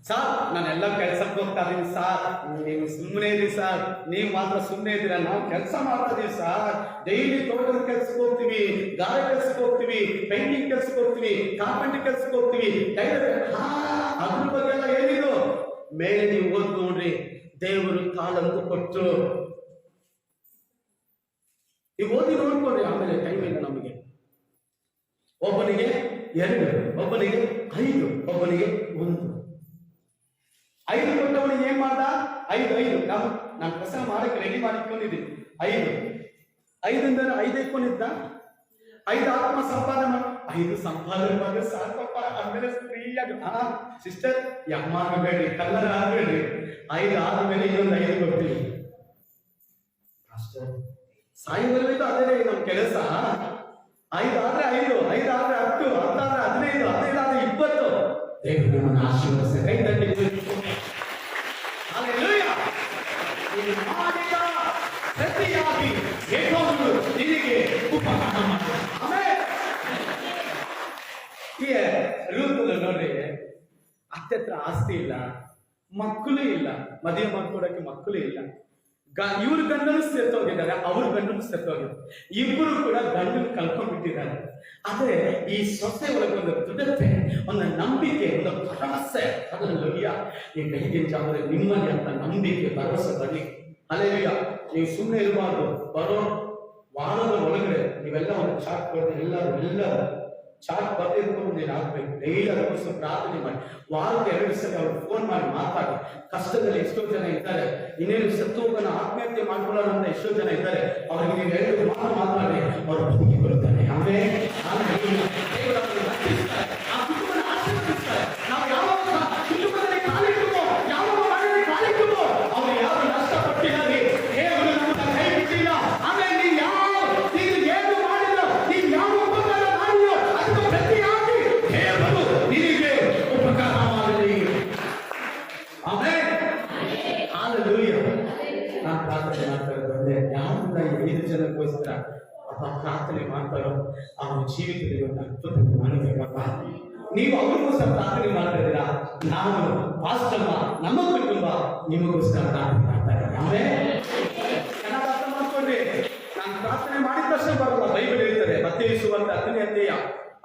ಸಾರ್, ನಾನೆಲ್ಲ ಕೆಲ್ಸಕ್ಕೆ ಹೋಗ್ತಾ ಇದೀನಿ ಸಾರ್, ನೀವು ಸುಮ್ಮನೆ ಇರಿ ಸಾರ್, ನೀವು ಮಾತ್ರ ಸುಮ್ಮನೆ ಇದ್ದೀರಾ, ನಾವು ಕೆಲಸ ಮಾಡ್ತಾ ಇದೀವಿ ಸಾರ್, ಡೈಲಿ ತೋಟದ ಕೆಲ್ಸಕ್ಕೆ ಹೋಗ್ತೀವಿ, ಗಾರೆ ಕೆಲ್ಸಕ್ಕೆ ಹೋಗ್ತೀವಿ, ಪೇಂಟಿಂಗ್ ಕೆಲ್ಸಕ್ಕೆ ಹೋಗ್ತೀವಿ, ಕಾರ್ಪೆಂಟರ್ ಕೆಲ್ಸಕ್ಕೆ ಹೋಗ್ತೀವಿ, ಅದ್ರ ಬಗ್ಗೆ ಎಲ್ಲ ಏನಿದು ಮೇಲೆ ನೀವು ಓದ್ ನೋಡ್ರಿ. ದೇವರು ತಾಳಂದು ಕೊಟ್ಟು ನೀವು ಓದಿ ನೋಡ್ಕೊಡ್ರಿ. ಆಮೇಲೆ ಟೈಮ್ ಇಲ್ಲ ನಮಗೆ. ಒಬ್ಬನಿಗೆ 2, ಒಬ್ಬನಿಗೆ 5, ಒಬ್ಬನಿಗೆ 1. 5 ಕೊಟ್ಟವನಿಗೆ ಏನ್ ಮಾಡ್ದ? 5 ನಾನು ಕೆಲಸ ಮಾಡಕ್ಕೆ ರೆಡಿ ಮಾಡಿಕೊಂಡಿದ್ದೀನಿ. 5 5 ಇಟ್ಕೊಂಡಿದ್ದ. 5 ಆತ್ಮ ಸಂಪಾದನೆ 5 ಸಂಪಾದನೆ ಮಾಡಿದ್ರೆ ಸಾಕಪ್ಪ. ಆಮೇಲೆ ಫ್ರೀಯಾಗಿ ಸಿಸ್ಟರ್ ಯಮ್ಮ ಆಗಬೇಡಿ, ಕಲ್ಲರ ಆಗಬೇಡಿ. 5 ಆದ್ಮೇಲೆ ಇನ್ನೊಂದು 5 ಕೊಡ್ತೀವಿ. ಸಾಯುವವರೆಗೂ ಅದೇ ನಮ್ಮ ಕೆಲಸ. 5 ಆದ್ರೆ 5, 5 ಆದ್ರೆ 10, 10 ಆದ್ರೆ 15, 15 ಆದ್ರೆ 20. ದೇವರು ನಮ್ಮನ್ನು ಆಶೀರ್ವದಿಸಿ. ಕೈ ತಟ್ಟಿ ನೀನು ಮಾಡಿದ ಪ್ರತಿಯಾಗಿ ಯೆಹೋವನು ನಿನಗೆ ಉಪಕಾರ ಮಾಡಿದ. ಆಮೇಲೆ ಈ ರೂಪದಲ್ಲಿ ನೋಡ್ರಿ, ಅತ್ತೆ ಹತ್ರ ಆಸ್ತಿ ಇಲ್ಲ, ಮಕ್ಕಳು ಇಲ್ಲ, ಮದುವೆ ಮಾಡ್ಕೊಡಕ್ಕೆ ಮಕ್ಕಳು ಇಲ್ಲ. ಇವ್ರ ಗಂಡನು ಸೆತ್ತೋಗಿದ್ದಾರೆ, ಅವ್ರ ಗಂಡನು ಸೆತ್ತೋಗಿದ್ದಾರೆ. ಇಬ್ಬರು ಕೂಡ ಗಂಡನ್ನು ಕಳ್ಕೊಂಡ್ಬಿಟ್ಟಿದ್ದಾರೆ. ಆದ್ರೆ ಈ ಸೊಸೆ ಒಳಗೆ ಒಂದು ದೃಢತೆ, ಒಂದು ನಂಬಿಕೆ, ಒಂದು ಭರವಸೆ. ಹಲ್ಲೆಲೂಯಾ. ಈ ಬೆಳಗಿನ ಜಾವದಲ್ಲಿ ನಿಮ್ಮಲ್ಲಿ ಅಂತ ನಂಬಿಕೆ, ಭರವಸೆ ಬರಲಿ. ಹಲ್ಲೆಲೂಯಾ. ನೀವು ಸುಮ್ಮನೆ ಇರಬಾರ್ದು. ಬರೋ ವಾರದ ಒಳಗಡೆ ನೀವೆಲ್ಲ ಒಂದು ಚಾಟ್ ಬರೆದು ಎಲ್ಲರೂ ಚಾಟ್ ಬರೆದಿರ್ಕೊಂಡು ನೀನು ಆಗ್ಬೇಕು. ಡೈಲಿ ಅದಕ್ಕೋಸ್ಕರ ಪ್ರಾರ್ಥನೆ ಮಾಡಿ. ವಾರಕ್ಕೆ 2 ಸಲ ಅವ್ರು ಫೋನ್ ಮಾಡಿ ಮಾತಾಡಿ. ಕಷ್ಟದಲ್ಲಿ ಎಷ್ಟೋ ಜನ ಇದ್ದಾರೆ, ಇನ್ನೇನು ಸತ್ತೋಗನ ಆತ್ಮಹತ್ಯೆ ಮಾಡ್ಕೊಳ್ಳೋಣ ಅಂತ ಎಷ್ಟೋ ಜನ ಇದ್ದಾರೆ. ಅವ್ರಿಗೆ ನೀವು 2 ಮಾತಾಡಿ, ಅವರು ಬದುಕಿ ಬರುತ್ತಾರೆ. ಆಮೇಲೆ ಆ ಕುಟುಂಬನ ಆಶೀರ್ವದಿಸ್ತಾರೆ. ನಾವು ಯಾವಾಗ ಕುಟುಂಬದಲ್ಲಿ ಕಾಲಿಟ್ಟುವೋ, ಯಾವಾಗ ಮನೆಯಲ್ಲಿ ಕಾಲಿಟ್ಟುವೋ, ಅವ್ರು ಯಾರು ನಷ್ಟಪಟ್ಟಿದ್ದಾರೆ. ದೇವರು ನಮ್ಮನ್ನ ಕೈ ಬಿಟ್ಟಿಲ್ಲ. ಆಮೇಲೆ ನೀವು ಏನು ಮಾಡಿಲ್ಲ, ನೀವು ಯಾವ ಉಪಕಾರ ಮಾಡಿಲ್ಲ, ಅದಕ್ಕೆ ಪ್ರತಿಯಾಗಿ ದೇವರು ನಿನಗೆ ಉಪಕಾರ ಮಾಡಲಿ. ಆಮೇಲೆ ಹಲ್ಲೆಲೂಯಾ. ನಾನು ಪ್ರಾರ್ಥನೆ ಮಾಡ್ತಾ ಇರೋದು ಯಾರಿಂದ 5 ಜನಕ್ಕೋಸ್ಕರ ಪ್ರಾರ್ಥನೆ ಮಾಡ್ತಾರೋ ಅವನ ಜೀವಿತದಲ್ಲಿ ಒಂದು ಅದ್ಭುತ ಮಾಡಬೇಕಪ್ಪ. ನೀವು ಅವ್ರಿಗೋಸ್ಕರ ಪ್ರಾರ್ಥನೆ ಮಾಡ್ತಾ ಇದ್ದೀರಾ, ನಾನು ವಾಸ್ತವ ನಮ್ಮ ಕುಟುಂಬ ನಿಮಗೋಸ್ಕರ ಪ್ರಾರ್ಥನೆ ಮಾಡ್ತಾ ಇದ್ದಾರೆ. ಆಮೇಲೆ ಚೆನ್ನಾಗಿ ಅರ್ಥ ಮಾಡ್ಕೊಂಡ್ರಿ. ನಾನು ಪ್ರಾರ್ಥನೆ ಮಾಡಿದ ತಕ್ಷಣ ಬರಲ್ಲ. ಬೈಬಲ್ ಹೇಳ್ತಾರೆ, ಮತ್ತೇಯು ಸುವಾರ್ತೆ 10ನೇ ಅಧ್ಯಾಯ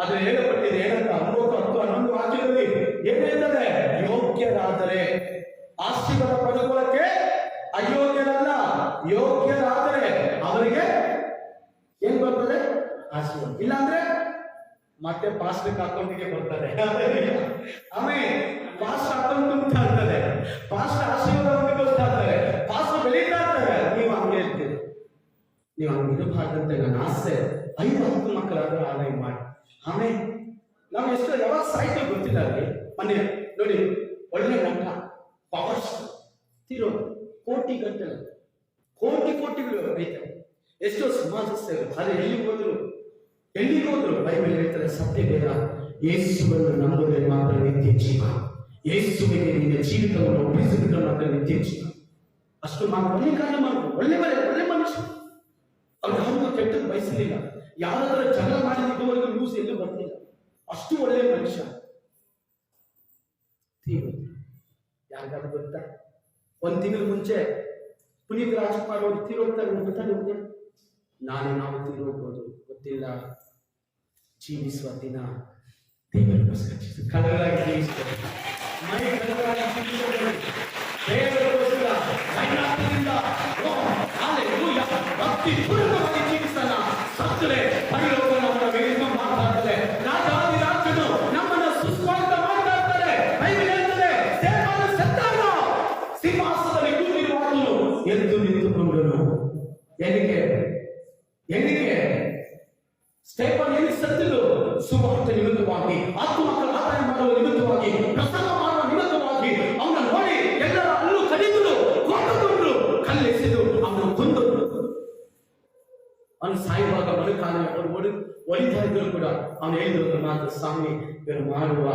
ಅದ್ರ ಹೇಳಪಟ್ಟಿದೆ ಏನಂತ 9, 10, 11 ವಾಕ್ಯದಲ್ಲಿ ಏನ್ ಹೇಳ್ತಾರೆ? ಯೋಗ್ಯರಾದರೆ ಆಶೀರ್ವಾದ ಪಡೆದುಕೊಳ್ಳಕ್ಕೆ ಅಯೋಗ್ಯರಲ್ಲ, ಯೋಗ್ಯರಾದರೆ ಅವರಿಗೆ ಏನ್ ಬರ್ತದೆ? ಆಶೀರ್ವಾದ. ಇಲ್ಲಾಂದ್ರೆ ಮತ್ತೆ ಪಾಸ್ಟರ್ ಅಕೌಂಟಿಗೆ ಬರ್ತದೆ. ಆಮೇಲೆ ಪಾಸ್ಟರ್ ಅಕೌಂಟ್ ತುಂಬ್ತಾ ಇರ್ತದೆ, ಪಾಸ್ಟರ್ ಆಶೀರ್ವಾದ ಹೊಂದಿಕೊಳ್ತಾ ಇರ್ತಾರೆ, ಪಾಸ್ಟರ್ ಬೆಳೀತಾ ಇರ್ತಾರೆ. ನೀವು ಹಂಗೆ ಇರ್ತೀರಿ. ನೀವು ಹಂಗೆ ಇರಬಾರ್ದಂತೆ ನನ್ನ ಆಸೆ. 5-10 ಮಕ್ಕಳಾದ್ರೂ ಆದಾಯ ಮಾಡಿ. ಆಮೇಲೆ ನಾವು ಎಷ್ಟೋ ಯಾವಾಗ ಸಾಹಿತ್ಯ ಗೊತ್ತಿಲ್ಲ. ಮೊನ್ನೆ ನೋಡಿ, ಒಳ್ಳೆ ನಟ ಪವರ್ ತೀರೋ ಕೋಟಿಗಳು ರೈತರು, ಎಷ್ಟೋ ಸಮಾಜ ಸೇವೆ. ಅದೇ ಎಲ್ಲಿಗೆ ಹೋದ್ರು ಬೈಬಲ್ ಹೇಳ್ತಾರೆ, ಸತ್ಯ ಬೇಡ, ಯೇಸುವನ್ನು ನಂಬುವುದೇ ಮಾತ್ರ ನಿತ್ಯ ಜೀವ. ಯೇಸುವಿಗೆ ನಿನ್ನ ಜೀವಿತವನ್ನು ಒಪ್ಪಿಸಿಬಿಟ್ರೆ ಮಾತ್ರ ನಿತ್ಯ ಜೀವ. ಅಷ್ಟು ಒಳ್ಳೆ ಕಾರ್ಯ ಮಾಡ್ಬೋದು. ಒಳ್ಳೆ ಮನುಷ್ಯ. ಅವ್ರು ಯಾರಿಗೂ ಕೆಟ್ಟದ್ದು ಬಯಸಲಿಲ್ಲ. ಯಾರಾದ್ರೂ ಜಗಳ ಮಾಡಿದವರೆಗೂ ನ್ಯೂಸ್ ಎಲ್ಲೂ ಬರ್ತಿಲ್ಲ. ಅಷ್ಟು ಒಳ್ಳೆ ಮನುಷ್ಯ. ಯಾರಿಗಾದ್ರೂ ಗೊತ್ತಾ? 1 ತಿಂಗಳ ಮುಂಚೆ ಪುನೀತ್ ರಾಜ್ಕುಮಾರ್ ಅವರು ತೀರೋಗ್ತಾರೆ. ಗೊತ್ತಾ ನಿಮಗೆ? ನಾವು ತೀರೋಗ್ಬೋದು, ಗೊತ್ತಿಲ್ಲ. ಜೀವಿಸುವ ದಿನ ದೇವರಿಗೋಸ್ಕರ ಕಲರಾಗಿ ಜೀವಿಸ್ತಾರೆ. ದೇವರಿಗೋಸ್ಕರ ಭಕ್ತಿ ಪೂರ್ವಕವಾಗಿ ಜೀವಿಸಲ್ಲ. ಸತ್ತರೆ ಪರಲೋಕ ನಮ್ಮನ್ನ ವಿರುದ್ಧ ಮಾತಾಡ್ತಾರೆ. ರಾಜನು ನಮ್ಮನ್ನ ಸುಸ್ವಾಗತ ಮಾಡ್ತಾ ಇರ್ತಾರೆ. ಬೈಬಲ್ ಹೇಳ್ತದೆ, ದೇವರು ಸತ್ತಾಗ ಸಿಂಹಾಸನದಲ್ಲಿ ಕೂತಿರುವಾಗಲೂ ಎದ್ದು ನಿಂತುಕೊಂಡನು. ಎಲ್ಲಿಗೆ ಸ್ಟೇಫನ್ ಎಲ್ಲಿ ಸತ್ತಿದ್ದು? ಸುವಾರ್ತೆ ನಿಮಿತ್ತವಾಗಿ, ಆತ್ಮಮಕ್ಕಳ ಆದಾಯ ಮಾಡುವ ನಿಮಿತ್ತವಾಗಿ, ಪ್ರಸಂಗ ಮಾಡುವ ನಿಮಿತ್ತವಾಗಿ ಅವನ ನೋಡಿ ಎಲ್ಲರ ಅಲ್ಲೂ ಕಡಿದರು, ಕೊಂಡುಕೊಂಡ್ರು, ಕಲ್ಲೆಸೆದು ಅವನು ಕೊಂದರು. ಅವನು ಸಾಯುವಾಗ ಮರುಕಾಲ ಅವರು ಒಲಿತಾ ಇದ್ದರು ಕೂಡ ಅವನು ಹೇಳಿದ್ರು ಮಾತ್ರ, ಸ್ವಾಮಿ ಇವರು ಮಾಡುವ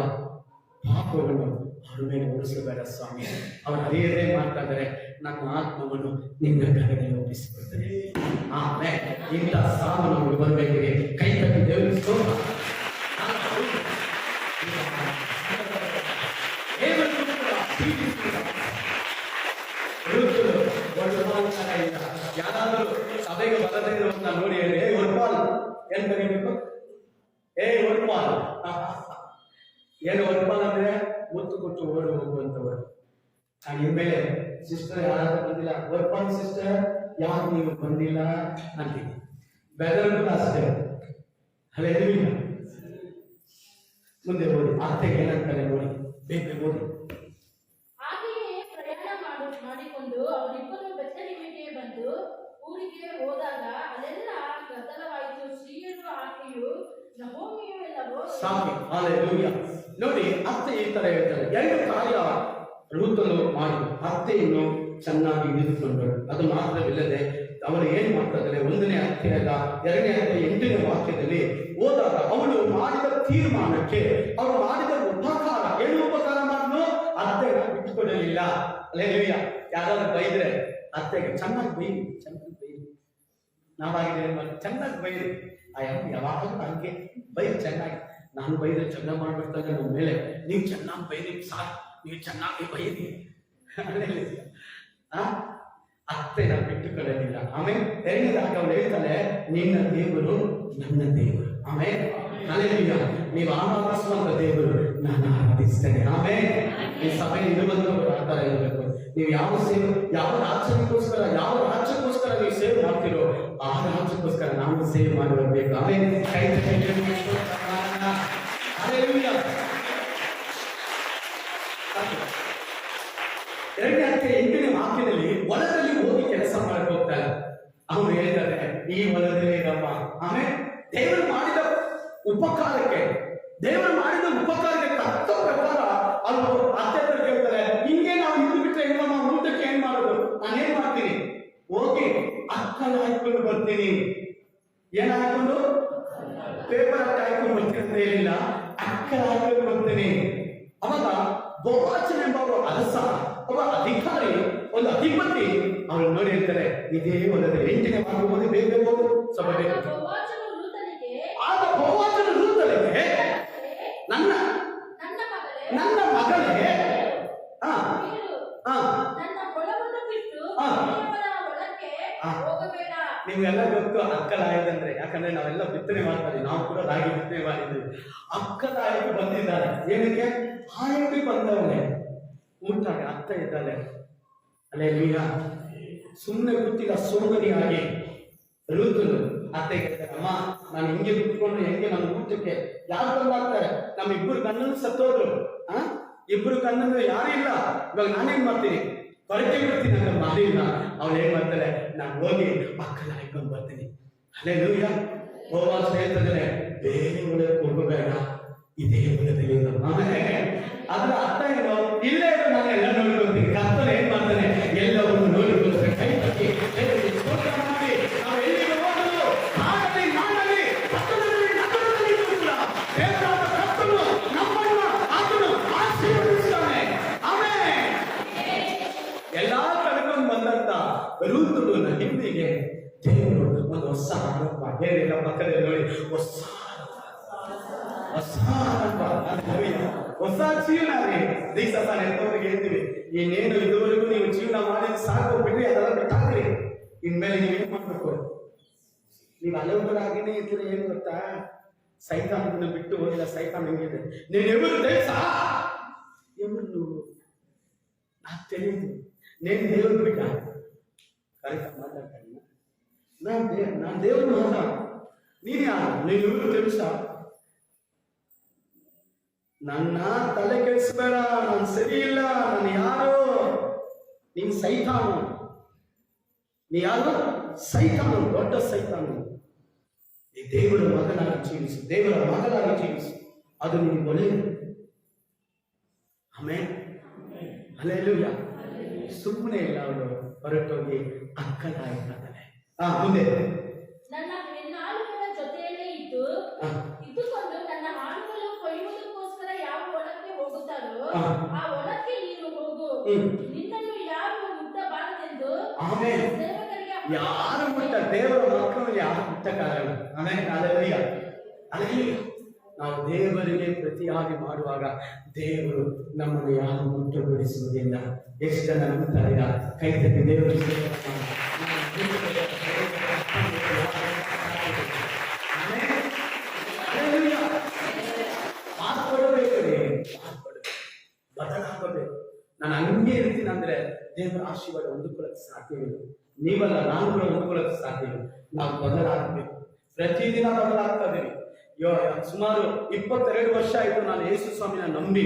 ಪಾಪವನ್ನು ಅವ್ರ ಮೇಲೆ ಓಡಿಸಬೇಡ ಸ್ವಾಮಿ. ಅವರು ಅರಿಯದೇ ಮಾಡ್ತಾ ಇದ್ದಾರೆ. ನನ್ನ ಆತ್ಮವನ್ನು ನಿನ್ನ ಕಡೆಗೆ ಒಪ್ಪಿಸಿಕೊಡ್ತೇನೆ. ಆಮೇಲೆ ಇಂಥ ಸಾವು ನಮಗೆ ಬರಬೇಕಿದೆ. ಕೈ ತಟ್ಟಿ ದೇವರಿಗೆ ಸ್ತೋತ್ರ. ಯಾರಾದರೂ ಸಭೆಗೆ ಬರದೇ ಇರುವಂತ ನೋಡಿ ಹೇಳಿ, ಏ ಒರ್ಪಾಲ್ ಏನ್ ಕರಿಬೇಕು? ಏ ಒರ್ಪಾಲ್. ಏನು ಒರ್ಪಾಲ್ ಅಂದ್ರೆ ಮುತ್ತು ಕೊಟ್ಟು ಓಡಿ ಹೋಗುವಂತವರು. ನಾನು ಇನ್ಮೇಲೆ ಸಿಸ್ಟರ್ ಯಾರು ಬಂದಿಲ್ಲ, ಒರ್ಪಾಲ್ ಸಿಸ್ಟರ್ ಯಾರು ನೀವು ಬಂದಿಲ್ಲ ಅಂತೀನಿ. ಬೆದರ್ ಕೂಡ ಅಷ್ಟೇ. ಅಲ್ಲೇ ಮುಂದೆ ಓದಿ, ಅತ್ತೆಗೆ ಏನಂತಾರೆ ನೋಡಿ, ಬೇಗ ಓದಿ. ಹಾಗೆಯೇ ಪ್ರಯಾಣ ಮಾಡಿಕೊಂಡು ಅವರಿಬ್ಬರು ಬೆತ್ತಲಿಗೆ ಬಂದು ಊರಿಗೆ ಹೋದಾಗ ಅಲ್ಲೆಲ್ಲ ಗದ್ದಲವಾಯಿತು. ಸ್ತ್ರೀಯರು ಆಕೆಯು ನಹೋಮಿಯು ಎಲ್ಲವೋ ಸಾಕಿ. ಹಲ್ಲೆಲೂಯಾ. ನೋಡಿ, ಅತ್ತೆ ಈ ತರ ಹೇಳ್ತಾರೆ, ಎರಡು ಕಾರ್ಯ ರೂತನು ಮಾಡಿ ಅತ್ತೆಯನ್ನು ಚೆನ್ನಾಗಿ ಹಿಡಿದುಕೊಂಡರು. ಅದು ಮಾತ್ರವಿಲ್ಲದೆ ಅವರು ಏನ್ ಮಾಡ್ತಾ ಇದ್ದಾರೆ, 1ನೇ ಅಧ್ಯಾಯದ 2ನೇ ಅಧ್ಯಾಯ 8ನೇ ವಾಕ್ಯದಲ್ಲಿ ಹೋದಾಗ ಅವಳು ಮಾಡಿದ ತೀರ್ಮಾನಕ್ಕೆ, ಅವರು ಮಾಡಿದ ಉಪಕಾರ, ಏನು ಉಪಕಾರ ಮಾಡಿದ್ರು, ಅತ್ತೆನ ಬಿಟ್ಟುಕೊಡಲಿಲ್ಲ. ಹಲ್ಲೆಲೂಯಾ. ಯಾರಾದ್ರೂ ಬೈದ್ರೆ ಅತ್ತೆಗೆ ಚೆನ್ನಾಗಿ ಬೈರಿ, ಚೆನ್ನಾಗಿ ಬೈರಿ. ನಾವಾಗಿದೆ ಚೆನ್ನಾಗಿ ಬೈರಿ. ಯಾವಾಗಲೂ ಹಂಗೆ ಬೈರಿ ಚೆನ್ನಾಗಿ. ನಾನು ಬೈದ್ರೆ ಚೆನ್ನಾಗಿ ಮಾಡ್ಬಿಡ್ತಾನೆ ನಮ್ಮ ಮೇಲೆ, ನೀವು ಚೆನ್ನಾಗಿ ಬೈರಿ ಸಾಕು, ನೀವು ಚೆನ್ನಾಗಿ ಬೈರಿ. ಅತ್ತೆನ ಬಿಟ್ಟುಕೊಳ್ಳಲಿಲ್ಲ. ಆಮೇಲೆ 2ನೇದಾಗಿ ಅವಳು ಹೇಳ್ತಾಳೆ, ನಿನ್ನ ದೇವರು ನನ್ನ ದೇವರು. ಆಮೇಲೆ ಹಲ್ಲೆಲೂಯಾ. ನೀವು ಆರಾಧಿಸುವಂತ ದೇವರು ನಾನು ಆರಾಧಿಸ್ತೇನೆ. ಆಮೇಲೆ ಈ ಸಭೆ ಇರುವಂತವರು ಆ ಥರ ಇರಬೇಕು. ನೀವು ಯಾವ ಸೇವೆ, ಯಾವ ರಾಜ್ಯಕ್ಕೋಸ್ಕರ ನೀವು ಸೇವೆ ಮಾಡ್ತೀರೋ ಆ ರಾಜ್ಯಕ್ಕೋಸ್ಕರ ನಾವು ಸೇವೆ ಮಾಡಿ ಬರಬೇಕು. ಆಮೇಲೆ ಕೈ ಹಲ್ಲೆಲೂಯಾ. 2ನೇ ಅಧ್ಯಾಯ 8ನೇ ವಾಕ್ಯದಲ್ಲಿ ಹೊಲದಲ್ಲಿ ಹೋಗಿ ಕೆಲಸ ಮಾಡಕ್ಕೆ ಹೋಗ್ತಾರೆ. ಅವನು ಹೇಳ್ತಾರೆ, ಈ ಹೊಲದಲ್ಲಿ ನಮ್ಮ ಆಮೇಲೆ ದೇವರು ಮಾಡಿದ ಉಪಕಾರಕ್ಕೆ ತಕ್ಕ ಪ್ರಕಾರ ಅವರು ಅತ್ಯಂತ ಕೇಳ್ತಾರೆ, ಹಿಂಗೆ ನಾವು ಇದ್ದು ಬಿಟ್ರೆ ಹೆಂಗ, ನಾವು ಊಟಕ್ಕೆ ಏನ್ ಮಾಡೋದು? ನಾನೇನ್ ಮಾಡ್ತೀನಿ, ಹೋಗಿ ಅಕ್ಕನ ಹಾಕೊಂಡು ಬರ್ತೀನಿ. ಏನ್ ಹಾಕೊಂಡು? ಪೇಪರ್ ಹಾಕೊಂಡು ಬರ್ತೀನಿ ಅಂತ ಹೇಳಿಲ್ಲ, ಅಕ್ಕನ ಹಾಕೊಂಡು ಬರ್ತೀನಿ. ಅವಾಗ ಬೋವಾಚನ್ ಎಂಬ ಅರಸ, ಒಬ್ಬ ಅಧಿಕಾರಿ, ಒಂದು ಅಧಿಪತಿ ಅವಳು ನೋಡಿ ಹೇಳ್ತಾರೆ, ಇದೇ ಹೊಲದಲ್ಲಿ 8ನೇ ವಾಕ್ಯ ಬೇಗ ಹೋಗು ಸಭೆ. ಆಗ ಬೋವಾಚನ ರೂತನಿಗೆ, ನನ್ನ ಮಗಳೇ, ನಿಮ್ಗೆಲ್ಲ ಗೊತ್ತು ಅಕ್ಕಲಾಯದಂದ್ರೆ, ಯಾಕಂದ್ರೆ ನಾವೆಲ್ಲ ಬಿತ್ತನೆ ಮಾಡ್ತೀವಿ, ನಾವು ಕೂಡ ರಾಗಿ ಬಿತ್ತನೆ ಮಾಡಿದ್ವಿ. ಅಕ್ಕಲಾಯಕ್ಕೆ ಬಂದಿದ್ದಾರೆ. ಏನಕ್ಕೆ? ಹಾಯಕ್ಕೆ ಬಂದವನೇ ಊಟ ಅತ್ತ ಇದ್ದಾಳೆ. ಹಲ್ಲೆಲೂಯಾ. ಸುಮ್ಮನೆ ಕೂತಿಲ್ಲ, ಸೋಮರಿಯಾಗಿ ರೂತನು ಅತ್ತೆಗೆ ಹೇಳ್ತಾರೆ, ಅಮ್ಮ ನಾನು ಹಿಂಗೆ ಕುತ್ಕೊಂಡ್ರೆ ಹೆಂಗೆ ನಮ್ಮ ಊಟಕ್ಕೆ ಯಾರು ಬಂದಾಗ್ತಾರೆ? ನಮ್ಮ ಇಬ್ಬರು ಗಂಡನು ಸತ್ತೋದ್ರು, ಇಬ್ಬರು ಗಂಡನು ಯಾರು ಇಲ್ಲ, ಇವಾಗ ನಾನೇನ್ ಮಾಡ್ತೀನಿ, ಹೊರಗೆ ಬಿಡ್ತೀನಿ ಅಂತ ಮಾಡಿಲ್ಲ. ಅವಳು ಏನ್ ಮಾಡ್ತಾಳೆ, ನಾನು ಹೋಗಿ ಅಕ್ಕನ ಹಾಕೊಂಡು ಬರ್ತೀನಿ. ಹಲ್ಲೆಲೂಯಾ. ಬೋವಾಜ್ ಹೇಳ್ತಿದ್ದಾನೆ, ಬೇರೆ ಹೊಲಕ್ಕೆ ಹೋಗಬೇಡ, ಇದೇ ಹೊಲದಲ್ಲಿ ಅದ್ರ ಅರ್ಥ ಏನು? ಇಲ್ಲೇ ನಾನು ಎಲ್ಲ ನೋಡ್ಕೊಳ್ತೀನಿ. ಕರ್ತನ ಏನ್ ಮಾಡ್ತಾನೆ, ಎಲ್ಲವನ್ನು ನೋಡಿಕೊಳ್ಳುತ್ತೆ. ಕೈ ತಟ್ಟಿ ಮಾಡಿ ನಾವು ಎಲ್ಲಿಗೆ ಹೋಗಲು ಕಾಡಲ್ಲಿ, ನಾಡಲ್ಲಿ, ಪಟ್ಟಣದಲ್ಲಿ, ನಗರದಲ್ಲಿ ಕೂಡ ದೇವರಾದ ಕರ್ತನು ನಮ್ಮನ್ನ ಆತನು ಆಶೀರ್ವದಿಸ್ತಾನೆ. ಆಮೇಲೆ ಎಲ್ಲಾ ಕಡೆಗೊಂಡು ಬಂದಂತ ರೂತುನ ಹಿಂದಿಗೆ ದೇವರು ಒಂದು ಹೊಸ ಆರಂಭ, ಏನಿಲ್ಲ ಪಕ್ಕದಲ್ಲಿ ನೋಡಿ, ಹೊಸ ಜೀವನ ರೀ. ದಿವಸ ನೆತ್ತವರಿಗೆ ಹೇಳ್ತೀವಿ, ಇನ್ನೇನು ಇದುವರೆಗೂ ನೀವು ಜೀವನ ಮಾಡಿ ಸಾಕು ಬಿಡ್ರಿ, ಅದೆಲ್ಲ ಬಿಟ್ಟಾಕ್ರಿ. ಇನ್ಮೇಲೆ ನೀವೇನ್ ಮಾಡ್ಬೇಕು, ನೀವು ಹಲವುಗಳಾಗಿನೇ ಇದ್ರೆ ಏನ್ ಗೊತ್ತಾ, ಸೈತಾನನ್ನು ಬಿಟ್ಟು ಹೋಗಿಲ್ಲ. ಸೈತಾನ್ ಹೆಂಗಿದೆ, ನೀನು ಎವರು తెలుసా, ఎవరు నువ్వు నాకు తెలియదు, నేను దేవుడు బిడ్డ. కరెక్ట్ మాట్లాడతాను, నా దేవుడు మాట, నేను యారు, నేను ఎవరు తెలుసా? ನನ್ನ ತಲೆ ಕೆಡಿಸ್ಬೇಡ, ನಾನು ಸರಿ ಇಲ್ಲ, ನಾನು ಯಾರು, ನೀನು ಸೈತಾನು. ನೀ ಯಾರು? ಸೈತಾನು, ದೊಡ್ಡ ಸೈತಾನು. ಈ ದೇವರ ಮಗನಾಗಿ ಜೀವಿಸು, ದೇವರ ಮಗನಾಗಿ ಜೀವಿಸು, ಅದು ನಿನಗೆ ಒಳ್ಳೆಯದು. ಆಮೇಲೆ ಹಲ್ಲೆಲೂಯಾ. ಸುಮ್ಮನೆ ಇಲ್ಲ, ಅವಳು ಹೊರಟೋಗಿ ಅಕ್ಕನಾಗಿದ್ದಾಳೆ. ಮುಂದೆ ನನ್ನ ಹೆಣ್ಣಾಳುಗಳ ಜೊತೆಯಲ್ಲೇ ಇದ್ದುಕೊಂಡು ನನ್ನ ಆಳುಗಳು ಕೊಯ್ಯುವುದಕ್ಕೋಸ್ಕರ ಯಾವ ಹೊಲಕ್ಕೆ ಹೋಗುತ್ತಾರೋ ಆ ಹೊಲಕ್ಕೆ ನೀನು ಹೋಗು. ನಿನ್ನನ್ನು ಯಾರು ಮುಟ್ಟಬಾರದು ಯಾರು ಮುಟ್ಟ ದೇವರ ಮಕ್ಕಳು ಯಾರು ಮುಟ್ಟಕ್ಕಾಗಲ್ಲ. ಆಮೇಲೆ ಅಲ್ಲೇ ನಾವು ದೇವರಿಗೆ ಪ್ರತಿಯಾಗಿ ಮಾಡುವಾಗ ದೇವರು ನಮ್ಮನ್ನು ಯಾರು ಮುಟ್ಟುಗೊಳಿಸುವುದಿಲ್ಲ. ಎಷ್ಟು ಜನ ನಂಬುತ್ತಾರೆ? ಕೈ ತಟ್ಟಿ ದೇವರು ಬದಲಾಗಬೇಕು. ನಾನು ಹಂಗೆ ಇರ್ತೀನಿ ಅಂದ್ರೆ ದೇವರ ಆಶೀರ್ವಾದ ಹೊಂದಿಕೊಳ್ಳಕ್ಕೆ ಸಾಧ್ಯವಿಲ್ಲ. ನೀವಲ್ಲ, ನಾನು ಕೂಡ ಹೊಂದಿಕೊಳ್ಳಕ್ಕೆ ಸಾಧ್ಯವಿಲ್ಲ. ನಾವು ಬದಲಾಗಬೇಕು. ಪ್ರತಿದಿನ ಬದಲಾಗ್ತಾ ಇದ್ದೀವಿ. ಸುಮಾರು 22 ವರ್ಷ ಆಯ್ತು ನಾನು ಯೇಸು ಸ್ವಾಮಿನ ನಂಬಿ.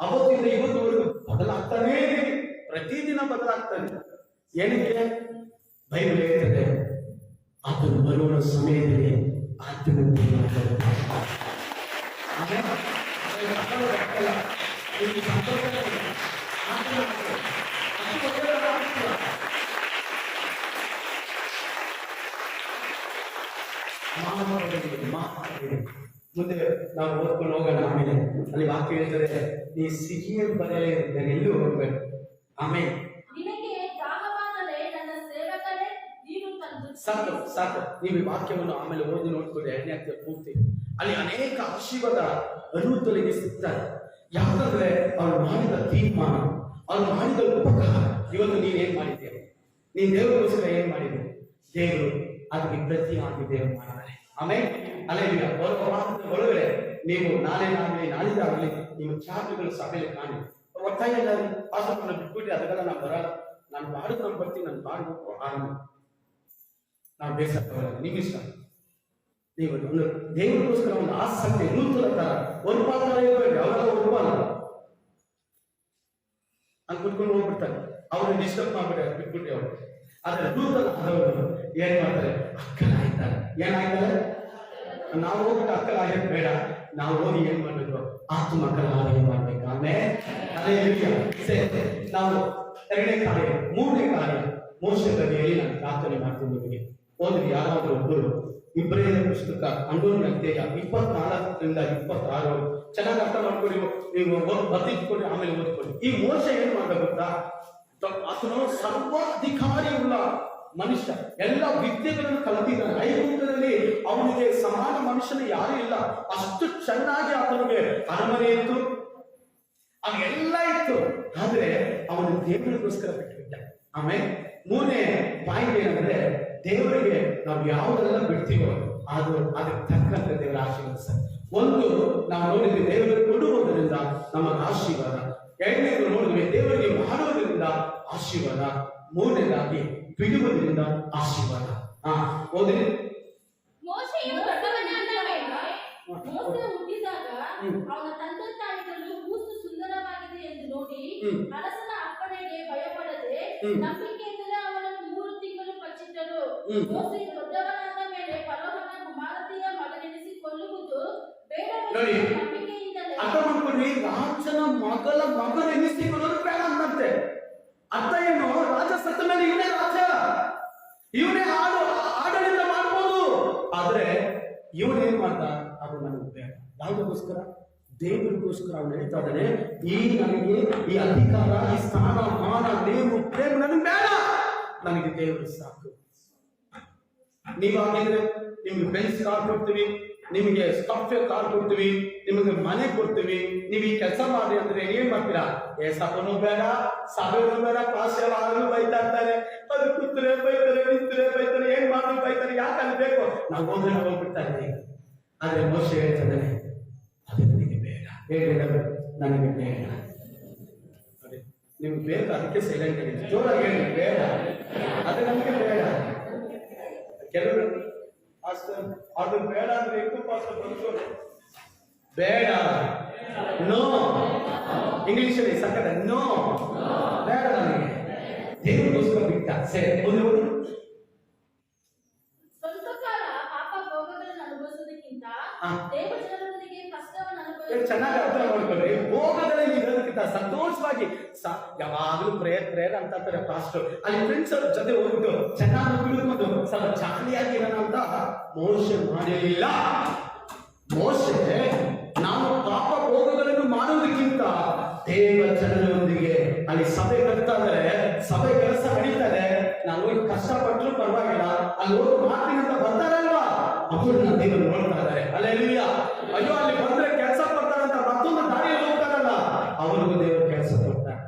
ಅವತ್ತಿಂದ ಇವತ್ತುವರೆಗೂ ಬದಲಾಗ್ತಾನೇ ಇದ್ದೀವಿ. ಪ್ರತಿದಿನ ಬದಲಾಗ್ತಾನೆ. ಏನಕ್ಕೆ? ಬೈಬಲ್ ಹೇಳ್ತದೆ, ಆತನು ಬರುವ ಸಮಯದಲ್ಲಿ ಆತನು ಮುಂದೆ ನಾವು ಓದ್ಕೊಂಡು ಹೋಗೋಣ. ಆಮೇಲೆ ಅಲ್ಲಿ ವಾಕ್ಯ ಹೇಳ್ತದೆ, ನೀ ಸಿಹಿಯ ಬರಲೇ ಎಲ್ಲೂ ಹೋಗ್ಬೇಕು. ಆಮೇಲೆ ಸಾಕು ಸಾಕು, ನೀವು ಈ ವಾಕ್ಯವನ್ನು ಆಮೇಲೆ ಓದಿ ನೋಡ್ಕೊಳ್ಳಿ. 2ನೇ ಅಧ್ಯಾಯ ಪೂರ್ತಿ ಅಲ್ಲಿ ಅನೇಕ ಆಶೀರ್ವಾದ ಅನುತಲಿಗೆ ಸಿಗ್ತಾರೆ. ಯಾಕಂದ್ರೆ ಅವ್ರು ಮಾಡಿದ ತೀರ್ಮಾನ, ಅವ್ರು ಮಾಡಿದ ಉಪಕಾರ. ಇವತ್ತು ನೀನೇನ್ ಮಾಡಿದ್ದೀಯ? ನೀನ್ ದೇವರಿಗೋಸ್ಕರ ಏನ್ ಮಾಡಿದ್ದೆ? ದೇವರು ಅದಕ್ಕೆ ಪ್ರತಿಯಾಗಿ ದೇವರು ಮಾಡಿದ್ದಾರೆ. ಆಮೇಲೆ ಅಲ್ಲೇ ಒಳಗಡೆ ನೀವು ನಾಳಿದಾಗಲಿ ನಿಮ್ಮ ಚಾರ್ಜ್ಗಳು ಸಭೆಯಲ್ಲಿ ಕಾಣಿ. ಒಟ್ಟಾಗಿ ಪಾಸವನ್ನು ಬಿಟ್ಬಿಟ್ಟು ಅದಕ್ಕೆಲ್ಲ ನಾನು ಬರಲ್ಲ, ನಾನು ಬಾಡಿಗೆ ನಾನು ಬರ್ತೀನಿ, ನಾನು ಬಾಡ್ಬೇಕು ಆರಾಮ, ನಾವು ಬೇಸರ ನಿಮ್ ಇಷ್ಟ. ನೀವು ಒಂದು ದೇವರಿಗೋಸ್ಕರ ಒಂದು ಆಸಕ್ತಿ ನೂತನ ತರ ಒರ್ಪಾತರ ಇರಬೇಕು. ಅವರೆಲ್ಲ ಒರ್ಪಾಲ ಅಂತ ಕುತ್ಕೊಂಡು ಹೋಗ್ಬಿಡ್ತಾರೆ. ಅವ್ರನ್ನ ಡಿಸ್ಟರ್ಬ್ ಮಾಡ್ಬಿಟ್ಟಾರೆ, ಬಿಟ್ಬಿಟ್ಟು ಅವರು. ಆದ್ರೆ ನೂತನ ಆದವರು ಏನ್ ಮಾಡ್ತಾರೆ? ಅಕ್ಕಲಾಗ್ತಾರೆ. ಏನಾಗ್ತಾರೆ? ನಾವು ಹೋಗ್ಬಿಟ್ಟು ಅಕ್ಕಲಾಗೋದು ಬೇಡ, ನಾವು ಹೋಗಿ ಏನ್ ಮಾಡ್ಬೇಕು? ಆತ್ಮ ಮಕ್ಕಳ ಆಲಯ ಮಾಡ್ಬೇಕು. ಆಮೇಲೆ ಅದೇ ನಾವು 2ನೇ ಕಾರ್ಯ 3ನೇ ಕಾರ್ಯ ಮೋಶೆ ಕಥೆಯಲ್ಲಿ ನಾನು ಪ್ರಾರ್ಥನೆ ಮಾಡ್ತೀನಿ. ನಿಮಗೆ ಓದ್ರಿ ಯಾರಾದ್ರೂ ಒಬ್ಬರು ಇಬ್ರಿಯರ ಪುಸ್ತಕ 11ನೇ ಅಧ್ಯಾಯ 24ರಿಂದ 26 ಚೆನ್ನಾಗಿ ಅರ್ಥ ಮಾಡ್ಕೊಳ್ಳಿ. ನೀವು ಬದಿಟ್ಕೊಳ್ಳಿ, ಆಮೇಲೆ ಓದ್ಕೊಳ್ಳಿ. ಈ ಮೋಶೆ ಏನ್ ಮಾಡ್ಬೇಕು ಗೊತ್ತಾ? ಆತನು ಸರ್ವಾಧಿಕಾರಿ ಉಳ್ಳ ಮನುಷ್ಯ, ಎಲ್ಲ ವಿದ್ಯೆಗಳನ್ನು ಕಲಿತಿದ್ದಾನೆ. ಐಗುಪ್ತದಲ್ಲಿ ಅವನಿಗೆ ಸಮಾನ ಮನುಷ್ಯನ ಯಾರು ಇಲ್ಲ. ಅಷ್ಟು ಚೆನ್ನಾಗಿ ಆತನಿಗೆ ಅರಮನೆ ಇತ್ತು, ಅವೆಲ್ಲ ಇತ್ತು. ಆದ್ರೆ ಅವನು ದೇವರಿಗೋಸ್ಕರ ಬಿಟ್ಟುಬಿಟ್ಟ. ಆಮೇಲೆ 3ನೇ ಪಾಯಿಂಟ್ ಏನಂದ್ರೆ, ದೇವರಿಗೆ ನಾವು ಯಾವುದೆಲ್ಲ ಬಿಡ್ತೀವೋ ಅದಕ್ಕೆ ತಕ್ಕಂತೆ ದೇವರ ಆಶೀರ್ವಾದ. ಒಂದು ನಾವು ನೋಡಿದ್ವಿ, ದೇವರಿಗೆ ಕೊಡುವುದರಿಂದ ನಮಗೆ ಆಶೀರ್ವಾದ. 2ನೇದು ನೋಡಿದ್ವಿ, ದೇವರಿಗೆ ಮಾಡುವುದರಿಂದ ಆಶೀರ್ವಾದ. 3ನೇದಾಗಿ ಬಿಡುವುದರಿಂದ ಆಶೀರ್ವಾದ. ಓದಿ. ಮೋಶೆ ಹುಟ್ಟಿದಾಗ ಅವನ ತಂದೆ ತಾಯಿಗಳು ಕೂಸು ಸುಂದರವಾಗಿದೆ ಎಂದು ನೋಡಿ ಅರಸನ ಅಪ್ಪಣೆಗೆ ಭಯಪಡದೆ ನಂಬಿಕೆಯಿಂದಲೇ ಅವನನ್ನು 3 ತಿಂಗಳು ಪಚ್ಚಿಟ್ಟರು. ಮೋಶೆ ದೊಡ್ಡವನಾದ ಮೇಲೆ ಫರೋಹನ ಕುಮಾರತಿಯ ಮಗನೆನಿಸಿ ಕೊಲ್ಲುವುದು ಬೇಡವೆಂದು ನಂಬಿಕೆಯಿಂದಲೇ. ಅರ್ಥ ಮಾಡ್ಕೊಳ್ಳಿ, ರಾಜನ ಮಗನೆನಿಸಿಕೊಳ್ಳೋದು ಬೇಡ ಅಂತೆ. ಅರ್ಥ ಏನು? ರಾಜ ಸತ್ತ ಮೇಲೆ ಇವನೇ ರಾಜ, ಇವನೇ ಆಡಳಿತ ಮಾಡ್ಬೋದು. ಆದ್ರೆ ಇವನೇನ್ ಮಾಡ್ದ? ಅದು ನನಗೆ ಬೇಡ. ಯಾವುದಕ್ಕೋಸ್ಕರ? ದೇವರಿಗೋಸ್ಕರ ಅವ್ನು ಹೇಳ್ತಾ ಇದ್ದಾನೆ, ನನಗೆ ಈ ಅಧಿಕಾರ, ಈ ಸ್ಥಾನ, ಮಾನ, ನೇಮು, ಪ್ರೇಮ ನನಗೆ ಬೇಡ, ನನಗೆ ದೇವರು ಸಾಕು. ನೀವಾಗಿದ್ರೆ ನಿಮ್ಗೆ ಬೆನ್ಸ್ ಕಾರ್ ಕೊಡ್ತೀವಿ, ನಿಮಗೆ ಸಾಫ್ಟ್ವೇರ್ ಕಾರ್ ಕೊಡ್ತೀವಿ, ನಿಮಗೆ ಮನೆ ಕೊಡ್ತೀವಿ, ನೀವು ಈ ಕೆಲಸ ಮಾಡಿ ಅಂದ್ರೆ ಏನ್ ಮಾಡ್ತೀರಾ? ಸಭೆನೂ ಬೇಡ, ಸಭೆನೂ ಬೇಡ, ಕ್ಲಾಸ್ ಯಾರು ಬೈತಾ ಇರ್ತಾರೆ, ಅದು ಕೂತ್ರೆ ಬೈತಾರೆ, ನಿಂತರೆ ಬೈತಾರೆ, ಏನ್ ಮಾಡಿ ಬೈತಾರೆ, ಯಾಕೆ ಅಲ್ಲಿ ಬೇಕು? ನಾವು ಹೋದ್ರೆ ಹೋಗ್ಬಿಡ್ತಾ ಇದ್ದೀವಿ. ಆದ್ರೆ ಮೋಶೆ ಹೇಳ್ತದೆ, ಅದು ನನಗೆ ಬೇಡ. ಹೇಳಿದ ನನಗೆ ಬೇಡ. ನಿಮ್ಗೆ ಬೇಕು, ಅದಕ್ಕೆ ಸೈಲೆಂಟ್ ಆಗಿದೆ. ಜೋರಾಗಿ ಹೇಳಿ, ಬೇಡ, ಅದು ನಮಗೆ ಬೇಡ. ಕೆಲವರು ಅದು ಬೇಡ ಅಂದ್ರೆ ಬೇಡ, ನೋ. ಇಂಗ್ಲಿಷಲ್ಲಿ ಸಕ್ಕದ ನೋ, ಬೇಡ ನನಗೆ, ದೇವರಿಗೋಸ್ಕರ ಬಿಟ್ಟ. ಸರಿ, ಮುಂದೆ ಹೋಗಿ. ಸ್ವಲ್ಪ ಕಾಲ ಪಾಪ ಭೋಗಗಳನ್ನು ಅನುಭವಿಸೋದಕ್ಕಿಂತ ದೇವಜನರೊಂದಿಗೆ ಕಷ್ಟವನ್ನು ಅನುಭವಿಸ. ಚೆನ್ನಾಗಿ ಅರ್ಥ ಮಾಡ್ಕೊಳ್ರಿ. ಭೋಗಗಳಲ್ಲಿ ಇರೋದಕ್ಕಿಂತ ಸಂತೋಷವಾಗಿ ಯಾವಾಗಲೂ ಪ್ರೇಯರ್ ಅಂತ ಅಂತಾರೆ ಪಾಸ್ಟರ್. ಅಲ್ಲಿ ಫ್ರೆಂಡ್ಸ್ ಅವ್ರ ಜೊತೆ ಹೋಗ್ಬಿಟ್ಟು ಚೆನ್ನಾಗಿ ಬಿಡುವುದು, ಸ್ವಲ್ಪ ಜಾಲಿಯಾಗಿ ಇರೋಣ ಅಂತ ಮೋಶೆ ಮಾಡಲಿಲ್ಲ. ಮೋಶೆ ನಾವು ಪಾಪ ಭೋಗಗಳನ್ನು ಮಾಡೋದಕ್ಕಿಂತ ದೇವ ಜನರೊಂದಿಗೆ ಅಲ್ಲಿ ಸಭೆ ಕಟ್ತಾ ಇದ್ದಾರೆ, ಸಭೆ ಕೆಲಸ ನಡೀತಾರೆ, ನಾವು ಅವ್ರಿಗೆ ಕಷ್ಟಪಟ್ಟರು ಪರವಾಗಿಲ್ಲ, ಅಲ್ಲಿ ಹೋಗಿ ಮಾಡ್ತೀನಿ ಅಂತ ಬರ್ತಾರಲ್ವಾ, ಅವ್ರನ್ನ ದೇವರು ನೋಡ್ತಾ ಇದ್ದಾರೆ. ಅಲ್ಲೆಲ್ಲೂಯಾ. ಅಯ್ಯೋ ಅಲ್ಲಿ ಬಂದ್ರೆ ಕೆಲಸ ಕೊಡ್ತಾರಂತ ಮತ್ತೊಂದು ದಾರಿಯಲ್ಲಿ ಹೋಗ್ತಾರಲ್ಲ, ಅವ್ರಿಗೂ ದೇವರು ಕೆಲಸ ಕೊಡ್ತಾರೆ.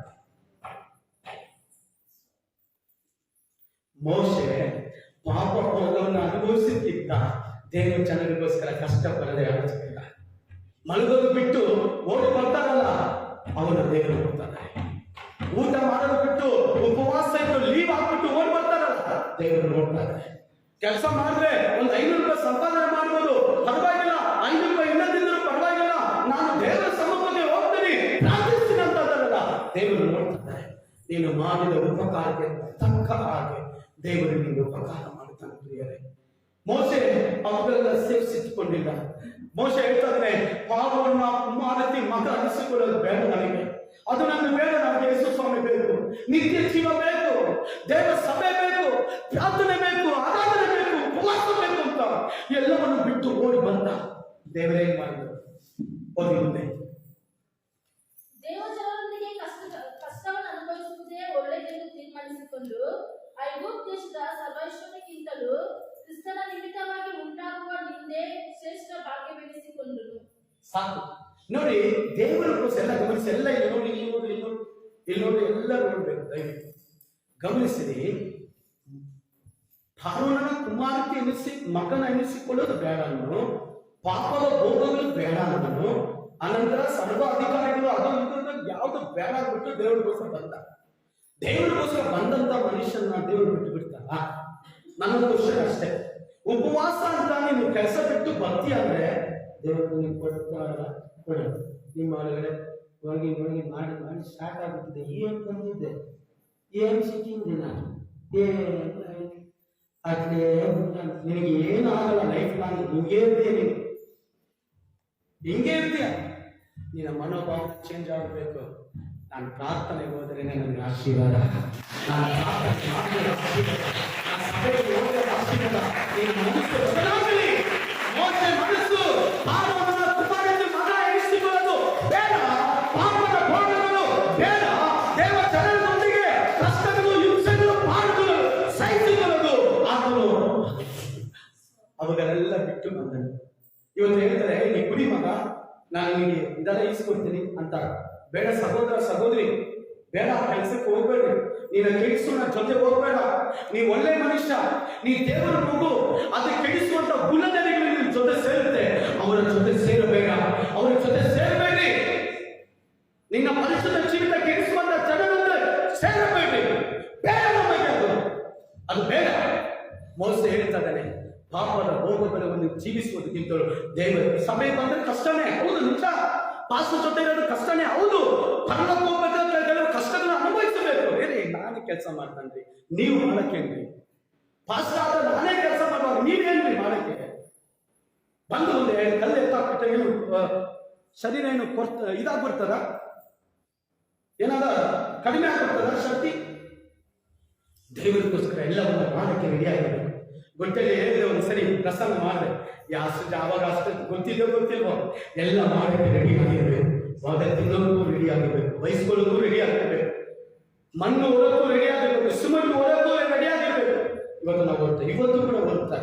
ಮೋಶೆ ಪಾಪ ಭೋಗವನ್ನು ಅನುಭವಿಸಿದ್ಕಿಂತ ದೇವರ ಜನರಿಗೋಸ್ಕರ ಕಷ್ಟ ಪಡದೆ ಆಲೋಚಿಸಿಲ್ಲ. ಮಲಗೋದು ಬಿಟ್ಟು ಓಡಿ ಬರ್ತಾರಲ್ಲ, ಅವನು ದೇವರು ನೋಡ್ತಾನೆ. ಊಟ ಮಾಡೋದು ಬಿಟ್ಟು ಉಪವಾಸ ಇಟ್ಟು ಲೀವ್ ಹಾಕ್ಬಿಟ್ಟು ಓಡಿ ಬರ್ತಾರಲ್ಲ, ದೇವರು ನೋಡ್ತಾರೆ. ಕೆಲಸ ಮಾಡಿದ್ರೆ ಒಂದು 500 ರೂಪಾಯಿ ಸಂಪಾದನೆ ಮಾಡ್ಬೋದು, ಪರವಾಗಿಲ್ಲ. 500 ರೂಪಾಯಿ ಇಲ್ಲದಿದ್ದರೂ ಪರವಾಗಿಲ್ಲ, ನಾನು ದೇವರ ಸಮ್ಮುಖಕ್ಕೆ ಹೋಗ್ತೀನಿ, ಪ್ರಾರ್ಥಿಸ್ತೀನಿ ಅಂತ ಅಂತಾರಲ್ಲ, ದೇವರು ನೋಡ್ತಾರೆ. ನೀನು ಮಾಡಿದ ಉಪಕಾರಕ್ಕೆ ತಕ್ಕ ಹಾಗೆ ದೇವರು ನಿಮಗೆ ಉಪಕಾರ ಮಾಡುತ್ತಾನೆ. ಪ್ರಿಯರೇ, ಮೋಶೆ ಅವುಗಳೆಲ್ಲ ಸೇವಿಸಿಟ್ಟುಕೊಂಡಿಲ್ಲ. ಮೋಶೆ ಹೇಳ್ತಾನೆ, ಪಾಪವನ್ನು ಕುಮಾರತಿ ಮಗ ಅನಿಸಿಕೊಳ್ಳೋದು ಬೇಡ ನನಗೆ, ಅದು ನನ್ನ ಬೇಡ. ನನಗೆ ಯೇಸು ಸ್ವಾಮಿ ಬೇಕು, ನಿತ್ಯ ಜೀವ ಬೇಕು, ದೇವ ಸಭೆ ಬೇಕು, ಪ್ರಾರ್ಥನೆ ಬೇಕು, ಆರಾಧನೆ ಬೇಕು, ಉಪವಾಸ ಬೇಕು ಅಂತ ಎಲ್ಲವನ್ನು ಬಿಟ್ಟು ಓಡಿ ಬಂದ. ದೇವರೇ ಮಾಡಿದರು, ಓದಿ ಮುಂದೆ. ದೇವಜನರೊಂದಿಗೆ ಕಷ್ಟವನ್ನು ಅನುಭವಿಸುವುದೇ ಒಳ್ಳೆಯದೆಂದು ತೀರ್ಮಾನಿಸಿಕೊಂಡು ಐಗುಪ್ತ ದೇಶದ ಸರ್ವೈಶ್ವರ್ಯಕ್ಕಿಂತಲೂ ಕ್ರಿಸ್ತನ ನಿಮಿತ್ತವಾಗಿ ಉಂಟಾಗುವ ನಿಂದೆ ಶ್ರೇಷ್ಠ ಭಾಗ್ಯವೆನಿಸಿಕೊಂಡನು. ಸಾಕು ನೋಡಿ, ದೇವರಿಗೋಸ್ಕರ ಎಲ್ಲ ಗಮನಿಸಿ. ಎಲ್ಲ ಇಲ್ಲಿ ನೋಡಿ, ಇಲ್ಲಿ ನೋಡಿ, ಇಲ್ಲಿ ನೋಡಿ, ಇಲ್ಲಿ ನೋಡಿ, ಎಲ್ಲ ನೋಡ್ಬೇಕು. ದಯವಿಟ್ಟು ಗಮನಿಸಿರಿ. ಫರೋಹನ ಕುಮಾರತಿ ಮಗನ ಎನಿಸಿಕೊಳ್ಳೋದು ಬೇಡ ಅನ್ನೋ, ಪಾಪದ ಭೋಗಗಳು ಬೇಡ ಅನ್ನೋ, ಅನಂತರ ಸರ್ವ ಅಧಿಕಾರಿಗಳು ಅದು ಯಾವುದು ಬೇಡ ಬಿಟ್ಟು ದೇವರಿಗೋಸ್ಕರ ಬಂದ. ದೇವರಿಗೋಸ್ಕರ ಬಂದಂತ ಮನುಷ್ಯನ ದೇವರು ಬಿಟ್ಟು ಬಿಡ್ತಾರ? ನನ್ನ ಕ್ವಶನ್ ಅಷ್ಟೇ. ಉಪವಾಸ ಅಂತ ನೀನು ಕೆಲಸ ಬಿಟ್ಟು ಬರ್ತೀಯ ಅಂದ್ರೆ ದೇವರು ನೀವು ಕೊಡ್ತಾರ ಕೊಡ. ನಿಮ್ಮ ಒಳಗಡೆ ಹೋಗಿ ಹೋಗಿ ಮಾಡಿ ಮಾಡಿ ಸ್ಟಾರ್ಟ್ ಆಗುತ್ತಿದೆ. ಏನ್ ಬಂದಿದ್ದೆ, ಏನ್ ಸಿಕ್ಕಿದ್ದೆ, ನಾನು ಅಟ್ಲೇ ನಿನಗೆ ಏನು ಆಗಲ್ಲ. ಲೈಫ್ ಲಾಂಗ್ ಹಿಂಗೇ ಇರ್ತೀಯ, ನೀನು ಹಿಂಗೇ ಇರ್ತೀಯ. ನಿನ್ನ ಮನೋಭಾವ ಚೇಂಜ್ ಆಗಬೇಕು. ನಾನು ಪ್ರಾರ್ಥನೆಗೆ ಹೋದ್ರೆ ನನಗೆ ಆಶೀರ್ವಾದ, ನಾನು ಪ್ರಾರ್ಥನೆ ಮಾಡಿದ್ರೆ ಆಶೀರ್ವಾದ, ನಾನು ಸಭೆಗೆ ಹೋದ್ರೆ ಆಶೀರ್ವಾದ. ನೀನು ಮನಸ್ಸು ಬದಲಾಗಲಿ. ಮೋಶೆ ಮನಸ್ಸು ಪಾಪವನ್ನು ಕುಮಾರತಿ ಮಗ ಎನಿಸಿಕೊಳ್ಳೋದು ಬೇಡ, ಪಾಪದ ಭೋಗಗಳು ಬೇಡ, ದೇವ ಜನರೊಂದಿಗೆ ಕಷ್ಟಗಳು, ಹಿಂಸೆಗಳು, ಪಾಠಗಳು ಸಹಿಸಿಕೊಳ್ಳೋದು ಆತನು ಅವುಗಳೆಲ್ಲ ಬಿಟ್ಟು ಬಂದನು. ಇವತ್ತು ಹೇಳ್ತಾರೆ, ನೀ ಕುಡಿ ಮಗ, ನಾನು ನಿನಗೆ ಇದೆಲ್ಲ ಈಸ್ಕೊಡ್ತೀನಿ ಅಂತ. ಬೇಡ ಸಹೋದರ ಸಹೋದರಿ, ಬೇಡ, ಕೆಲಸಕ್ಕೆ ಹೋಗ್ಬೇಡ್ರಿ, ನೀನು ಕೆಡಿಸೋಣ ಜೊತೆ ಹೋಗ್ಬೇಡ. ನೀ ಒಳ್ಳೆ ಮನುಷ್ಯ, ನೀ ದೇವರ ಮಗು. ಅದು ಕೆಡಿಸುವಂತ ಗುಣಗಳಿಗಳು ನಿನ್ನ ಜೊತೆ ಸೇರುತ್ತೆ, ಅವರ ಜೊತೆ ಸೇರಬೇಡ, ಅವರ ಜೊತೆ ಸೇರಬೇಡ್ರಿ. ನಿನ್ನ ಪರಿಶುದ್ಧ ಜೀವಿತ ಕೆಡಿಸುವಂತ ಜನರೊಂದಿಗೆ ಸೇರಬೇಡ್ರಿ. ಬೇಡ ನಮಗೆ ಅದು ಬೇಡ. ಮೋಸೆ ಹೇಳ್ತಾ ಇದ್ದಾನೆ, ಪಾಪದ ಭೋಗಗಳನ್ನು ಜೀವಿಸುವುದಕ್ಕಿಂತಲೂ ದೇವರ ಸಭೆ ಬಂದ್ರೆ ಕಷ್ಟನೇ ಹೌದು, ನಿಜ. ಪಾಸ್ಟರ್ ಜೊತೆ ಇರೋದು ಕಷ್ಟನೇ ಹೌದು. ಪರಲೋಕ ಹೋಗ್ಬೇಕಾದ್ರೆ ಕೆಲವು ಕಷ್ಟಗಳನ್ನ ಅನುಭವಿಸಬೇಕು. ಹೇಳಿ, ನಾನೇ ಕೆಲಸ ಮಾಡ್ತಾನ್ರಿ, ನೀವು ಮಾಡಕ್ಕೇನ್ರಿ? ಪಾಸ್ಟರ್ ಆದ್ರೆ ನಾನೇ ಕೆಲಸ ಮಾಡುವಾಗ ನೀವೇನ್ರಿ ಮಾಡಕ್ಕೆ? ಬಂದು ಒಂದು ಕಲ್ಲು ಎತ್ತಾಕ್ಬಿಟ್ಟ ಏನು ಶರೀರ ಏನು ಇದಾಗ್ಬಿಡ್ತದ? ಏನಾದ ಕಡಿಮೆ ಆಗ್ಬಿಡ್ತದ ಶಕ್ತಿ? ದೇವರಿಗೋಸ್ಕರ ಎಲ್ಲವನ್ನು ಮಾಡಕ್ಕೆ ರೆಡಿ ಆಗಿರ್ಬೇಕು. ಗೊತ್ತಲ್ಲಿ ಹೇಳಿದ್ರೆ ಒಂದ್ಸರಿ ಪ್ರಸಂಗ ಮಾಡಿದೆ, ಯಾವಾಗ ಅಷ್ಟು ಗೊತ್ತಿದ್ದೋ ಗೊತ್ತಿಲ್ವೋ ಎಲ್ಲ ಮಾಡಕ್ಕೆ ರೆಡಿ ಆಗಿರ್ಬೇಕು. ಆಗ ತಿನ್ನೋದಕ್ಕೂ ರೆಡಿ ಆಗಿರ್ಬೇಕು, ಬಯಸ್ಕೊಳ್ಳೋದಕ್ಕೂ ರೆಡಿ ಆಗಿರ್ಬೇಕು, ಮಣ್ಣು ಓಡೋಕ್ಕೂ ರೆಡಿ ಆಗಿರ್ಬೇಕು, ಸಿಮೆಂಟ್ ಓಡೋಕ್ಕೂ ರೆಡಿ ಆಗಿರ್ಬೇಕು. ಇವತ್ತು ನಾವು ಓದ್ತಾ, ಇವತ್ತು ಕೂಡ ಓದ್ತಾ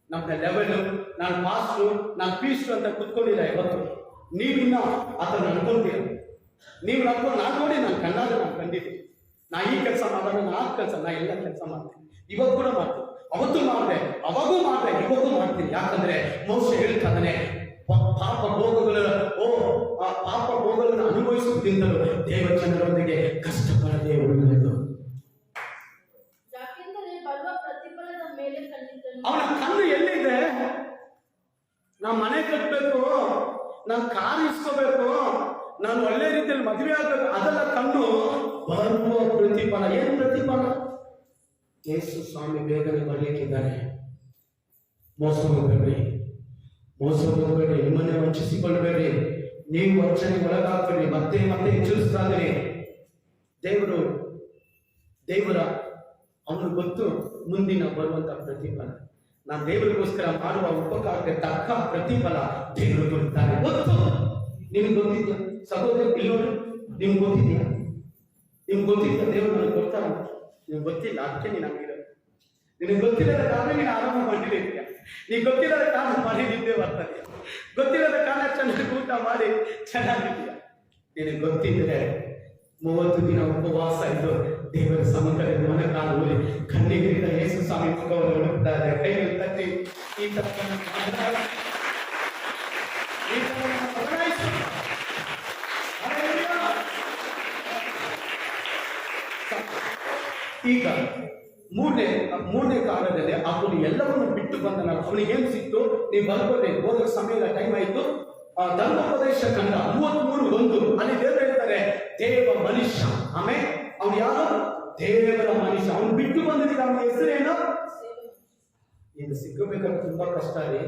ನಮ್ಮ ಲೆವೆಲ್, ನಾನು ಮಾಸ್ಟ್ರು, ನಾನು ಪೀಸ್ಟ್ರು ಅಂತ ಕುತ್ಕೊಂಡಿಲ್ಲ. ಇವತ್ತು ನೀವಿನ್ನ ಆತರ ಅನ್ಕೊಂತೀರ, ನೀವು ಅನ್ಕೊಂಡು ನಾನು ನೋಡಿ, ನಾನು ಕಣ್ಣಾಗ ನಾನು ಕಂಡಿದ್ದೀನಿ. ನಾ ಈ ಕೆಲಸ ಮಾಡೋಣ, ನಾ ಆ ಕೆಲಸ, ನಾ ಎಲ್ಲ ಕೆಲಸ ಮಾಡ್ತೀನಿ. ಇವಾಗ ಕೂಡ ಮಾಡ್ತೀನಿ, ಅವತ್ತು ಮಾಡಿದೆ, ಅವಾಗೂ ಮಾಡಿದೆ, ಇವಾಗೂ ಮಾಡ್ತೀನಿ. ಯಾಕಂದ್ರೆ ಮೋಶೆ ಹೇಳ್ತಾನೆ, ಪಾಪ ಭೋಗಗಳ ಪಾಪ ಭೋಗಗಳನ್ನು ಅನುಭವಿಸುವುದರಿಂದಲೂ ದೇವ ಜನರೊಂದಿಗೆ ಕಷ್ಟಪಡದೆ ಉಳಿಯುವುದು. ಅವನ ಕಣ್ಣು ಎಲ್ಲಿದೆ? ನಾವು ಮನೆ ಕಟ್ಟಬೇಕು, ನಾನು ಕಾರ್ ಇಸ್ಕೋಬೇಕು, ನಾನು ಒಳ್ಳೆ ರೀತಿಯಲ್ಲಿ ಮದುವೆ ಆಗ್ಬೇಕು, ಅದೆಲ್ಲ ಕಣ್ಣು. ಬರುವ ಪ್ರತಿಫಲ ಏನು? ಪ್ರತಿಫಲ ಯೇಸು ಸ್ವಾಮಿ ಬೇಗನೆ ಬರ್ಲಿಕ್ಕಿದ್ದಾನೆ. ಮೋಸ ಹೋಗಬೇಡ್ರಿ, ಮೋಸ ಹೋಗಬೇಡ್ರಿ, ನಿಮ್ಮನ್ನೇ ವಂಚಿಸಿಕೊಳ್ಳಬೇಡ್ರಿ. ನೀವು ವಂಚನೆಗೆ ಒಳಗಾಗ್ಬೇಡಿ, ಮತ್ತೆ ಮತ್ತೆ ಎಚ್ಚರಿಸ್ತಾ ಇದ್ದೀರಿ. ದೇವರ ಅವನು ಗೊತ್ತು ಮುಂದಿನ ಬರುವಂತ ಪ್ರತಿಫಲ. ನಾನು ದೇವರಿಗೋಸ್ಕರ ಮಾಡುವ ಉಪಕಾರಕ್ಕೆ ತಕ್ಕ ಪ್ರತಿಫಲ ದೇವರು ಕೊಡ್ತಾನೆ. ಗೊತ್ತು, ನಿಮ್ಗೆ ಗೊತ್ತಿದ್ಯಾ ಸಹೋದರ? ಇಲ್ಲೋರು ನಿಮ್ಗೆ ಗೊತ್ತಿದ್ಯಾ? ನಿಮ್ಗೆ ಗೊತ್ತಿದ್ಯಾ ದೇವರು ನನಗೆ ಕೊಡ್ತಾರ? ನಿಮ್ಗೆ ಗೊತ್ತಿಲ್ಲ, ಅದಕ್ಕೆ ನೀನು ಹಂಗಿರೋದು. ನಿನಗೆ ಗೊತ್ತಿಲ್ಲದ ಕಾರಣ ನೀನು ಆರಂಭ ಮಾಡಿರ್ತೀಯ, ನೀನು ಗೊತ್ತಿಲ್ಲದ ಕಾರಣ ಮನೆಯಲ್ಲಿದ್ದೇ ಬರ್ತದೆ, ಗೊತ್ತಿಲ್ಲದ ಕಾರಣ ಚೆನ್ನಾಗಿ ಊಟ ಮಾಡಿ ಚೆನ್ನಾಗಿದೆಯಾ. ನಿನಗೆ ಗೊತ್ತಿದ್ರೆ 30 ದಿನ ಉಪವಾಸ ಇದ್ದು ದೇವರ ಸಮ್ಮುಖದಲ್ಲಿ ಮೊಣಕಾಲು ಕಣ್ಣಿಗಿರಿದ ಯೇಸು ಸ್ವಾಮಿ ಮುಖವನ್ನು ಹುಡುಕ್ತಾರೆ. ಕೈಯಲ್ಲಿ ತಟ್ಟಿ ಈ ತರ ಈಗ ಮೂರನೇ ಕಾಲದಲ್ಲಿ ಅವನು ಎಲ್ಲವನ್ನು ಬಿಟ್ಟು ಬಂದ ನಾವು ಅವನಿಗೆ ಏನ್ ಸಿಕ್ತು, ನೀವು ಬರ್ಕೋಬೇಕು, ಹೋದ ಸಮಯದ ಟೈಮ್ ಆಯ್ತು. ಧರ್ಮೋಪದೇಶ ಕಂಡ 33:1 ಅಲ್ಲಿ ದೇವರು ಹೇಳ್ತಾರೆ ದೇವ ಮನುಷ್ಯ. ಆಮೇಲೆ ಅವನು ಯಾರು? ದೇವರ ಮನುಷ್ಯ. ಅವನು ಬಿಟ್ಟು ಬಂದಿದ್ದ ಅವನ ಹೆಸರೇನು? ಇದು ಸಿಕ್ಕಬೇಕಾದ್ರೆ ತುಂಬಾ ಕಷ್ಟ ರೀ.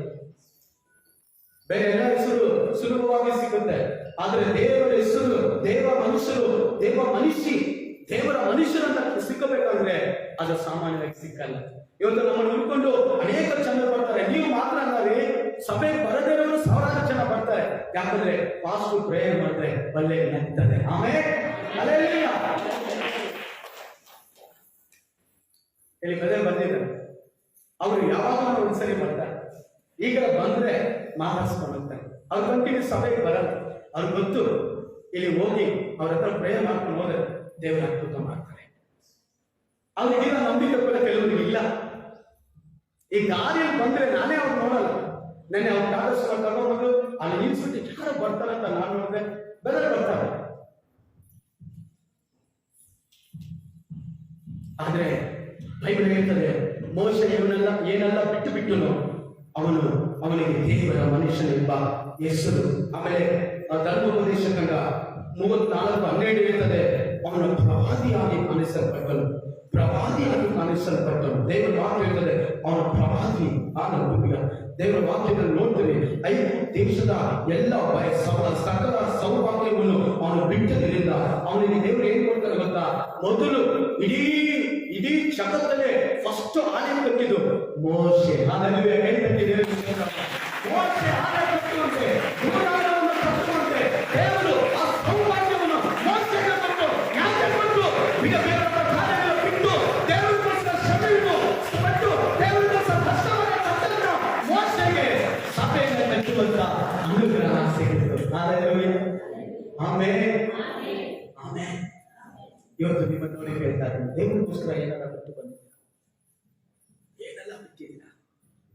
ಬೇರೆ ಎಲ್ಲ ಹೆಸರು ಸುಲಭವಾಗಿ ಸಿಗುತ್ತೆ, ಆದ್ರೆ ದೇವರ ಹೆಸರು, ದೇವ ಮನುಷ್ಯರು, ದೇವ ಮನುಷ್ಯ, ದೇವರ ಮನುಷ್ಯರಂತ ಸಿಕ್ಕಬೇಕಾದ್ರೆ ಅದು ಸಾಮಾನ್ಯವಾಗಿ ಸಿಕ್ಕಲ್ಲ. ಇವತ್ತು ನಮ್ಮನ್ನು ಹುಡ್ಕೊಂಡು ಅನೇಕ ಜನ ಬರ್ತಾರೆ. ನೀವು ಮಾತ್ರ ಅಲ್ಲವೇ, ಸಭೆ ಬರದೇವರು ಸಾವಿರಾರು ಜನ ಬರ್ತಾರೆ. ಯಾಕಂದ್ರೆ ಫಾಸ್ಟ್ ಪ್ರೇಯರ್ ಮಾಡಿದ್ರೆ ಬಲ್ಲೆ ನಗ್ತದೆ. ಆಮೇಲೆ ಹಲ್ಲೆಲೂಯಾ. ಇಲ್ಲಿ ಬದಲು ಬಂದಿದ್ದಾರೆ, ಅವರು ಯಾವಾಗ ಒಂದ್ಸರಿ ಬರ್ತಾರೆ. ಈಗ ಬಂದ್ರೆ ಮಾತಾಡ್ಸ್ಕೊಂಡ್ತಾರೆ. ಅವ್ರು ಕಂಟಿನ್ಯೂ ಸಭೆಗೆ ಬರಲ್ಲ. ಅವ್ರಿಗೆ ಗೊತ್ತು ಇಲ್ಲಿ ಹೋಗಿ ಅವ್ರ ಹತ್ರ ಪ್ರೇಯರ್ ಮಾಡ್ಕೊಂಡು ಹೋದ್ರೆ ದೇವರ ಅದ್ಭುತ ಮಾಡ್ತಾರೆ. ಅವ್ರಿಗಿಲ್ಲ ನಂಬಿಕೆ ಕೂಡ ಕೆಲವರಿಗೆ ಇಲ್ಲ. ಈ ಗಾಡಿಯಲ್ಲಿ ಬಂದ್ರೆ ನಾನೇ ಅವ್ರು ನೋಡಲ್ಲ. ನೆನ್ನೆ ಅವ್ರು ಕಾಡಿಸ್ಕೊಂಡು ತಗೊಂಡ್ಬಂದು ಅಲ್ಲಿ ನಿಲ್ಸ್ಬಿಟ್ಟು ಯಾರು ಬರ್ತಾರಂತ ನಾನು ನೋಡಿದ್ರೆ ಬೆದರ್ ಬರ್ತಾರೆ. ಆದ್ರೆ ಬೈಬಲ್ ಹೇಳ್ತದೆ ಮೋಶೆ ಏನೆಲ್ಲ ಬಿಟ್ಟು ಬಿಟ್ಟನು ಅವನಿಗೆ ದೇವರ ಮನುಷ್ಯನೆಂಬ ಹೆಸರು. ಆಮೇಲೆ ಧರ್ಮೋಪದೇಶ ಕಂಡ 34:12 ಹೇಳ್ತದೆ ಅವನು ಪ್ರವಾದಿಯಾಗಿ ಕಾಣಿಸಲ್ಪಟ್ಟನು. ದೇವರ ವಾಕ್ಯ ಹೇಳ್ತದೆ ಅವನ ಪ್ರವಾದಿ ಆದ ದೇವರ ವಾಕ್ಯದಲ್ಲಿ ನೋಡ್ತೇವೆ. 5 ದೇಶದ ಎಲ್ಲ ಸಕಲ ಸೌಭಾಗ್ಯವನ್ನು ಅವನು ಬಿಟ್ಟದ್ರಿಂದ ಅವನಿಗೆ ದೇವರು ಏನ್ ಕೊಡ್ತಾರೆ ಗೊತ್ತಾ? ಮೊದಲು ಇಡೀ ಜಗತ್ತಲ್ಲೇ ಫಸ್ಟ್ ಆನೆ ಕಟ್ಟಿದ್ದು ಮೋಶೆ. ಅದನ್ನು ಹೇಳಿ ಕಟ್ಟಿದ್ದೇವೆ. ಮೋಶೆ ಆನೆ ಕಟ್ಟುವಂತೆ ಕಟ್ಟುವಂತೆ ದೇವರು ಆ ಸೌಭಾಗ್ಯವನ್ನು ಮೋಶೆಗೆ ಕೊಟ್ಟು ಯಾಕೆ ಕೊಟ್ಟು ಬೇರೆ ಕಾರ್ಯಗಳು ಬಿಟ್ಟು ದೇವರಿಗೋಸ್ಕರ ಶ್ರಮೆಯನ್ನು ಪಟ್ಟು ದೇವರಿಗೋಸ್ಕರ ಕಷ್ಟವನ್ನು ಮೋಶೆಗೆ ಸಭೆಯನ್ನು ಕಟ್ಟುವಂತ ಅನುಗ್ರಹ ಸಿಕ್ಕಿತು. ಆಮೇಲೆ ಇವತ್ತು ನಿಮ್ಮ ನೋಡಿ ಹೇಳ್ತಾರೆ ದೇವರಿಗೋಸ್ಕರ ಏನೆಲ್ಲ ಬಿಟ್ಟು ಬಂದಿದ್ದೀರಾ, ಏನೆಲ್ಲ ಬಿಟ್ಟಿದ್ದೀರಾ.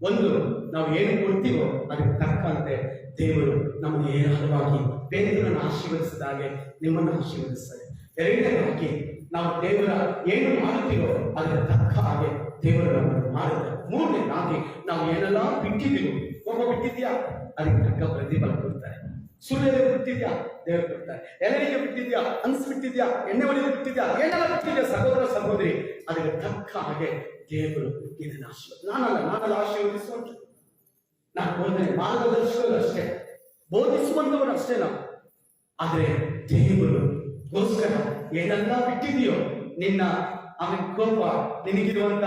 ಒಂದು ನಾವು ಏನು ಕೊಡ್ತೀವೋ ಅದಕ್ಕೆ ತಕ್ಕಂತೆ ದೇವರು ನಮಗೆ ಏನಾದವಾಗಿ ಬೇರೆಯವರನ್ನು ಆಶೀರ್ವದಿಸಿದ ಹಾಗೆ ನಿಮ್ಮನ್ನು ಆಶೀರ್ವದಿಸ್ತಾರೆ. ಎರಡನೇದಾಗಿ ನಾವು ದೇವರ ಏನು ಮಾಡುತ್ತೀವೋ ಅದಕ್ಕೆ ತಕ್ಕ ಹಾಗೆ ದೇವರು ನಮ್ಮನ್ನು ಮಾಡುತ್ತಾರೆ. ಮೂರನೇದಾಗಿ ನಾವು ಏನೆಲ್ಲ ಬಿಟ್ಟಿದ್ದೀವೋ, ಒಬ್ಬ ಬಿಟ್ಟಿದ್ಯಾ ಅದಕ್ಕೆ ತಕ್ಕ ಪ್ರತಿಫಲ ಕೊಡ್ತಾರೆ. ಸೂರ್ಯಗೆ ಬಿಟ್ಟಿದ್ಯಾ ದೇವರು ಕೊಡ್ತಾರೆ. ಎಲೆಗೆ ಬಿಟ್ಟಿದ್ಯಾ, ಅನ್ಸ್ಬಿಟ್ಟಿದ್ಯಾ, ಎಣ್ಣೆ ಹೊಡೆದು ಬಿಟ್ಟಿದ್ಯಾ, ಏನೆಲ್ಲ ಬಿಟ್ಟಿದ್ಯಾ ಸಹೋದರ ಸಹೋದರಿ, ಅದಕ್ಕೆ ತಕ್ಕ ಹಾಗೆ ದೇವರು ಇದನ್ನು ನಾನೆಲ್ಲ ಆಶೀರ್ವದಿಸುವಂತ ನಾನು ಬೋಧನೆ ಮಾರ್ಗದರ್ಶಕರು ಅಷ್ಟೇ, ಬೋಧಿಸುವಂತವರು ಅಷ್ಟೇ ನಾವು. ಆದ್ರೆ ದೇವರಿಗೋಸ್ಕರ ಏನೆಲ್ಲ ಬಿಟ್ಟಿದೆಯೋ ನಿನ್ನ ಆಮೇಲೆ ಕೋಪ, ನಿನಗಿರುವಂತ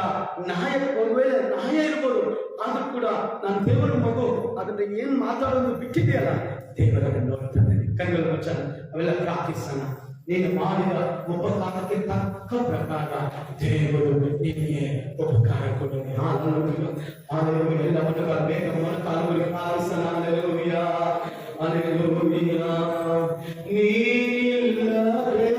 ನ್ಯಾಯ, ಒಂದು ವೇಳೆ ನ್ಯಾಯ ಇರ್ಬೋದು, ಆದ್ರೂ ಕೂಡ ನಾನು ದೇವರ ಮಗು ಅದನ್ನ ಏನ್ ಮಾತಾಡೋದು ಬಿಟ್ಟಿದೆಯಲ್ಲ ದೇವರನ್ನು ನೋಡ್ತಾನೆ. ಕಣ್ಣು ಮುಚ್ಚನ ಅವೆಲ್ಲ ಪ್ರಾರ್ಥಿಸೋಣ. ನೀನು ಮಾಡಿದ ಉಪಕಾರಕ್ಕೆ ತಕ್ಕ ಪ್ರಕಾರ ದೇವರು ನಿನಗೆ ಉಪಕಾರ ಕೊಡಲಿ. ಎಲ್ಲ ಮನಗಳ ಬೇಗ ಮೊಣಕಾಲುಗಳಿಗೆ ಪ್ರಾರ್ಥಿಸೋಣ. Hallelujah hallelujah. ನೀನಿಲ್ಲದೆ